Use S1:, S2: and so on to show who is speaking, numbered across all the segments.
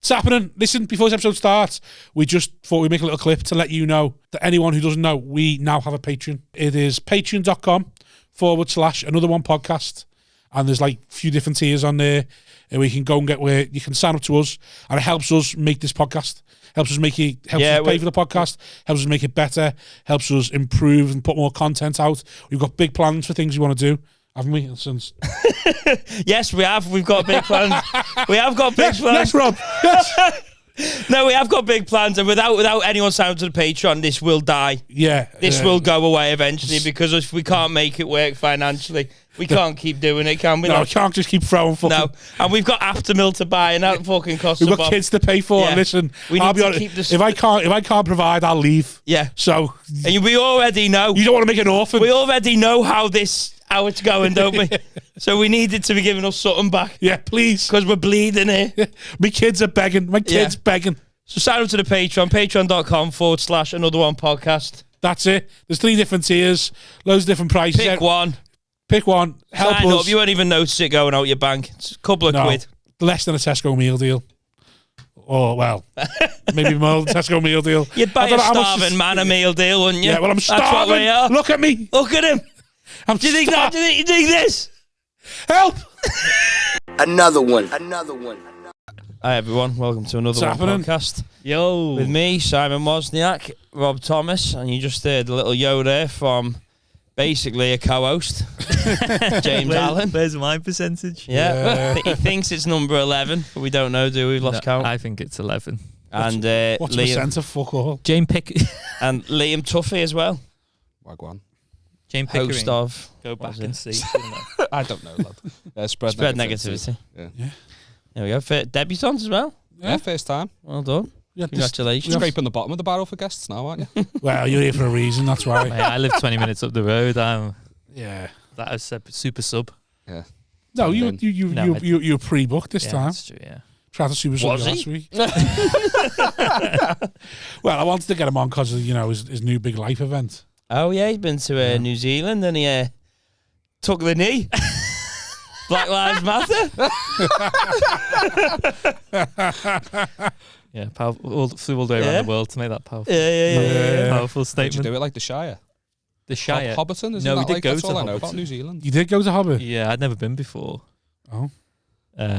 S1: It's happening. Listen, before this episode starts, we just thought we'd make a little clip to let you know that anyone who doesn't know, we now have a Patreon. It is patreon.com/another one podcast. And there's like a few different tiers on there. And we can go and get where you can sign up to us. And it helps us make this podcast. Helps us us pay for the podcast. Helps us make it better. Helps us improve and put more content out. We've got big plans for things we want to do. Haven't we? Since
S2: yes, we have. We've got big plans. We have got big plans.
S1: Yes, Rob. Yes.
S2: No, we have got big plans, and without anyone signing to the Patreon, this will die.
S1: Yeah.
S2: This will go away eventually, because if we can't make it work financially, we can't keep doing it, can we?
S1: No, we can't just keep throwing fucking...
S2: No, and we've got Aftermill to buy, and that fucking costs
S1: We've got kids to pay for. Yeah. Listen, I'll be honest, if I can't provide, I'll leave.
S2: Yeah.
S1: So...
S2: And we already know.
S1: You don't want to make an orphan.
S2: We already know how it's going, don't we? So we needed to be giving us something back.
S1: Yeah, please.
S2: Because we're bleeding here.
S1: My kids are begging. My kids begging.
S2: So sign up to the Patreon, patreon.com/another one podcast.
S1: That's it. There's 3 different tiers, loads of different prices.
S2: Pick one.
S1: Help
S2: sign
S1: us.
S2: Up. You won't even notice it going out your bank. It's a couple of quid.
S1: Less than a Tesco meal deal. Or, well, maybe more than a Tesco meal deal.
S2: You'd buy a starving man a meal deal, wouldn't you?
S1: Yeah, well, I'm starving. That's what we are. Look at me.
S2: Look at him. Do you think that? Do you think this?
S1: Help.
S3: Another one.
S2: Hi everyone, welcome to another one podcast.
S4: Yo.
S2: With me, Simon Wozniak, Rob Thomas, and you just heard a little Yoda from basically a co-host, James Allen.
S4: Where's my percentage?
S2: Yeah. He thinks it's number 11, but we don't know, do we? We've lost count.
S4: I think it's 11.
S2: And
S1: what's
S2: Liam,
S1: percent of fuck all?
S4: Jane Pick
S2: and Liam Tuffy as well.
S5: Wagwan.
S4: Jane Pickering.
S2: Host of...
S4: Go back and see.
S5: I don't know, lad. Spread
S2: negativity.
S5: Yeah.
S2: There we go. Debutant as well.
S5: Yeah, first time.
S2: Well done. Congratulations.
S5: You're scraping the bottom of the barrel for guests now, aren't you?
S1: Well, you're here for a reason, that's why.
S4: Mate, I live 20 minutes up the road.
S1: Yeah.
S4: That is super sub.
S5: Yeah.
S1: No, you pre-booked this time.
S4: That's true, yeah.
S1: Tried to super sub last week. Well, I wanted to get him on because of, his new big life event.
S2: Oh, yeah, he's been to New Zealand and he took the knee. Black Lives Matter.
S4: Yeah, powerful. Flew all the way around the world to make that powerful.
S2: Yeah.
S4: Powerful
S5: Did
S4: statement.
S5: you do it like the Shire?
S4: The Shire?
S5: Hobbiton? Isn't
S4: No, we
S5: that
S4: did
S5: like,
S4: go
S5: that's
S4: to
S5: all I know
S4: Hobbiton.
S5: about New Zealand.
S1: You did go to Hobbit?
S4: Yeah, I'd never been before.
S1: Oh.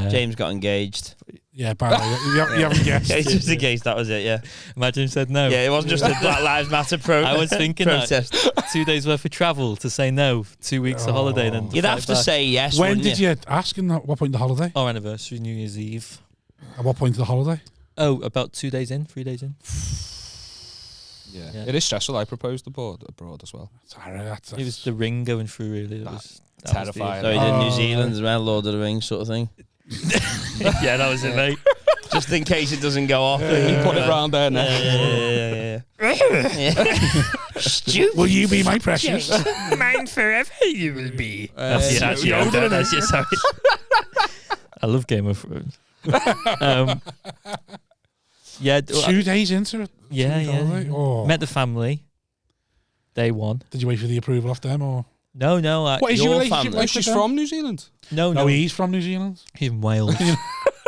S2: James got engaged.
S1: Yeah, apparently. You haven't guessed.
S2: Yeah, he's just engaged, that was it, yeah.
S4: Imagine he said no.
S2: Yeah, it wasn't just a Black Lives Matter
S4: I was thinking
S2: protest.
S4: that 2 days worth of travel to say no, 2 weeks of holiday, then
S2: You'd have to say yes.
S1: When did you ask him at what point of the holiday?
S4: Our anniversary, New Year's Eve.
S1: At what point of the holiday?
S4: Oh, about 2 days in, 3 days in.
S5: Yeah. It is stressful. I proposed abroad as well.
S4: It was the ring going through, really. That was
S5: terrifying.
S2: So he did New Zealand as well, Lord of the Rings sort of thing.
S4: Yeah, that was it, mate.
S2: Just in case it doesn't go off.
S5: You put it round there now.
S2: Yeah. Stupid.
S1: Will you be my precious?
S2: Mine forever you will be.
S4: That's your sorry. I love Game of Thrones. Yeah.
S1: 2 days into it?
S4: Yeah.
S1: Oh.
S4: Met the family. Day one.
S1: Did you wait for the approval off them or?
S4: No.
S1: What is your relationship
S5: Like
S1: like
S5: she's
S1: with them?
S5: from New Zealand?
S4: No.
S1: He's from New Zealand.
S4: He's in Wales.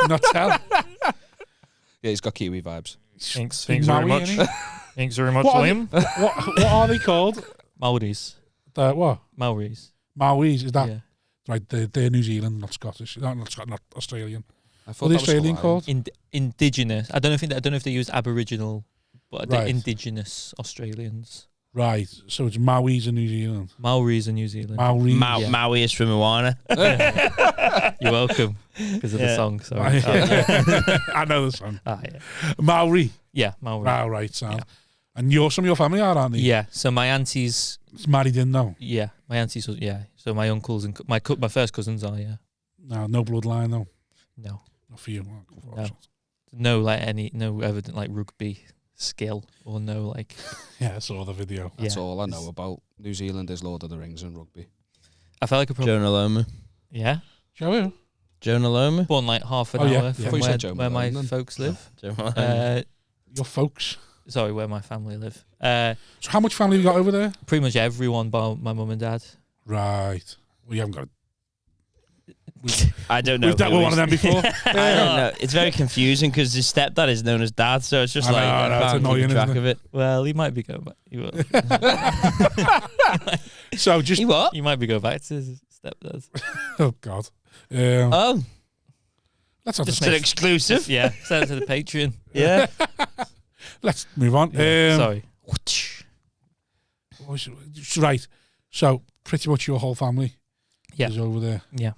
S1: Not tell.
S5: Yeah, he's got Kiwi vibes.
S4: Thanks
S1: Maui,
S4: very much.
S1: ain't he?
S4: Thanks very much,
S1: What are
S4: Liam.
S1: What are they called?
S4: Maoris.
S1: What?
S4: Maoris.
S1: Maoris, is that
S4: Yeah.
S1: right? They're New Zealand, not Scottish. Not Australian.
S5: I thought
S1: What are the
S5: that was
S1: Australian
S5: Hawaiian.
S1: called?
S4: Indigenous. I don't know if they use Aboriginal, but they're
S1: Right.
S4: Indigenous Australians.
S1: Right. So it's Maoris in New Zealand.
S4: Maoris in New Zealand.
S1: Maori.
S4: Yeah.
S2: Maui is from Moana.
S4: You're welcome because of the song. Sorry.
S1: I know the song.
S4: Yeah.
S1: Maori.
S4: Yeah, Maori.
S1: Oh, right, Sam.
S4: Yeah.
S1: And some of your family are, aren't they?
S4: Yeah. So my aunties.
S1: It's married in now.
S4: Yeah, my aunties. Yeah. So my uncles and my first cousins are. Yeah.
S1: No bloodline though.
S4: No.
S1: Not for you.
S4: No, no evident like rugby skill or no like.
S1: Yeah, I saw the video.
S5: That's all I know about New Zealand is Lord of the Rings and rugby.
S4: I felt like a problem.
S2: Jonah Loma.
S4: Yeah.
S1: Joe.
S2: Jonah Loma.
S4: Born like half an
S1: Oh, yeah.
S4: hour
S1: Yeah.
S4: from
S5: You said Joe
S4: where my
S5: Malone then.
S4: folks live.
S1: Your folks.
S4: Sorry, where my family live.
S1: So how much family have you got over there?
S4: Pretty much everyone but my mum and dad.
S1: Right. Well, you haven't got
S2: I don't know.
S1: We've dealt with one of them before.
S2: I don't know. It's very confusing because his stepdad is known as Dad, so it's just
S1: I
S2: like
S1: know,
S2: I
S1: it's
S2: can't
S1: annoying,
S2: keep track
S1: isn't
S2: of it.
S4: Well, he might be going back. He will.
S1: So just
S2: He what?
S4: He might be going back to his stepdad.
S1: oh god.
S2: Oh,
S1: Let's not
S2: just an exclusive.
S4: Yeah, send it to the Patreon.
S2: Yeah.
S1: Let's move on.
S4: Sorry.
S1: Right. So pretty much your whole family is over there.
S4: Yeah.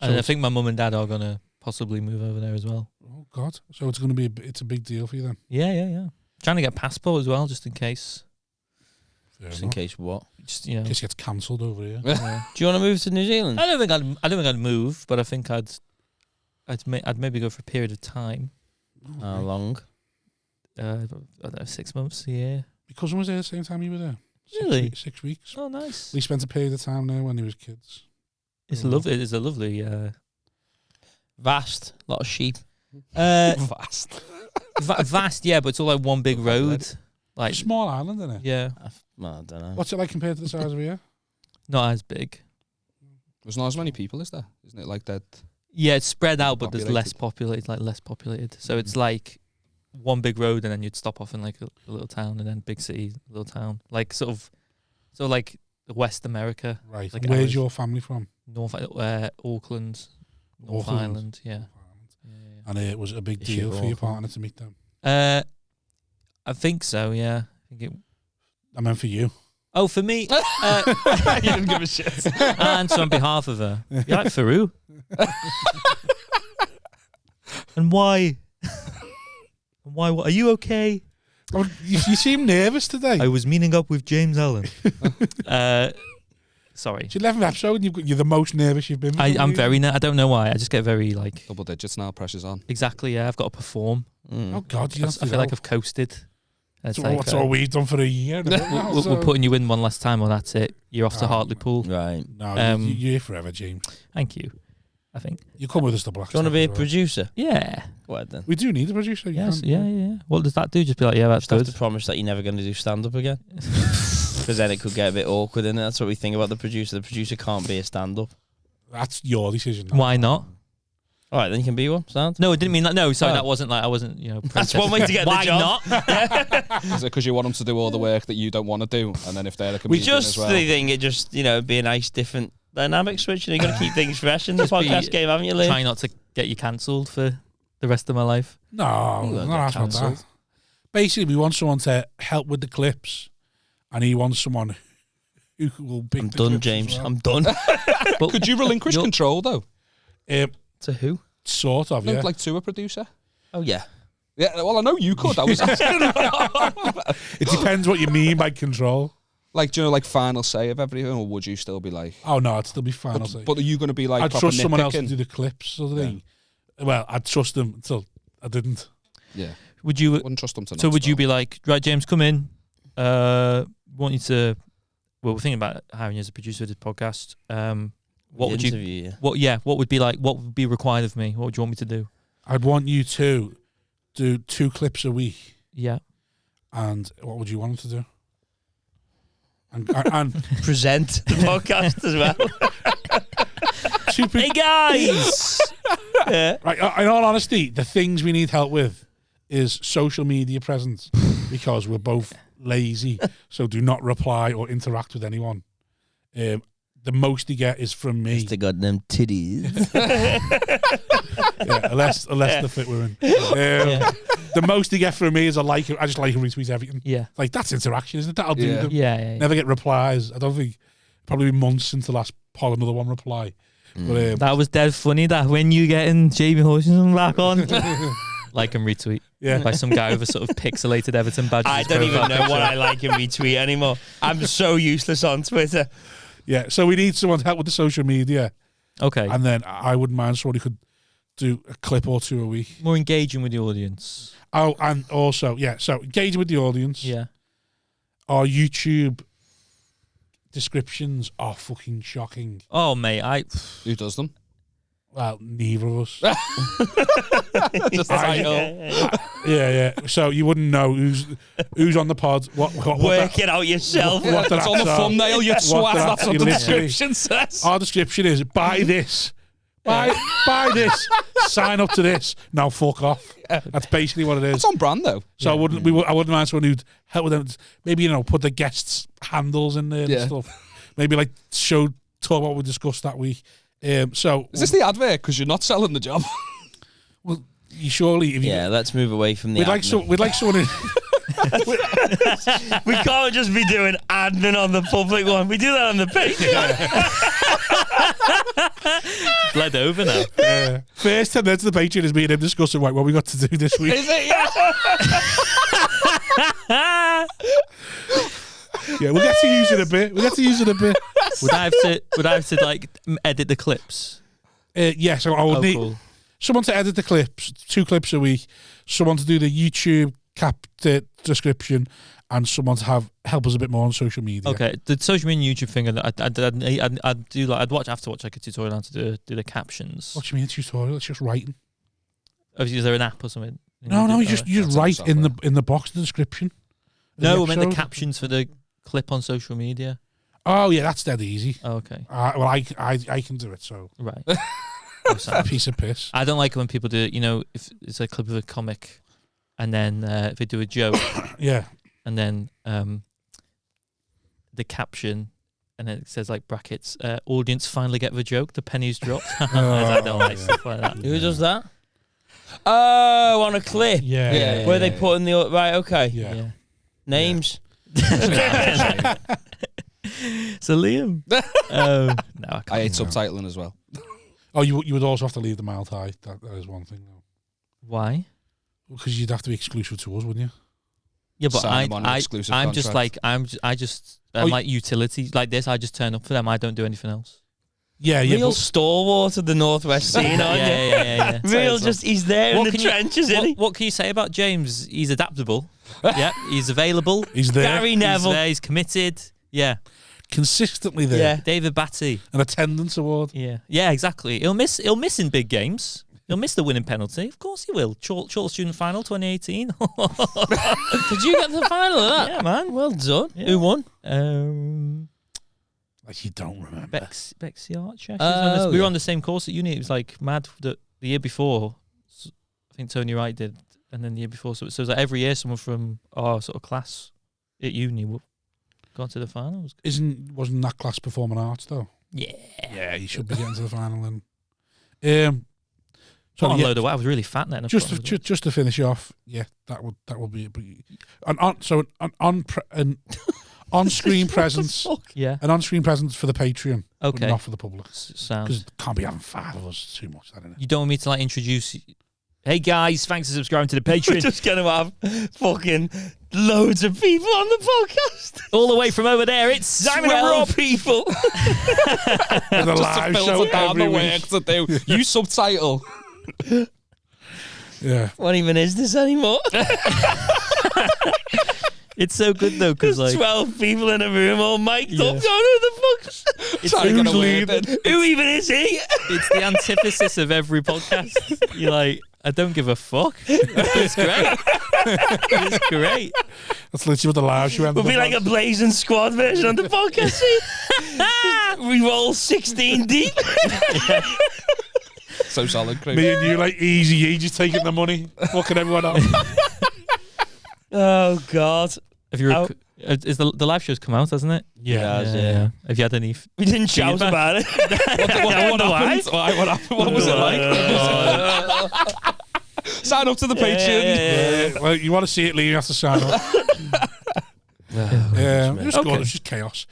S1: So
S4: And I think my mum and dad are going to possibly move over there as well.
S1: Oh God! So it's going to be it's a big deal for you then.
S4: Yeah. Trying to get a passport as well, just in case.
S2: Just in case what?
S4: Just
S1: In case it gets cancelled over here.
S4: Yeah.
S2: Do you want to move to New Zealand?
S4: I don't think I'd move, but I think I'd maybe go for a period of time.
S2: How long?
S4: I don't know, 6 months, a year.
S1: Your cousin was there the same time you were there.
S4: Really?
S1: 6 weeks.
S4: Oh, nice.
S1: We spent a period of time there when he was kids.
S4: It's lovely. It is a lovely.
S2: Vast. A lot of sheep.
S5: Fast.
S4: Vast, yeah, but it's all like one big road. Like
S1: Small island, isn't it?
S4: yeah,
S2: Well, I don't know.
S1: What's it like compared to the size of here?
S4: not as big.
S5: There's not as many people, is there? Isn't it like that?
S4: Yeah, it's spread out, but there's less
S5: Populated.
S4: populated. So it's like one big road, and then you'd stop off in like a little town, and then big city, little town, like so like West America,
S1: Right.
S4: Like
S1: Where's
S4: ours.
S1: your family from?
S4: North Auckland, North
S1: Auckland.
S4: Island, yeah.
S1: And it was a big
S2: Is
S1: deal
S2: it
S1: for your
S2: awful?
S1: partner to meet them.
S4: I think so. Yeah, I think it.
S1: I meant for you.
S4: Oh, for me,
S5: You didn't give a shit.
S4: and so on behalf of her, you like Farouk? And why? And why? Are you okay?
S1: Oh, you seem nervous today.
S4: I was meeting up with James Allen. Sorry.
S1: It's 11th episode and you're the most nervous you've been.
S4: I'm very. I don't know why. I just get very like.
S5: Double digits now, pressure's on.
S4: Exactly. Yeah, I've got to perform.
S1: Oh God, you
S4: I feel like I've coasted. It's like,
S1: that's all we've done for a year.
S4: we're putting you in one last time, or that's it. You're off to Hartlepool.
S2: Right.
S1: No, you're here forever, James.
S4: Thank you. I think.
S1: You come with us, double.
S2: Do you want to be a producer?
S4: Yeah.
S2: Go ahead then.
S1: We do need a producer.
S4: Yes. Yeah. What does that do? Just be like, yeah, that's
S2: Just have
S4: good.
S2: to promise that you're never going to do stand-up again. Because then it could get a bit awkward, innit? That's what we think about the producer. The producer can't be a stand-up.
S1: That's your decision.
S4: Why not?
S2: All right, then you can be one. Stand.
S4: No, it didn't mean that. No, sorry,
S2: Oh.
S4: that wasn't like I wasn't.
S2: That's one way to get
S4: Why
S2: the job.
S4: not?
S5: Is it because you want them to do all the work that you don't want to do, and then if they're a
S2: We
S5: comedian
S2: just
S5: as well?
S2: think it just, be a nice, different dynamic switch. And you got to keep things fresh in the
S4: Just be-
S2: podcast game, haven't you, Lee?
S4: Try not to get you cancelled for the rest of my life.
S1: No,
S2: You won't
S1: no,
S2: get
S1: that's not
S2: cancelled.
S1: that. Basically, we want someone to help with the clips, and he wants someone who will pick
S2: I'm
S1: the
S2: done,
S1: clips
S2: James.
S1: as well.
S2: I'm done.
S4: But
S5: Could you relinquish
S4: You're-
S5: control though?
S2: To who?
S1: Sort of,
S5: No,
S1: yeah.
S5: like to a producer?
S2: Oh, yeah.
S5: Yeah, well, I know you could. I was asking.
S1: It depends what you mean by control.
S5: Like, do you know, like final say of everything, or would you still be like?
S1: Oh no, it'd still be fine. I'll say.
S5: But are you going to be like?
S1: I'd
S5: proper
S1: trust someone else to
S5: nitpicking?
S1: do the clips, sort of thing. Well, I'd trust them until I didn't.
S5: Yeah,
S4: would you?
S5: wouldn't trust them to.
S4: So
S5: not
S4: would you
S5: stop.
S4: be like, right, James, come in. Want you to? Well, we're thinking about hiring you as a producer of this podcast. What would you?
S2: Interview,
S4: What would be like? What would be required of me? What would you want me to do?
S1: I'd want you to do 2 clips a week.
S4: Yeah.
S1: And what would you want them to do? And
S2: Present the podcast as well.
S4: Hey guys.
S2: Yeah.
S1: Right, in all honesty, the things we need help with is social media presence because we're both lazy, so do not reply or interact with anyone. The most you get is from me.
S2: They got them titties.
S1: Yeah, unless the fit we're in. The most you get from me is I just like and retweet everything.
S4: Yeah.
S1: Like, that's interaction, isn't it? That'll do
S5: Yeah.
S1: them.
S4: Yeah.
S1: Never get replies. I don't think, probably months since the last pod, another one reply. But,
S4: That was dead funny. That when you getting Jamie Hutchinson back on, like and retweet
S1: yeah.
S4: by some guy with a sort of pixelated Everton badge.
S2: I don't even know what I like and retweet anymore. I'm so useless on Twitter.
S1: Yeah, so we need someone to help with the social media.
S4: Okay.
S1: And then I wouldn't mind someone who could do a clip or 2 a week.
S4: More engaging with the audience.
S1: Oh, and also, so engaging with the audience.
S4: Yeah.
S1: Our YouTube descriptions are fucking shocking.
S4: Oh, mate,
S5: Who does them?
S1: Well, neither of us.
S5: Just the title.
S1: Yeah. So you wouldn't know who's on the pod. What
S2: Work it out yourself.
S1: what
S5: It's on the thumbnail, you
S1: What
S5: twat.
S1: they're
S5: That's what the
S1: actually
S5: description says.
S1: Our description is buy this, Buy this. Sign up to this. Now fuck off. That's basically what it is.
S5: It's on brand though.
S1: So I wouldn't mind someone who'd help with them. Maybe put the guests' handles in there and stuff. Maybe like talk about what we discussed that week. So
S5: is this the advert? Because you're not selling the job.
S1: Well, you surely.
S2: Let's move away from the.
S1: We'd like someone.
S2: We can't just be doing admin on the public one. We do that on the Patreon.
S4: Bled over now.
S1: First 10 minutes of the Patreon is me and him discussing what we got to do this week.
S2: Is it?
S1: Yeah, we'll get to use it a bit.
S4: Would I have to like edit the clips?
S1: Yes, I would need
S4: cool.
S1: someone to edit the clips, 2 clips a week, someone to do the YouTube description, and someone to help us a bit more on social media.
S4: Okay, the social media and YouTube thing, I'd do like have to watch like a tutorial on to do the captions.
S1: What do you mean a tutorial? It's just writing.
S4: Is there an app or something?
S1: No, you just write in the box the description.
S4: No, I meant the captions for the clip on social media.
S1: Oh yeah, that's dead easy.
S4: Oh, okay.
S1: Well, I can do it. So
S4: right.
S1: A piece of piss.
S4: I don't like it when people do it. If it's a clip of a comic, and then if they do a joke,
S1: yeah,
S4: and then the caption, and then it says like brackets, audience finally get the joke, the pennies dropped. I don't like stuff like that.
S2: Who does that? Oh, on a clip.
S1: Yeah.
S2: Where they put in the right. Okay.
S1: Yeah.
S2: Names.
S4: So Liam. No,
S5: I hate subtitling as well.
S1: Oh, you would also have to leave the mouth high. That is one thing, though.
S4: Why?
S1: Because you'd have to be exclusive to us, wouldn't you?
S4: Yeah, but
S5: I'm
S4: just like I'm like utility like this. I just turn up for them. I don't do anything else.
S1: Yeah.
S2: Real stalwart of the Northwest scene, aren't you?
S4: Yeah.
S2: Real, just he's there in the trenches, isn't he?
S4: What can you say about James? He's adaptable. Yeah, he's available.
S1: He's there.
S2: Gary Neville.
S4: He's there. He's committed. Yeah.
S1: Consistently there.
S2: Yeah.
S4: David Batty.
S1: An attendance award.
S4: Yeah, exactly. He'll miss in big games. He'll miss the winning penalty. Of course he will. Chorley Student Final 2018.
S2: Did you get to the final of that?
S4: Yeah, man.
S2: Well done.
S4: Yeah.
S2: Who won?
S1: Like you don't remember.
S4: Bexy Archer.
S2: Oh,
S4: we were on the same course at uni. It was like mad that the year before, I think Tony Wright did, and then the year before. So it was like every year someone from our sort of class at uni got to the finals.
S1: Wasn't that class performing arts though?
S4: Yeah.
S1: Yeah, you should be getting to the final then.
S4: So a load of weight. I was really fat then.
S1: Just to finish off, yeah, that would be an on-screen presence.
S4: Yeah,
S1: an on-screen presence for the Patreon,
S4: okay,
S1: but not for the public.
S4: Sounds
S1: because can't be having 5 of us. It's too much. That, isn't it?
S4: You don't want me to like introduce. Hey guys, thanks for subscribing to the Patreon.
S2: We're just gonna have fucking loads of people on the podcast.
S4: All the way from over there, it's Simon and Rob.
S2: People.
S1: The live show
S5: down the
S1: every
S5: work
S1: week.
S5: to do. You subtitle.
S1: Yeah.
S2: What even is this anymore?
S4: It's so good though, because
S2: There's
S4: like
S2: 12 people in a room all mic'd up. Going, who the fuck's?
S1: Who's leading?
S2: Who even is he?
S4: it's the antithesis of every podcast. You're like, I don't give a fuck. It's great. It's great.
S1: That's literally what the live show
S2: We'll be like a Blazing Squad version of the podcast. We roll 16 deep.
S5: So solid, Craig.
S1: Me and you like easy, just taking the money, fucking everyone up.
S2: Oh God!
S4: Have you? Is the live show's come out, hasn't it?
S2: Yeah.
S4: Have you had any?
S2: We didn't shout about it.
S5: What happened? What happened? What was it like? Sign up to the Patreon.
S1: Well, you want to see it, Lee? You have to sign up. It's good. It's just chaos.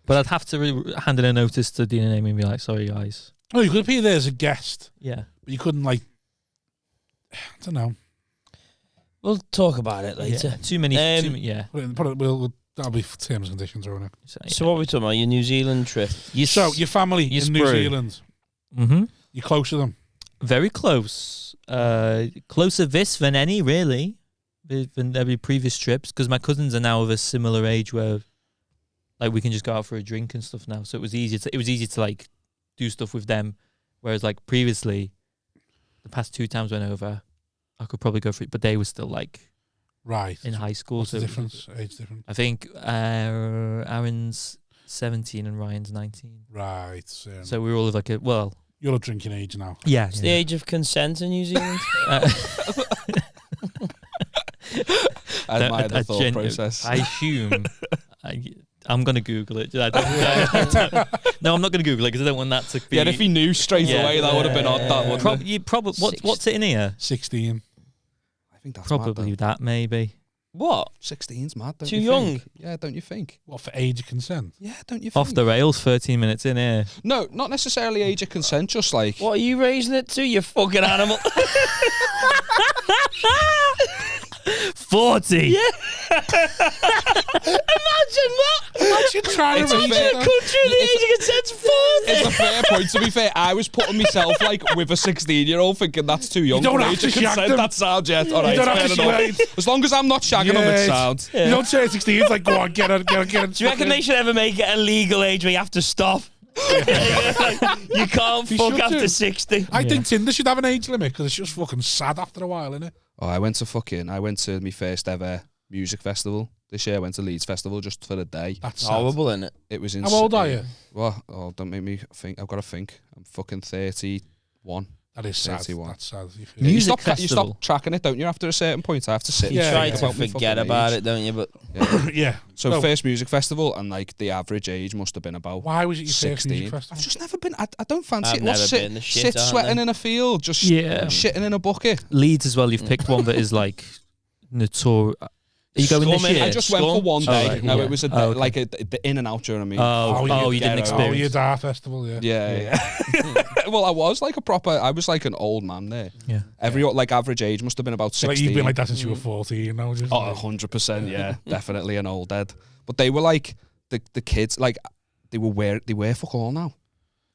S4: But I'd have to hand in a notice to Dean and Amy and be like, "Sorry, guys."
S1: Oh, you could appear there as a guest.
S4: Yeah,
S1: but you couldn't like. I don't know.
S2: We'll talk about it later.
S4: Yeah. Too many. Yeah.
S1: That'll be terms and conditions, won't it?
S2: So what are we talking about? Your New Zealand trip?
S1: So your family in New Zealand.
S4: Mm-hmm.
S1: You're close to them.
S4: Very close. Closer this than any, really, than every previous trips. Because my cousins are now of a similar age where, like, we can just go out for a drink and stuff now. So it was easy to like do stuff with them, whereas like previously, the past 2 times I went over, I could probably go for it, but they were still like in high school.
S1: What's
S4: so
S1: the difference? Age difference?
S4: I think Aaron's 17 and Ryan's 19.
S1: Right.
S4: So we were all of like
S1: You're a drinking age now.
S4: Yeah.
S2: It's the age of consent in New Zealand.
S5: I admire the thought process.
S4: I assume. I'm going to Google it. No, I'm not going to Google it because I don't want that to be...
S5: Yeah, if he knew straight away, that would have been odd, that wouldn't it?
S4: What's it in here?
S1: 16.
S5: I think that's
S4: Probably
S5: mad,
S4: that, maybe.
S2: What?
S5: 16's mad, don't
S2: Too
S5: you
S2: young?
S5: think? Yeah, don't you think?
S1: What, for age of consent?
S5: Yeah, don't you think?
S4: Off the rails, 13 minutes in here.
S5: No, not necessarily age of consent, just like...
S2: What are you raising it to, you fucking animal?
S4: 40!
S2: Yeah. Imagine that!
S1: Imagine trying to
S2: Imagine
S1: raise
S2: a country the age of consent's 40!
S5: It's a fair point, to be fair. I was putting myself, like, with a 16-year-old thinking that's too young.
S1: You don't
S5: for
S1: have
S5: age
S1: to
S5: of
S1: shag
S5: consent,
S1: them.
S5: that sounds, yeah. All right,
S1: You don't have
S5: fair
S1: to
S5: enough.
S1: shag.
S5: As long as I'm not shagging them, it sounds.
S1: You don't say 16, it's like, go on, get it.
S2: Do you reckon they should ever make it a legal age where you have to stop? You can't
S1: They
S2: fuck
S1: should
S2: after
S1: do.
S2: 60.
S1: I think Tinder should have an age limit because it's just fucking sad after a while, innit?
S5: Oh, I went to my first ever music festival this year. I went to Leeds Festival just for a day.
S1: That's sad.
S2: Horrible, isn't it?
S5: It was
S1: How
S5: insane.
S1: old are you?
S5: What? Oh, don't make me think. I've got to think. I'm fucking 31.
S1: That is sad.
S5: 31.
S1: That's sad.
S5: You
S4: Music
S5: stop, you
S4: festival.
S5: stop tracking it, don't you? After a certain point, I have to sit.
S2: You
S1: Yeah,
S2: try
S1: yeah.
S2: to forget about it, don't you? But
S1: Yeah.
S5: So
S1: No.
S5: first music festival, and like the average age must have been about
S1: Why was it your first
S5: 16.
S1: music festival?
S5: I've just never been. I don't fancy
S2: I've
S5: it.
S2: never
S5: What's
S2: been. The shit,
S5: sit
S2: aren't
S5: sweating
S2: they?
S5: in a field, just shitting in a bucket.
S4: Leeds as well, you've picked one that is like notorious. Are you going this
S2: Scum,
S4: year?
S5: I just went for one
S4: Oh,
S5: day.
S4: right,
S5: No,
S4: yeah.
S5: it was a
S4: Oh, okay.
S5: like the in and out. Do you know what I mean?
S4: Oh, you didn't
S5: ghetto.
S1: Oh,
S4: experience.
S1: your Dar Festival, yeah.
S5: Yeah. Well, I was like I was like an old man there.
S4: Yeah.
S5: Like average age must have been about
S1: So,
S5: 16.
S1: like, you've been like that since you were 14, you know? Just
S5: Oh,
S1: like,
S5: 100%, yeah. Definitely an old dead. But they were like, the kids, like, they wear fuck all now.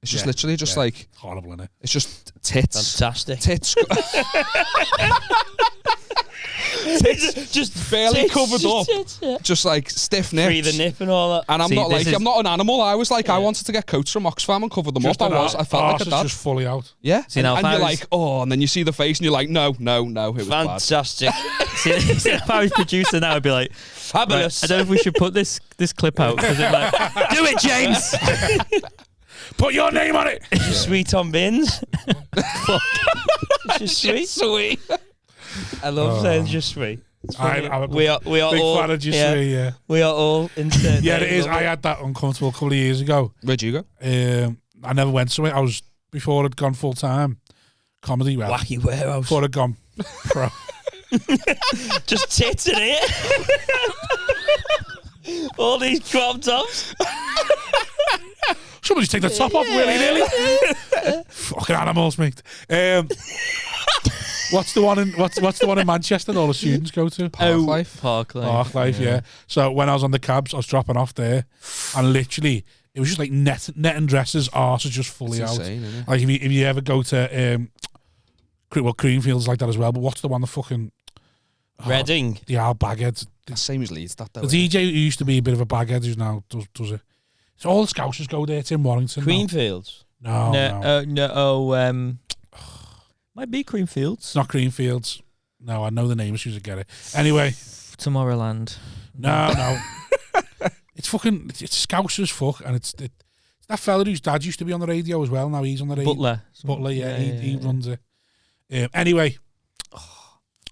S5: It's just
S1: Yeah,
S5: literally just
S1: yeah.
S5: like,
S1: horrible, innit?
S5: it's just tits.
S2: fantastic.
S5: Tits. Tits just barely
S2: Tits,
S5: covered up.
S2: tits, yeah.
S5: Just like stiff
S2: Free
S5: nips.
S2: the nip and all that.
S5: And I'm
S4: See,
S5: not
S4: this
S5: like,
S4: is-
S5: I'm not an animal. I was like, I wanted to get coats from Oxfam and cover them
S1: Just
S5: up.
S1: an
S5: I felt like a dad.
S1: just fully out.
S5: Yeah.
S4: See, now,
S5: and
S4: if I
S5: you're
S4: was-
S5: like, oh, and then you see the face and you're like, no, it was bad.
S2: Fantastic.
S4: See, if I was producer now, I'd be like,
S2: Fabulous.
S4: I don't know if we should put this clip out because it like, do it, James.
S1: Put your name on it!
S2: Sweet on bins. Just sweet.
S5: Sweet.
S2: I love saying just sweet. It's funny.
S1: I'm a
S2: we are
S1: big
S2: all
S1: fan of just
S2: yeah,
S1: yeah.
S2: we are all into
S1: Yeah, it is. I had that uncomfortable a couple of years ago.
S5: Where'd you go?
S1: I never went to it. I was, before I'd gone full time comedy, well,
S2: wacky warehouse.
S1: before I'd gone pro.
S2: Just tits in it. All these crop tops.
S1: Somebody take the top off willy-nilly. Fucking animals, mate. What's the one in Manchester that all the students go to?
S5: Parklife.
S1: Parklife, yeah. So when I was on the cabs, I was dropping off there, and literally it was just like net and dresses, arse are just fully
S5: It's
S1: out.
S5: insane, isn't it?
S1: Like if you ever go to Creamfield's like that as well. But what's the one, the fucking
S2: Reading.
S1: the Al Baghead,
S5: The same as Leeds, that though.
S1: the DJ who used to be a bit of a baghead who's now does it. So all the Scousers go there. It's in Warrington.
S2: Creamfields.
S1: No.
S4: Might be Creamfields.
S1: It's not Creamfields. No, I know the name as soon as I get it. Anyway,
S4: Tomorrowland.
S1: no. It's Scousers fuck, and it's that fella whose dad used to be on the radio as well. Now he's on the radio.
S4: Butler.
S1: Yeah, he runs it. Anyway,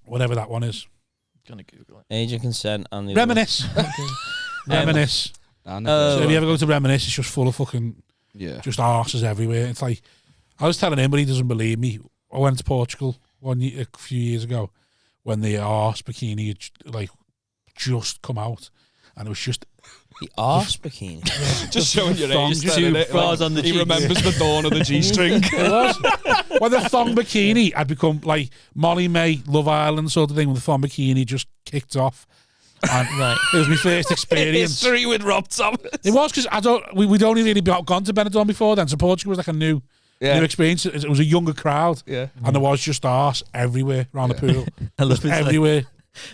S1: whatever that one is.
S4: Gonna Google it.
S2: Age of consent and the
S1: Reminisce. Reminisce. So if you ever go to Reminisce, it's just full of fucking just arses everywhere. It's like, I was telling him, but he doesn't believe me. I went to Portugal a few years ago when the arse bikini had like just come out, and it was just
S2: The arse bikini.
S5: Just showing your
S1: thong,
S5: age.
S1: just
S5: then,
S1: two
S5: innit?
S4: bras on the
S5: He
S4: cheeks.
S5: remembers the dawn of the G-string.
S1: It was. When the thong bikini had become like Molly May, Love Island sort of thing, when the thong bikini just kicked off. And it was my first experience.
S5: History with Rob Thomas.
S1: It was because we'd only really gone to Benidorm before then, so Portugal was like a new experience. It was a younger crowd, and there was just arse everywhere around the pool.
S4: I love it.
S1: Everywhere.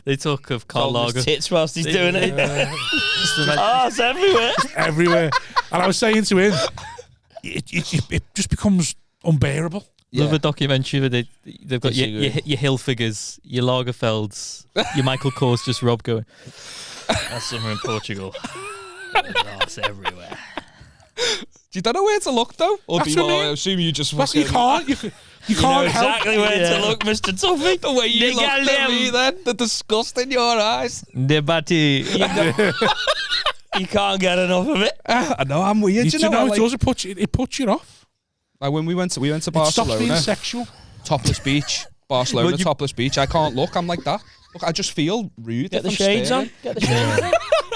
S4: They talk of Karl
S2: Holding
S4: Lager.
S2: his tits whilst he's doing it.
S4: Just imagine-
S2: Arse everywhere.
S1: Everywhere. And I was saying to him, it just becomes unbearable.
S4: Love a documentary where they've got
S2: Disagree.
S4: your Hill figures, your Lagerfelds, your Michael Kors, just Rob going, that's summer in Portugal. There's arse everywhere.
S5: You don't know where to look though. Or
S1: That's
S5: do you,
S1: what I mean.
S5: I assume you just
S1: That's you
S5: fucking...
S1: can't. You
S2: You know
S1: can't help.
S2: exactly where to look, Mr. Tuffy.
S5: The way you looked at me then, the disgust in your eyes.
S4: Debati.
S2: You can't get enough of it.
S5: I know, I'm weird.
S1: You know, it does. It puts you off.
S5: Like when we went to
S1: It stops
S5: Barcelona,
S1: being sexual.
S5: topless beach, Barcelona, topless beach. I can't look. I'm like that. Look, I just feel rude.
S2: Get
S5: if
S2: the
S5: I'm
S2: shades
S5: staring.
S2: on. Get the shades on.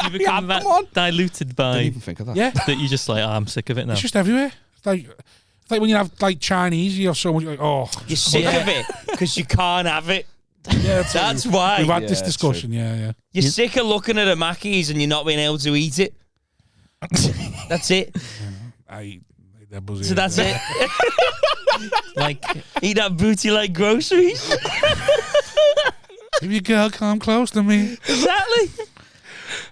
S4: You become
S5: come on.
S4: diluted by
S5: Didn't even think of that.
S1: Yeah,
S4: that. You just like, I'm sick of it now.
S1: it's just everywhere. It's like when you have like Chinese, you have so much like, oh,
S2: You're sick of it because you can't have it.
S1: yeah,
S2: That's why.
S1: we've had
S5: Yeah,
S1: this
S5: it's
S1: discussion. Yeah.
S2: You're sick of looking at a Mackey's and you're not being able to eat it. That's it. So that's it.
S4: Like,
S2: Eat that booty like groceries.
S1: If your girl come close to me.
S2: Exactly.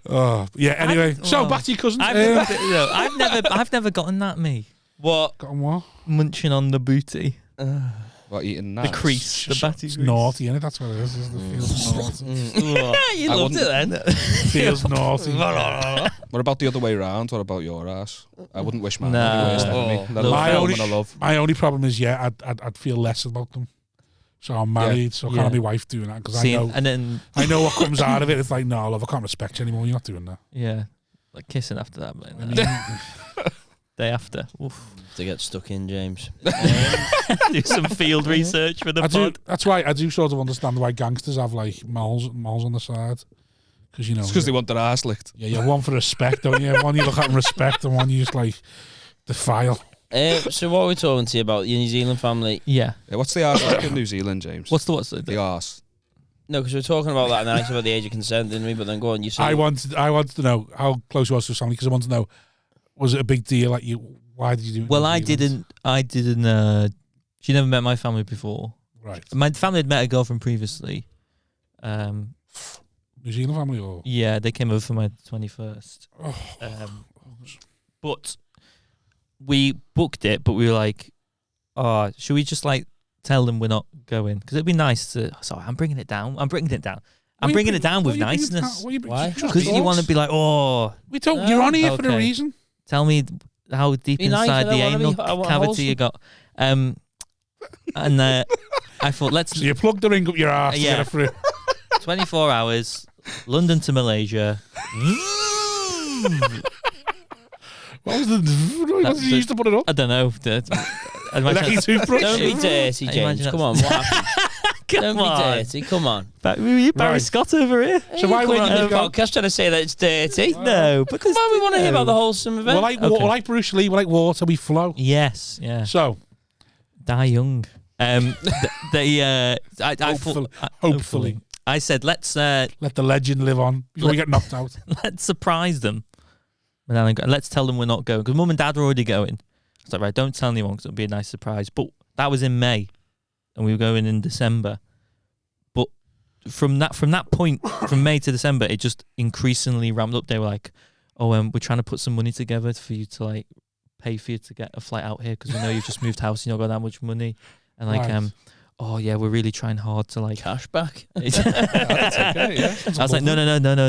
S1: Oh, yeah. Anyway, so
S4: well,
S1: back to your cousins.
S4: I've never gotten that. Me
S2: What?
S1: Got on what?
S4: munching on the booty,
S5: What, eating
S4: the
S5: that?
S4: crease, the batty
S1: It's
S4: crease.
S1: naughty, innit? That's what it is. It feels naughty.
S2: You
S5: I
S2: loved it
S5: wouldn't-
S2: then.
S1: Feels naughty.
S5: What about the other way round? What about your ass? I wouldn't wish mine
S4: Nah.
S5: any worse than me.
S2: Oh.
S5: They're
S2: No,
S1: my
S5: the
S1: only-
S5: woman I love.
S1: My only problem is, I'd feel less about them. So I'm married, so I can't have my wife doing that because
S4: See,
S1: I know
S4: and then
S1: what comes out of it. It's like, no, love, I can't respect you anymore. You're not doing that.
S4: yeah, like kissing after that. But
S1: I mean,
S4: day after, oof.
S2: To get stuck in, James.
S4: Do some field research for the
S1: I do.
S4: pod.
S1: That's why I do sort of understand why gangsters have like moles on the side, because you know,
S5: It's because they want their ass licked.
S1: yeah, you have one for respect, don't you? One you look at and respect, and one you just like defile.
S2: So what are we talking to you about? Your New Zealand family?
S4: Yeah.
S5: Yeah, what's the arse like in New Zealand, James?
S4: What's
S5: the arse?
S2: No, because we were talking about that and then I said about the age of consent, didn't we? But then go on, you said...
S1: I wanted to know how close you was to his family because I want to know, was it a big deal? Like why did you do it? in
S4: Well,
S1: New
S4: I
S1: Zealand?
S4: didn't. She never met my family before.
S1: Right,
S4: My family had met a girlfriend previously.
S1: New Zealand family or
S4: Yeah, they came over for my 21st.
S1: oh,
S4: But we booked it, but we were like, oh, should we just like tell them we're not going? Because it'd be nice to. Sorry, I'm bringing it down. I'm bringing it down with niceness.
S2: Why?
S4: Because you want to be like, oh,
S1: We don't. You're on here for a
S4: Okay.
S1: reason.
S4: tell me how deep
S2: Be nice,
S4: inside
S2: I
S4: the
S2: don't wanna
S4: anal
S2: be- I want
S4: cavity
S2: wholesome.
S4: you got. And I thought, let's
S1: So you plug the ring up your ass to
S4: Yeah.
S1: get it through.
S4: 24 hours, London to Malaysia.
S1: What was the? What did you used to put it up?
S4: I don't know.
S1: Electric toothbrush.
S2: Don't be dirty,
S4: I
S2: James.
S4: imagine
S2: Come on, what happened?
S4: Come
S2: Don't
S4: on.
S2: be dirty. Come on.
S4: Barry
S1: Right.
S4: Scott over here.
S1: So why
S2: Come
S1: wouldn't
S2: on
S1: you
S2: the
S1: go?
S2: podcast trying to say that it's dirty?
S4: No, because
S2: Come on, we want to hear about the wholesome event.
S1: We're like Bruce Lee. We're like water. We flow.
S4: Yes, yeah.
S1: So
S4: Die young. I
S1: Hopefully.
S4: thought,
S1: Hopefully.
S4: I said let's
S1: let the legend live on before we get knocked out.
S4: let's surprise them. And then let's tell them we're not going because Mum and Dad are already going. I was like, right, don't tell anyone because it'll be a nice surprise. But that was in May, and we were going in December. But from that point, from May to December, it just increasingly ramped up. They were like, "Oh, we're trying to put some money together for you to like pay for you to get a flight out here because we know you've just moved house and you've not got that much money." And like,
S1: Right.
S4: oh yeah, we're really trying hard to like.
S2: Cash back.
S4: I was like, no,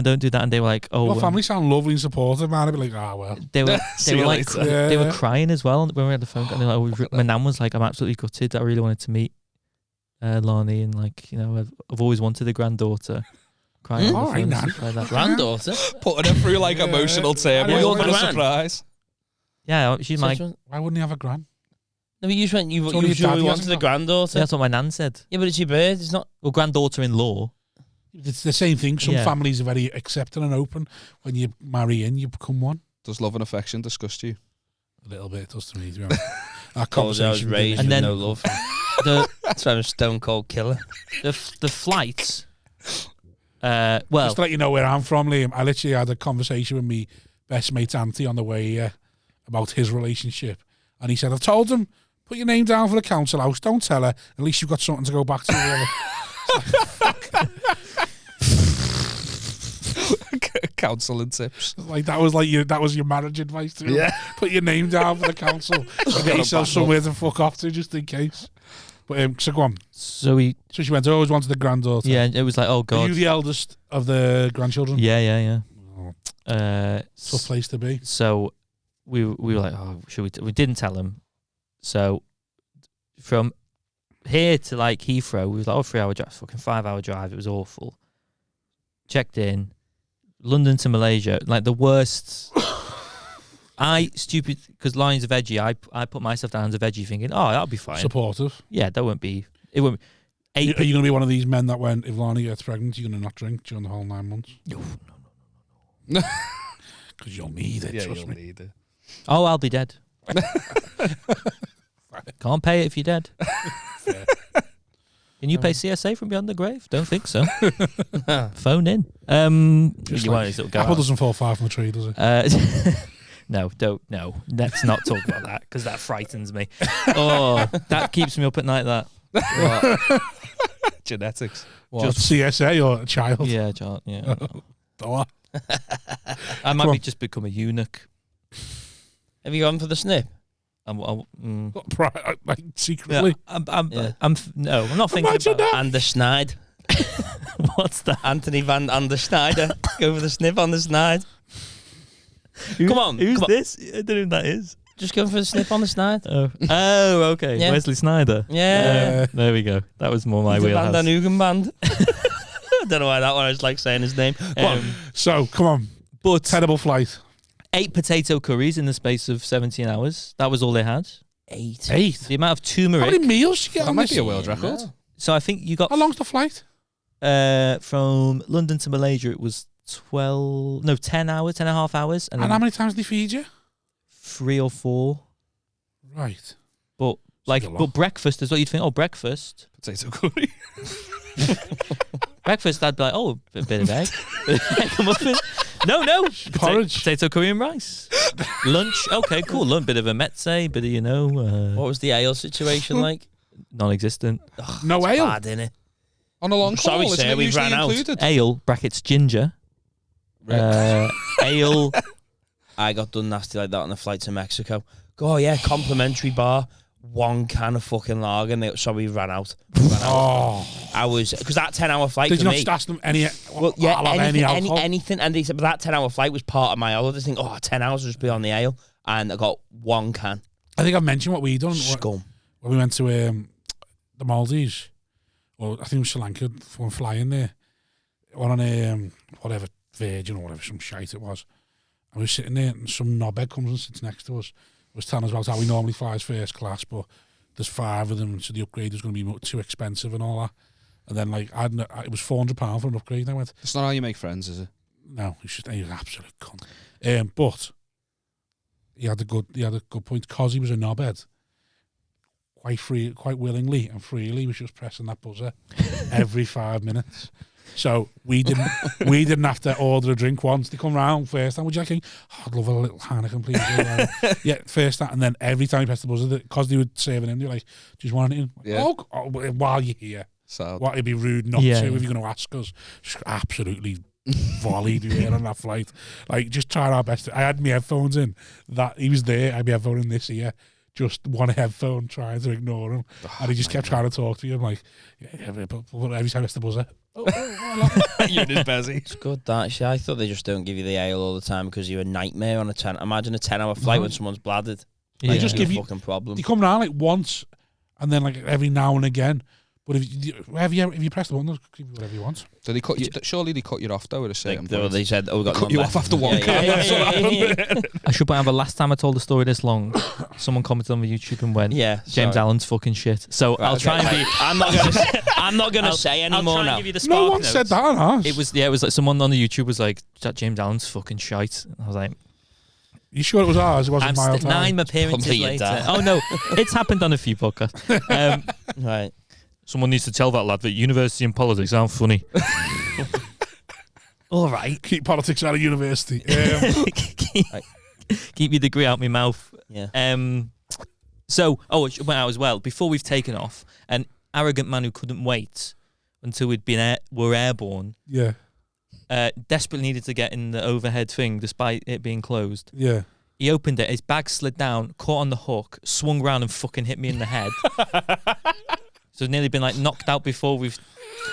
S4: don't do that. And they were like, oh,
S1: Well, family sound lovely and supportive, man. I'd be like, well.
S4: they were
S5: See
S4: they were
S5: you
S4: like
S5: later.
S4: they were
S1: Yeah.
S4: crying as well when we had the phone. And they're like, my nan was like, I'm absolutely gutted. I really wanted to meet Lani, and like, you know, I've always wanted a granddaughter. Crying on the
S1: All right,
S4: phone and
S1: Nan.
S4: stuff like that.
S2: Granddaughter.
S5: Putting her through like
S1: Yeah.
S5: emotional turmoil
S1: Your
S5: for a
S2: gran.
S5: surprise.
S4: Yeah, she's my.
S1: Why wouldn't he have a gran?
S2: No, but you just went. You
S1: It's only your dad
S2: really
S1: he
S2: wanted
S1: hasn't
S2: a
S1: got.
S2: granddaughter.
S4: That's what my nan said.
S2: Yeah, but it's your bird. It's not.
S4: Well, granddaughter-in-law.
S1: It's the same thing. Some
S4: Yeah.
S1: families are very accepting and open. When you marry in, you become one.
S5: Does love and affection disgust you?
S1: A little bit, it does to me, to be honest. That
S2: I was
S1: conversation.
S2: raised
S4: And
S2: with
S4: then-
S2: no love.
S4: The
S2: That's why I'm a stone cold killer.
S4: the flights. Well,
S1: Just to let you know where I'm from, Liam, I literally had a conversation with me best mate's auntie on the way here about his relationship. And he said, I've told him, put your name down for the council house. Don't tell her. At least you've got something to go back to.
S5: Counselling tips.
S1: Like that was your marriage advice to him.
S5: Yeah.
S1: Put your name down for the council. And get yourself somewhere to fuck off to just in case. But so go on.
S4: so
S1: So she went, I always wanted a granddaughter.
S4: yeah, it was like, oh
S1: Are
S4: god.
S1: you the eldest of the grandchildren?
S4: Yeah.
S1: Oh, tough place to be.
S4: So we were like, oh, should we? We didn't tell him. So from here to like Heathrow, we was like, 3-hour drive, fucking 5-hour drive. It was awful. Checked in, London to Malaysia, like the worst. Because Lion's a veggie. I put myself down as a veggie, thinking, oh, that'll be fine.
S1: Supportive.
S4: Yeah, that won't be. It won't.
S1: Are you going to be one of these men that when if Lana gets pregnant, you're going to not drink during the whole 9 months?
S4: No.
S1: Because you'll need it.
S5: Yeah,
S1: trust
S5: you'll
S1: me.
S5: need it.
S4: Oh, I'll be dead. Can't pay it if you're dead.
S1: Fair.
S4: Can you pay CSA from beyond the grave? Don't think so. Phone in.
S1: Just
S4: You
S1: like,
S4: want it to go
S1: apple
S4: out.
S1: doesn't fall far from a tree, does it?
S4: No, don't. No, let's not talk about that because that frightens me. Oh, that keeps me up at night. That.
S5: Genetics.
S1: Just CSA or a child?
S4: Yeah, John. Yeah.
S1: Oh,
S4: I might
S1: Come
S4: be
S1: on.
S4: just become a eunuch.
S2: Have you gone for the snip?
S1: like secretly.
S4: I'm
S2: Yeah.
S4: no, I'm not thinking
S1: Imagine
S4: about
S1: that.
S2: And the Schneid.
S4: What's that?
S2: Anthony Van Schneider. Go for the snip on the Schneid. Come on.
S4: Who's
S2: come on.
S4: this? I don't know who that is.
S2: Just going for the snip on the Schneid.
S4: Oh, okay.
S2: Yeah.
S4: Wesley Snyder.
S2: Yeah.
S4: There we go. That was more my
S2: The
S4: wheelhouse.
S2: Van Den Hoogen band. I don't know why that one. I just like saying his name. Come on.
S1: So, come on.
S4: But
S1: Terrible flight.
S4: 8 potato curries in the space of 17 hours. That was all they had.
S2: 8.
S4: The amount of
S1: How
S4: turmeric.
S1: many meals did you get
S5: That
S1: on
S5: might
S1: this?
S5: be a world record.
S4: So I think you got
S1: How long's the flight?
S4: from London to Malaysia. It was 10 hours, 10.5 hours, and
S1: And
S4: then
S1: how many times did they feed you?
S4: 3 or 4.
S1: Right.
S4: But like,
S1: a lot.
S4: but breakfast is what you'd think. Oh, breakfast.
S5: Potato curry.
S4: Breakfast, I'd be like, oh, a bit of egg. Egg and muffin. No.
S1: Porridge.
S4: Potato curry and rice. Lunch. Okay, cool. Lunch. Bit of a mezze, bit of,
S2: What was the ale situation like?
S4: non-existent.
S1: No ale.
S2: Bad, innit?
S5: On a long
S2: Sorry,
S5: call,
S2: sir,
S5: isn't it
S2: we've
S5: usually
S2: ran out.
S5: included?
S4: Ale, brackets, ginger. Ale.
S2: I got done nasty like that on the flight to Mexico. Oh, yeah, complimentary bar. 1 can of fucking lager. And we ran out.
S1: Oh.
S2: I was... Because that 10-hour flight
S1: Did
S2: for
S1: you not
S2: me...
S1: just ask them any?
S2: Well, yeah,
S1: I'll have any alcohol.
S2: anything. And they said, but that 10-hour flight was part of my holiday thing. 10 hours will just be on the ale. And I got 1 can.
S1: I think I've mentioned what we done
S2: Scum.
S1: when we went to the Maldives, or I think it was Sri Lanka, from flying there, or on whatever Virgin or whatever, some shite it was. And we were sitting there, and some knobhead comes and sits next to us. Was telling us about how he normally flies first class, but there's 5 of them, so the upgrade was going to be too expensive and all that. And then like it was £400 for an upgrade. And I went,
S5: It's not how you make friends, is it?
S1: no, he was an absolute cunt. But he had a good point because he was a knobhead. Quite willingly and freely, was just pressing that buzzer every 5 minutes. So we didn't have to order a drink once. They come round first time. Would you like? I'd love a little Heineken, please. Yeah, first time, and then every time you press the buzzer, because they would serving in, you're like, "Do you want anything?"
S5: Yeah.
S1: Oh, while you're here,
S5: So
S1: what? It'd be rude not to if you're going to ask us. Just absolutely volleyed we were on that flight. Like, just trying our best. I had my headphones in. That he was there. I had my headphone in this ear. Just one headphone, trying to ignore him, and he just kept trying to talk to you. I'm like, but every time I press the buzzer.
S5: you're in his busy.
S2: It's good, that. Actually, I thought they just don't give you the ale all the time because you're a nightmare on a 10. Imagine a 10-hour flight when someone's bladdered.
S4: Yeah.
S2: Like,
S1: just
S2: you're
S1: give
S2: a
S1: you-
S2: fucking problem.
S1: They come round like once, and then like every now and again. But if you press the button, they'll give you whatever you want.
S5: So they cut you. Surely they cut you off though at a certain
S2: Like,
S5: point.
S2: they said, we got
S5: Cut
S2: none
S5: you
S2: left.
S5: off after 1 can. That's what happened.
S4: I should point out the last time I told the story this long, someone commented on the YouTube and went,
S2: Yeah,
S4: James
S2: sorry.
S4: Allen's fucking shit. So
S2: Right,
S4: I'll
S2: okay,
S4: try and be.
S2: I'm not gonna say
S4: I'll
S2: anymore
S4: try and
S2: now.
S4: give you the
S1: No
S4: spark
S1: one
S4: notes.
S1: said that on ours.
S4: It was like someone on the YouTube was like, that James Allen's fucking shite. I was like,
S1: You sure it was ours? It wasn't
S4: I'm
S1: Mild
S4: 9 appearances
S2: Probably your
S4: later.
S2: dad.
S4: Oh no, it's happened on a few podcasts.
S2: Right.
S4: Someone needs to tell that lad that university and politics aren't funny. All right.
S1: Keep politics out of university.
S4: Keep your degree out my mouth.
S2: Yeah.
S4: It went out as well. Before we've taken off, an arrogant man who couldn't wait until were airborne,
S1: Yeah.
S4: desperately needed to get in the overhead thing despite it being closed.
S1: Yeah.
S4: He opened it, his bag slid down, caught on the hook, swung round and fucking hit me in the head. So I've nearly been like knocked out before we've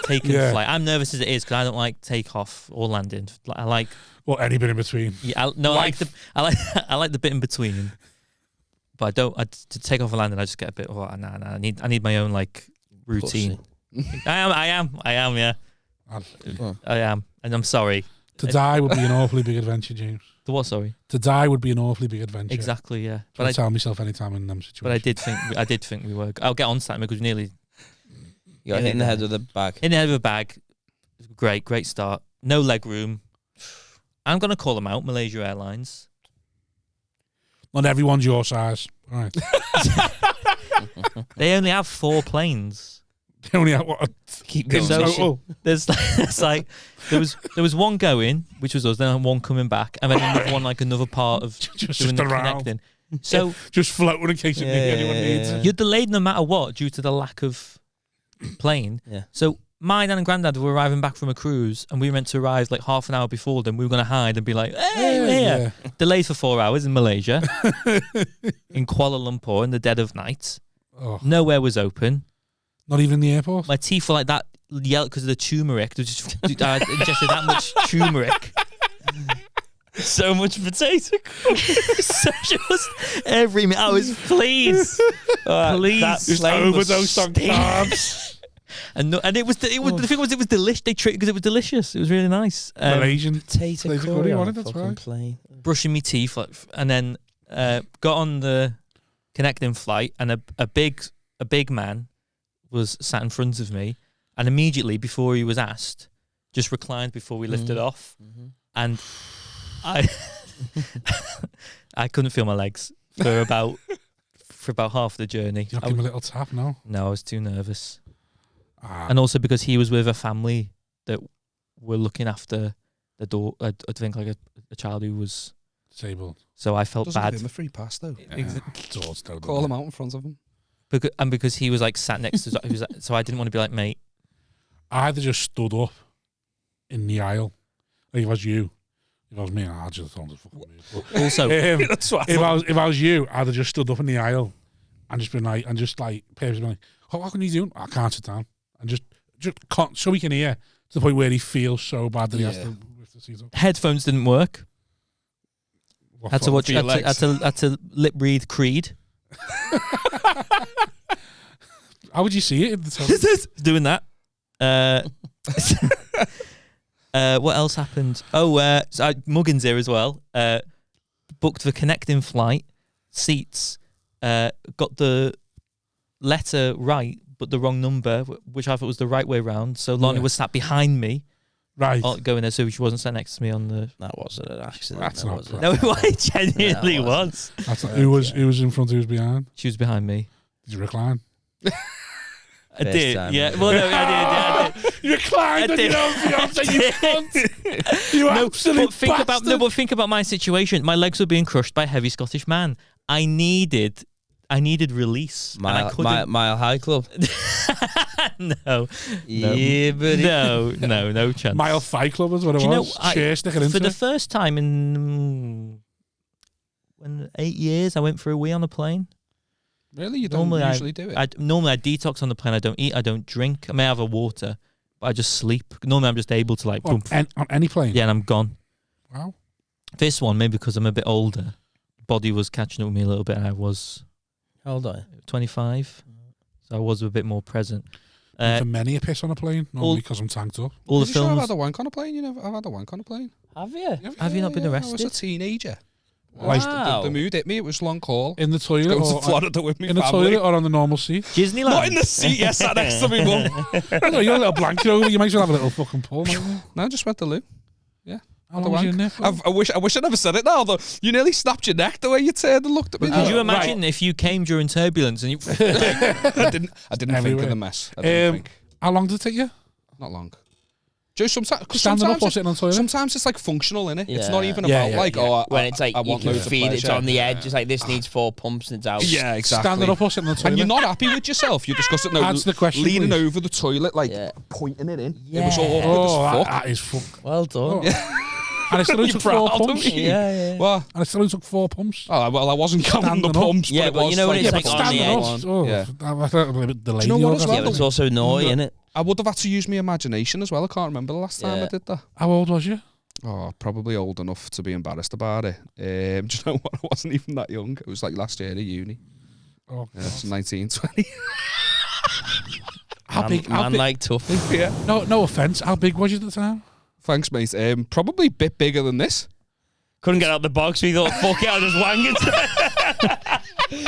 S4: taken flight. I'm nervous as it is because I don't like takeoff or landing. I like
S1: any bit in between.
S4: Yeah, I like the bit in between. But I don't. To take off and landing, I just get a bit. Oh, nah. I need my own like routine. I am. Yeah. I am, and I'm sorry.
S1: To die would be an awfully big adventure, James.
S4: The what? Sorry.
S1: To die would be an awfully big adventure.
S4: Exactly. Yeah.
S1: But I tell myself anytime in them situations.
S4: But I did think we were. I'll get on to that because we nearly.
S2: You got hit in the head with a bag.
S4: In the head with a bag. Great start. No leg room. I'm gonna call them out, Malaysia Airlines.
S1: Not everyone's your size. All right.
S4: They only have 4 planes.
S1: They only have what?
S2: Keep going.
S4: So there's like there was one going, which was us, then one coming back, and then another one like another part of
S1: just
S4: doing the
S1: around.
S4: connecting. So
S1: just floating in case anyone needs it.
S4: You're delayed no matter what due to the lack of plane.
S2: Yeah.
S4: So my dad and granddad were arriving back from a cruise, and we were meant to arrive like half an hour before them. We were going to hide and be like, "Hey, we're here." Yeah. Delayed for 4 hours in Malaysia, in Kuala Lumpur in the dead of night.
S1: Oh.
S4: Nowhere was open.
S1: Not even the airport.
S4: My teeth were like that yellow because of the turmeric. I ingested that much turmeric. So much potato. So just every minute. I was please.
S1: Just overdosed on carbs.
S4: And it was the thing was it was delicious. They treated because it was delicious. It was really nice.
S1: Malaysian
S2: potato curry on a fucking plane.
S4: Brushing my teeth, and then got on the connecting flight, and a big man was sat in front of me, and immediately before he was asked, just reclined before we lifted off, and I couldn't feel my legs for about half the journey.
S1: You give him a little tap, no?
S4: No, I was too nervous. And also because he was with a family that were looking after the door. I think like a child who was
S1: disabled.
S4: So I felt
S5: Doesn't
S4: bad.
S5: give him a free pass though.
S1: Call
S5: him out in front of him.
S4: Because he was like sat next to, so I didn't want to be like, mate.
S1: I'd have just stood up in the aisle. Like if I was you, if I was me, I'd just thrown the fucking move.
S4: Also,
S1: if I was you, I'd have just stood up in the aisle and just been like, parents been like, what can you do? I can't sit down. And just can't, so he can hear to the point where he feels so bad that he has to lift the seat up.
S4: Headphones didn't work. Had to watch. Had to lip read Creed.
S1: How would you see it in the television?
S4: Doing that. What else happened? So Muggins here as well. Booked the connecting flight seats. Got the letter right, but the wrong number, which I thought was the right way round. So Lonnie was sat behind me,
S1: right,
S4: going there, so she wasn't sat next to me on the.
S2: That wasn't an accident.
S1: That's not.
S4: No, it genuinely was.
S1: That's not, who was in front? Who was behind?
S4: She was behind me.
S1: Did you recline?
S4: I did, yeah. Well, no, I did.
S1: You reclined on your own fiancé, you cunt. You absolute bastard.
S4: But think about my situation. My legs were being crushed by a heavy Scottish man. I needed release.
S2: Mile High Club.
S4: No.
S2: Yeah, buddy.
S4: No chance.
S1: Mile Fight Club is what it was. Chair sticking into
S4: for the first time in 8 years, I went for a wee on a plane.
S5: Really? You don't usually do it?
S4: Normally I detox on the plane. I don't eat. I don't drink. I may have a water, but I just sleep. Normally I'm just able to
S1: on any plane?
S4: Yeah, and I'm gone.
S1: Wow.
S4: This one, maybe because I'm a bit older, body was catching up with me a little bit, and I was...
S2: How old are you?
S4: 25. So I was a bit more present.
S1: For many a piss on a plane, normally because I'm tanked up.
S4: All the films...
S5: I've had a wank on a plane? I've had a wank on a plane.
S2: Have you?
S4: Have you not been arrested?
S5: I was a teenager.
S2: Wow.
S5: The mood hit me. It was long haul.
S1: In the toilet?
S5: Going to Florida with me.
S1: In the toilet or on the normal seat?
S4: Disneyland?
S5: Not in the seat, yes, sat next to me, mum.
S1: You got a little blanket over. You might as well have a little fucking pull, mate.
S5: No, I just went to loo. Yeah.
S1: How long was you in there for?
S5: I wish I never said it now, though. You nearly snapped your neck the way you turned and looked at me.
S4: Could you imagine if you came during turbulence and you...
S5: I didn't think of the mess.
S1: How long did it take you?
S5: Not long. Just sometimes,
S1: standing up or sitting on the toilet?
S5: Sometimes it's like functional, innit?
S2: Yeah.
S5: It's not even about
S2: when it's like
S5: I
S2: you
S5: want
S2: can
S5: loads of
S2: feel
S5: pleasure.
S2: it's on the edge. It's like this needs 4 pumps and it's out.
S5: Yeah, exactly.
S1: Standing up or sitting on the toilet?
S5: And you're not happy with yourself. You're discussing
S1: That's the question,
S5: leaning
S1: please.
S5: over the toilet, like pointing it in.
S2: Yeah.
S5: It was awkward as fuck.
S1: That is fuck.
S2: Well done.
S1: And I still only
S5: You
S1: took 4
S5: proud of
S1: pumps.
S5: me?
S2: Yeah.
S5: What?
S1: And I still only took 4 pumps.
S5: Oh, well, I wasn't counting the
S1: Standing up.
S5: pumps.
S2: Yeah,
S5: but,
S2: but
S5: it was
S2: you know when
S5: like,
S2: it's
S1: Yeah,
S2: like
S1: but
S2: on the
S1: standing
S2: edge.
S1: up. Oh,
S5: Yeah.
S1: I felt a little bit delayed.
S5: Do you know what as
S2: Yeah,
S5: well?
S2: but it's also naughty, innit?
S5: I would have had to use my imagination as well. I can't remember the last time I
S2: Yeah.
S5: did that.
S1: How old was you?
S5: Oh, probably old enough to be embarrassed about it. Do you know what? I wasn't even that young. It was like last year at uni.
S1: Oh,
S5: Yeah, it's 19, 20.
S1: how big? How
S2: Man
S1: big?
S2: like Tuffy.
S5: Yeah.
S1: No offense. How big was you at the time?
S5: Thanks, mate. Probably a bit bigger than this.
S2: Couldn't get out the box, so he thought, fuck it, I'll just wang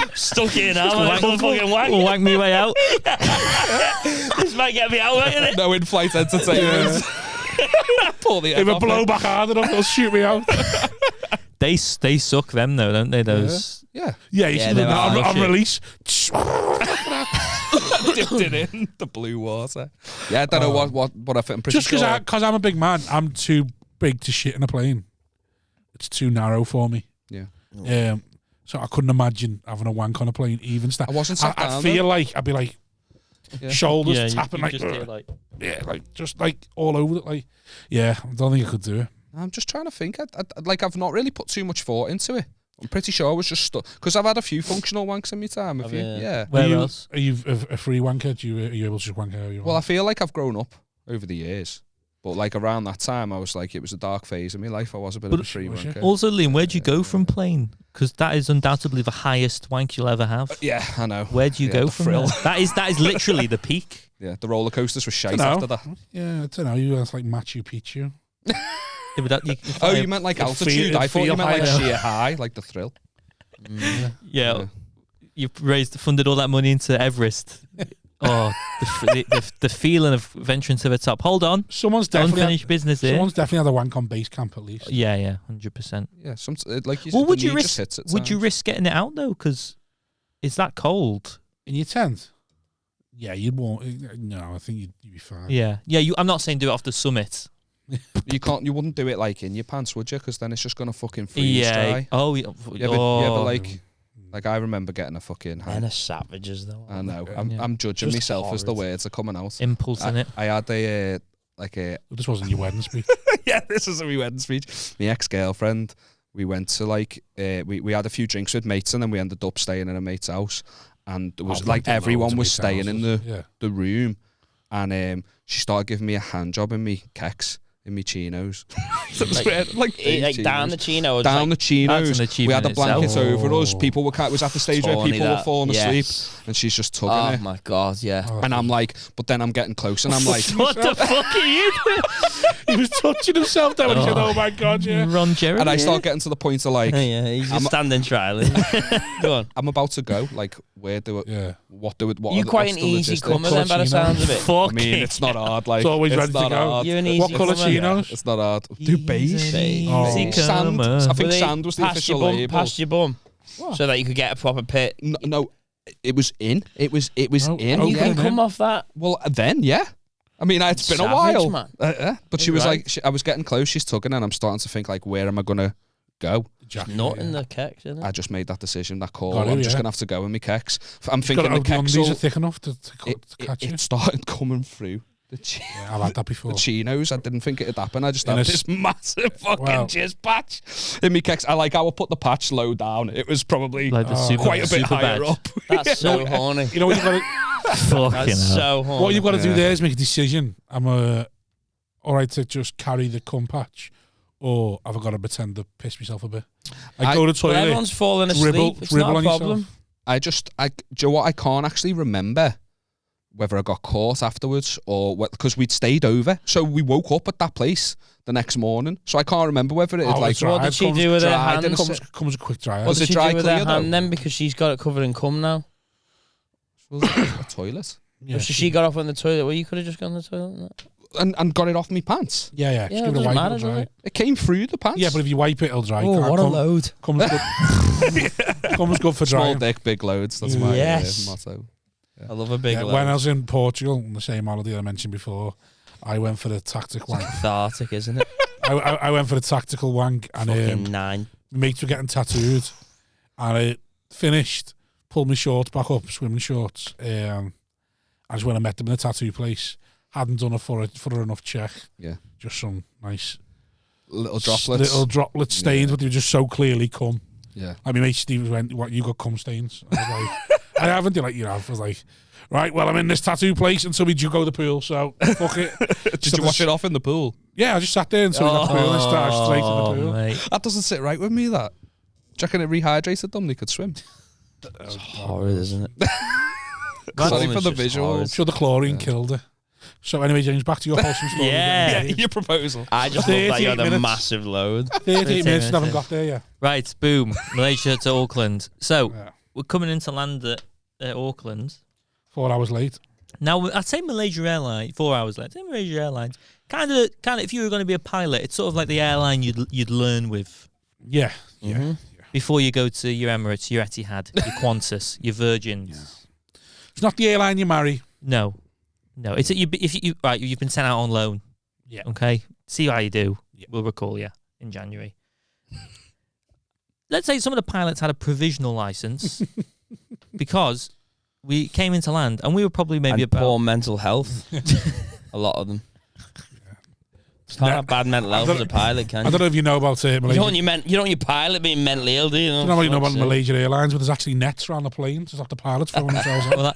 S2: it. Stuck in now, man. Fucking wang.
S4: Wank me way out.
S2: This might get me out, innit?
S5: No in-flight entertainment. Pull the
S1: If
S5: head
S1: I
S5: off
S1: blow
S5: it.
S1: back hard enough, they'll shoot me out.
S4: They suck them though, don't they? Those.
S5: Yeah.
S1: Yeah, you
S2: Yeah,
S1: should
S2: they
S1: have done
S2: were
S1: that on
S2: shit.
S1: release.
S5: Dipped it in the blue water. Yeah, I don't know what I think. I'm pretty
S1: Just
S5: sure.
S1: because I'm a big man, I'm too big to shit in a plane. It's too narrow for me.
S5: Yeah.
S1: So I couldn't imagine having a wank on a plane, even
S5: I wasn't sat down.
S1: I'd feel like I'd be like
S5: Yeah.
S1: shoulders
S4: Yeah,
S1: tapping
S4: you
S1: like,
S4: just hear, like
S1: yeah, like just like all over it. Like, yeah, I don't think I could do it.
S5: I'm just trying to think. I've not really put too much thought into it. I'm pretty sure I was just stuck because I've had a few functional wanks in my time.
S2: Have you?
S5: Yeah.
S4: where else?
S1: Are you a free wanker? Are you able to just wank how you
S5: Well, I
S1: want?
S5: feel like I've grown up over the years, but like around that time, I was like, it was a dark phase in my life. I was a bit of a free
S1: was you?
S5: wanker.
S4: Also, Liam, where'd you go from plane? Because that is undoubtedly the highest wank you'll ever have.
S5: Yeah, I know.
S4: Where'd you
S5: Yeah,
S4: go
S5: the
S4: from
S5: thrill.
S4: there? That is literally the peak.
S5: Yeah, the roller coasters were shite
S1: Dunno.
S5: after that.
S1: Yeah, I don't know. You guys like Machu Picchu.
S4: Yeah, but that,
S5: Oh, you meant like
S1: It'd
S5: altitude?
S1: feel-
S5: I thought you
S1: it'd
S5: meant like
S1: feel
S5: sheer high, like the thrill.
S4: yeah.
S5: Yeah.
S4: You've funded all that money into Everest. Oh, the feeling of venturing to the top. Hold on,
S1: Someone's definitely
S4: unfinished business here.
S1: someone's definitely had a wank on base camp at least.
S4: Yeah, 100%.
S5: Yeah, like you said,
S4: Well, would
S5: the
S4: you
S5: knee just
S4: risk?
S5: hits at
S4: Would you
S5: times.
S4: risk getting it out though? Because it's that cold.
S1: In your tent. Yeah, you'd want. No, I think you'd be fine.
S4: Yeah. I'm not saying do it off the summit.
S5: You wouldn't do it like in your pants, would you? Because then it's just gonna fucking freeze
S4: Yeah.
S5: dry.
S4: Oh, yeah.
S5: Yeah, but like I remember getting a fucking.
S2: Men are savages, though.
S5: I know.
S1: Yeah.
S5: I'm judging
S2: Just
S5: myself as the
S2: horrid.
S5: words are coming out.
S4: impulse in it.
S5: I had a like a
S1: This wasn't your wedding speech.
S5: yeah. This is a wee wedding speech. My ex-girlfriend. We went to like we had a few drinks with mates and then we ended up staying in a mate's house and there was
S1: I've
S5: like
S1: went to loads
S5: everyone
S1: of
S5: was
S1: mates'
S5: staying in
S1: houses.
S5: the room and she started giving me a hand job in me kecks in me chinos. It was weird, like
S2: Down the chino.
S5: down the
S4: That's
S5: chinos.
S4: an achievement
S5: We had the
S4: in itself.
S5: blankets over us.
S1: Oh.
S5: People were was at the stage where
S2: Tawny
S5: people were
S2: that.
S5: falling asleep
S2: Yes.
S5: and she's just tugging
S2: Oh
S5: it.
S2: my god, yeah.
S1: Oh,
S5: And I'm like, but then I'm getting close and I'm like,
S4: What the fuck are you doing?
S1: he was touching himself there when he said, "Oh my god, yeah."
S4: Ron Jeremy?
S5: and I start getting to the point of like,
S2: Yeah, he's just standing trial. Go on.
S5: I'm about to go. Like, where do it?
S1: Yeah.
S5: What
S2: You quite an easy comer then, by the sounds of it.
S5: I
S4: Fuck
S5: mean,
S4: it.
S5: it's not hard. Like,
S1: It's always
S5: it's
S1: ready to
S5: not
S1: go.
S5: hard.
S2: You're an easy
S1: What colour
S2: comer.
S1: chinos?
S5: It's not hard. Do beige.
S2: Beige.
S1: Oh.
S4: Easy
S5: Sand.
S4: comer.
S5: I think
S2: Were they
S5: sand was the
S2: past
S5: official
S2: your bum,
S5: label.
S2: past your bum, so that you could get a proper pit.
S5: No, it was in. It was
S1: Oh,
S5: in.
S1: oh,
S2: You
S1: yeah.
S2: can come off that.
S5: Well, then, yeah. I mean, it's been a
S2: Savage,
S5: while.
S2: man.
S5: But she
S2: You're
S5: was
S2: right.
S5: like, I was getting close. She's tugging, and I'm starting to think, like, where am I gonna go?
S1: Jack,
S2: Not in the kecks, isn't
S5: I
S2: it?
S5: just made that decision, that call.
S1: Got it,
S5: I'm just
S1: yeah.
S5: gonna have to go in my kecks. I'm
S1: You've got
S5: thinking
S1: to
S5: the
S1: hope the
S5: kecks
S1: undies are
S5: will.
S1: thick enough to catch you.
S5: It started coming through the
S1: Yeah, I've had that before.
S5: the chinos. I didn't think it'd happen. I just
S1: In
S5: had
S1: a
S5: this massive fucking
S1: Wow.
S5: jizz patch in my kecks. I like how I put the patch low down. It was probably
S4: Like the
S1: Oh.
S4: super,
S5: quite a bit
S4: super
S5: higher
S4: badge.
S5: up.
S2: That's so horny.
S1: You know what you've got to,
S4: Fucking
S2: That's
S4: hell.
S2: so horny.
S1: what you've got to do
S5: Yeah.
S1: there is make a decision. Am I all right to just carry the cum patch, or have I got to pretend to piss myself a bit? I go to the
S2: Well,
S1: toilet.
S2: everyone's falling asleep.
S1: dribble-
S2: It's
S1: dribble
S2: not a
S1: on
S2: problem.
S1: yourself.
S5: Do you know what? I can't actually remember whether I got caught afterwards or what, because we'd stayed over. So we woke up at that place the next morning. So I can't remember whether it had
S1: Oh,
S5: like
S1: it's right.
S2: What did she
S1: comes
S2: do with her
S5: dried
S2: hand?
S5: in a
S1: comes a quick dry out.
S2: What
S5: Was
S2: did
S5: it
S2: she
S5: dry
S2: do with her
S5: clear, though?
S2: hand then? Because she's got it covered in cum now.
S5: a toilet
S1: Yeah,
S2: So she got off in the toilet. Well, you could have just gone to the toilet.
S5: and got it off my pants.
S1: Yeah,
S2: Yeah,
S1: just
S2: it
S1: give it a
S2: doesn't
S1: wipe,
S2: matter,
S1: it'll
S2: does
S1: dry.
S2: it?
S5: It came through the pants.
S1: Yeah, but if you wipe it, it'll dry.
S2: Oh, what a
S1: Cum-
S2: load.
S1: Cum's good. Cum's good for
S5: small
S1: drying.
S5: dick, big loads. That's my
S2: Yes.
S5: motto.
S2: I love a big
S1: Yeah,
S2: load.
S1: when I was in Portugal, on the same holiday I mentioned before, I went for the tactical wank.
S2: cathartic, isn't it?
S1: I went for the tactical wank, and
S2: Fucking 9.
S1: my mates were getting tattooed, and I finished, pulled my shorts back up, swimming shorts. I just when I met them in a tattoo place, hadn't done a thorough enough check.
S5: Yeah.
S1: Just some nice
S5: little droplets.
S1: Little droplet stains, but they were just so clearly cum.
S5: Yeah.
S1: I mean, mate Steve went, "What, you got cum stains?" I was like, "I haven't." They're like, "You know," I was like, "Right, well, I'm in this tattoo place until we do go to the pool, so fuck it."
S5: Did you wash it off in the pool?
S1: Yeah, I just sat there until we got to the pool and started straight to the pool.
S4: Mate.
S5: That doesn't sit right with me, that. Do you reckon it rehydrated them? They could swim.
S2: It's horrid, isn't it?
S5: Sorry
S2: Cum
S5: for
S2: is
S5: the
S2: just
S5: visual.
S2: horrid.
S1: I'm sure the chlorine killed her. So anyway, James, back to your wholesome story.
S4: Yeah.
S5: Your proposal.
S2: I just love that
S1: 38
S2: you had a
S1: minutes.
S2: massive load.
S1: 38 minutes and haven't
S4: yeah.
S1: got there yet.
S4: Right, boom. Malaysia to Auckland. So
S1: Yeah.
S4: we're coming into land at Auckland.
S1: 4 hours late.
S4: Now, I'd say Malaysia Airlines, 4 hours late. I'd say Malaysia Airlines, kind of, if you were going to be a pilot, it's sort of like the airline you'd learn with
S1: Yeah. Yeah.
S4: before you go to your Emirates, your Etihad, your Qantas, your Virgins.
S1: It's not the airline you marry.
S4: No. It's if you right, you've been sent out on loan.
S1: Yeah.
S4: Okay. See how you do.
S1: Yeah.
S4: We'll recall you in January. Let's say some of the pilots had a provisional license because we came into land and we were probably maybe
S2: And poor mental health. A lot of them. Can't have bad mental health as a pilot, can
S1: I
S2: you?
S1: don't know if you know about
S2: You
S1: Malaysia.
S2: don't want your pilot being mentally ill, do you?
S1: I don't know what you know about Malaysia Airlines, but there's actually nets around the plane to stop the pilots throwing themselves out.
S4: well,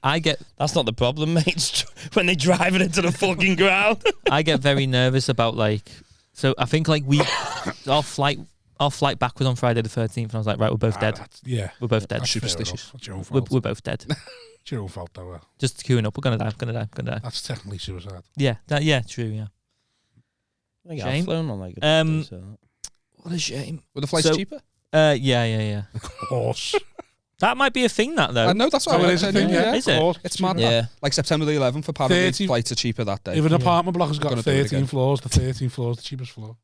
S4: I get
S2: That's not the problem, mate. It's when they drive it into the fucking ground.
S4: I get very nervous about so I think our flight back was on Friday the 13th and I was like, right, we're both dead.
S1: Yeah.
S4: We're both dead.
S1: That's
S5: superstitious.
S1: fair enough. That's your own
S4: We're,
S1: fault.
S4: we're both dead.
S1: It's your own fault, though. Well.
S4: Just queuing up. We're gonna die.
S1: That's technically suicide.
S4: Yeah, yeah, true, yeah.
S2: I think
S4: Shame.
S2: I've flown on like a day, so.
S4: What a shame.
S5: Were the flights
S4: So-
S5: cheaper?
S4: Yeah.
S1: Of course.
S4: That might be a thing, that though.
S5: I know, that's what
S1: So
S5: I
S1: it
S5: was
S1: is a
S5: saying.
S1: thing, yeah.
S4: Is it?
S1: Of course.
S5: It's mad.
S2: Yeah.
S5: That. Like September the 11th, apparently
S1: 30
S5: flights are cheaper that day.
S1: If an
S4: Yeah.
S1: apartment block has got
S5: Gonna do it
S1: 13
S5: again.
S1: floors, the 13th floor is the cheapest floor.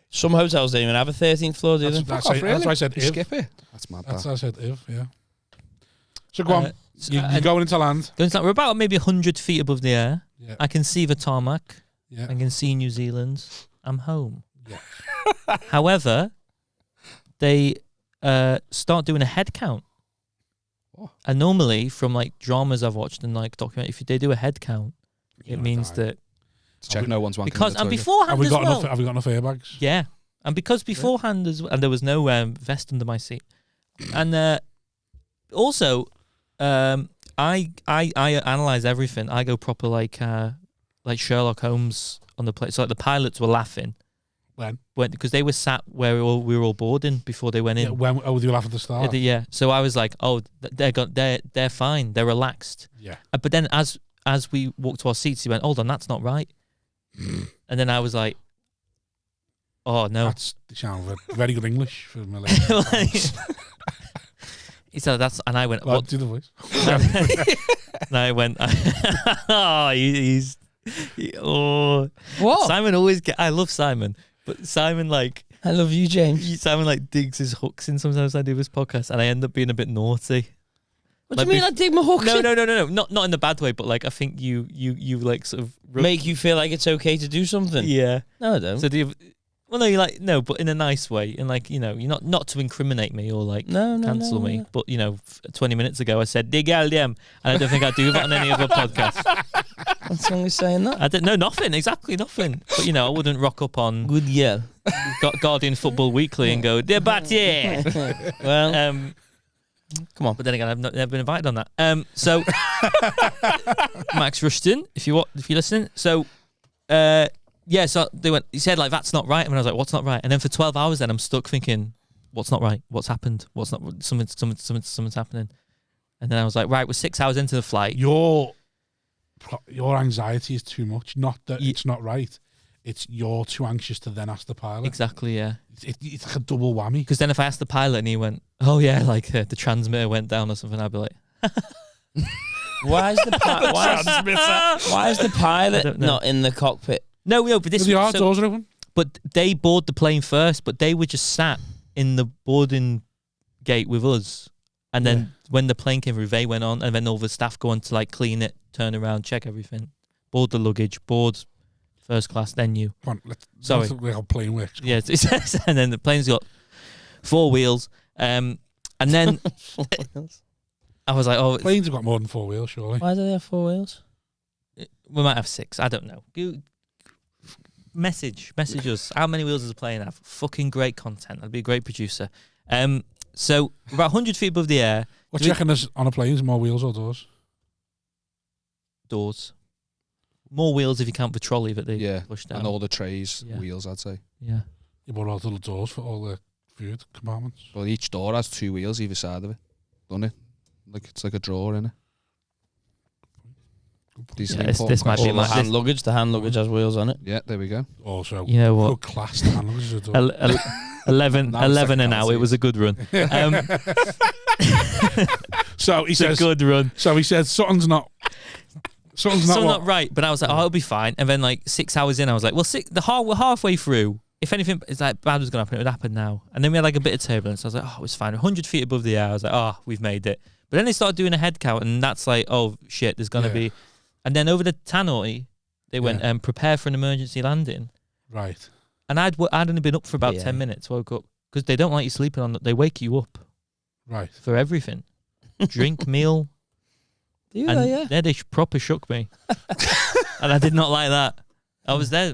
S2: Some hotels don't even have a 13th floor, do they?
S1: That's
S5: Fuck off,
S1: why I said
S5: You
S1: if.
S5: skip it. That's mad.
S1: That's
S5: That.
S1: what I said if, yeah. So go on. You're
S4: and-
S1: going into land.
S4: We're about maybe 100 feet above the air.
S1: Yeah.
S4: I can see the tarmac.
S1: Yeah.
S4: I can see New Zealand. I'm home.
S1: Yeah.
S4: However, they start doing a head count.
S5: Oh.
S4: And normally, from like dramas I've watched and like documentaries, if they do a head count,
S1: You're
S4: it
S1: gonna
S4: means
S1: die.
S4: that
S5: To check no one's wanking
S4: because
S5: in the
S4: and
S5: toilet.
S4: beforehand
S1: Have we
S4: as
S1: got
S4: well.
S1: enough? Have we got enough airbags?
S4: Yeah, and because beforehand as well, and there was no vest under my seat, and also, I analyze everything. I go proper like Sherlock Holmes on the place. So like the pilots were laughing
S1: When?
S4: because they were sat where we were all boarding before they went in.
S1: Yeah, when? Oh, you laugh at the start.
S4: Yeah. So I was like, oh, they're fine. They're relaxed.
S1: Yeah.
S4: But then as we walked to our seats, he went, hold on, that's not right. And then I was like, oh no.
S1: That's the sound of very good English for Malaysia.
S4: He said that's, and I went,
S1: Well,
S4: what?
S1: do the voice.
S4: And I went, oh, oh.
S2: What?
S4: Simon always I love Simon, but Simon
S2: I love you, James.
S4: Simon like digs his hooks in sometimes I do this podcast, and I end up being a bit naughty.
S2: What
S4: Like
S2: do you mean I dig my hooks in?
S4: No, not in a bad way, but like I think you like sort of
S2: Make you feel like it's okay to do something?
S4: yeah.
S2: No, I don't.
S4: So do you? Well, no, you're like no, but in a nice way, and like you're not to incriminate me or like
S2: no,
S4: cancel me,
S2: no.
S4: but 20 minutes ago I said dig Aldiam, and I don't think I do that on any other podcast.
S2: What's wrong with saying that?
S4: I don't know nothing, exactly nothing. But I wouldn't rock up on
S2: Good yell.
S4: Guardian Football Weekly and go debate.
S2: Well,
S4: Come on, but then again, I've never been invited on that. So Max Rushton, if you're listening, so yeah, so they went. He said like that's not right, and I was like, what's not right? And then for 12 hours, then I'm stuck thinking, what's not right? What's happened? What's not? Something's happening. And then I was like, right, we're 6 hours into the flight.
S1: Your anxiety is too much. Not that it's not right. It's you're too anxious to then ask the pilot.
S4: Exactly, yeah.
S1: It's like a double whammy.
S4: Because then if I asked the pilot and he went, oh yeah, like the transmitter went down or something, I'd be like,
S2: why is the
S4: I
S2: pilot
S4: don't know.
S2: not in the cockpit?
S4: no, but this
S1: The yard
S4: so-
S1: doors are open.
S4: But they board the plane first, but they were just sat in the boarding gate with us. And then when the plane came through, they went on, and then all the staff go on to like clean it, turn around, check everything, board the luggage, board first class, then you.
S1: Come on, let's
S4: Sorry.
S1: how plane works.
S4: Yeah, and then the plane's got 4 wheels. And then I was like, oh,
S1: Planes have got more than 4 wheels, surely.
S2: Why do they have 4 wheels?
S4: we might have 6. I don't know. Message us. How many wheels does a plane have? Fucking great content. I'd be a great producer. So about 100 feet above the air.
S1: What do you reckon there's on a plane? Is more wheels or doors?
S4: Doors. More wheels if you count the trolley that they push down.
S5: And all the trays, wheels, I'd say.
S4: Yeah.
S1: You bought all the little doors for all the food compartments.
S5: Well, each door has 2 wheels either side of it, doesn't it? Like it's like a drawer, innit?
S4: This might be
S2: the hand luggage. The hand luggage has wheels on it.
S5: Yeah, there we go.
S1: Also,
S4: you know what?
S1: good class the hand luggage. Are done.
S4: 11 and out. It was a good run.
S1: So he says,
S4: a good run.
S1: So he said, something's not
S4: right. But I was like, oh, it'll be fine. And then like 6 hours in, I was like, well, we're halfway through. If anything, it's like bad was going to happen, it would happen now. And then we had like a bit of turbulence. I was like, oh, it was fine. 100 feet above the air. I was like, oh, we've made it. But then they started doing a head count, and that's like, oh shit, there's going to be. And then over the tannoy, they went prepare for an emergency landing.
S1: Right.
S4: And I'd only been up for about 10 minutes. Woke up because they don't like you sleeping on. They wake you up.
S1: Right.
S4: For everything, drink, meal. Yeah, they proper shook me, and I did not like that. I was there.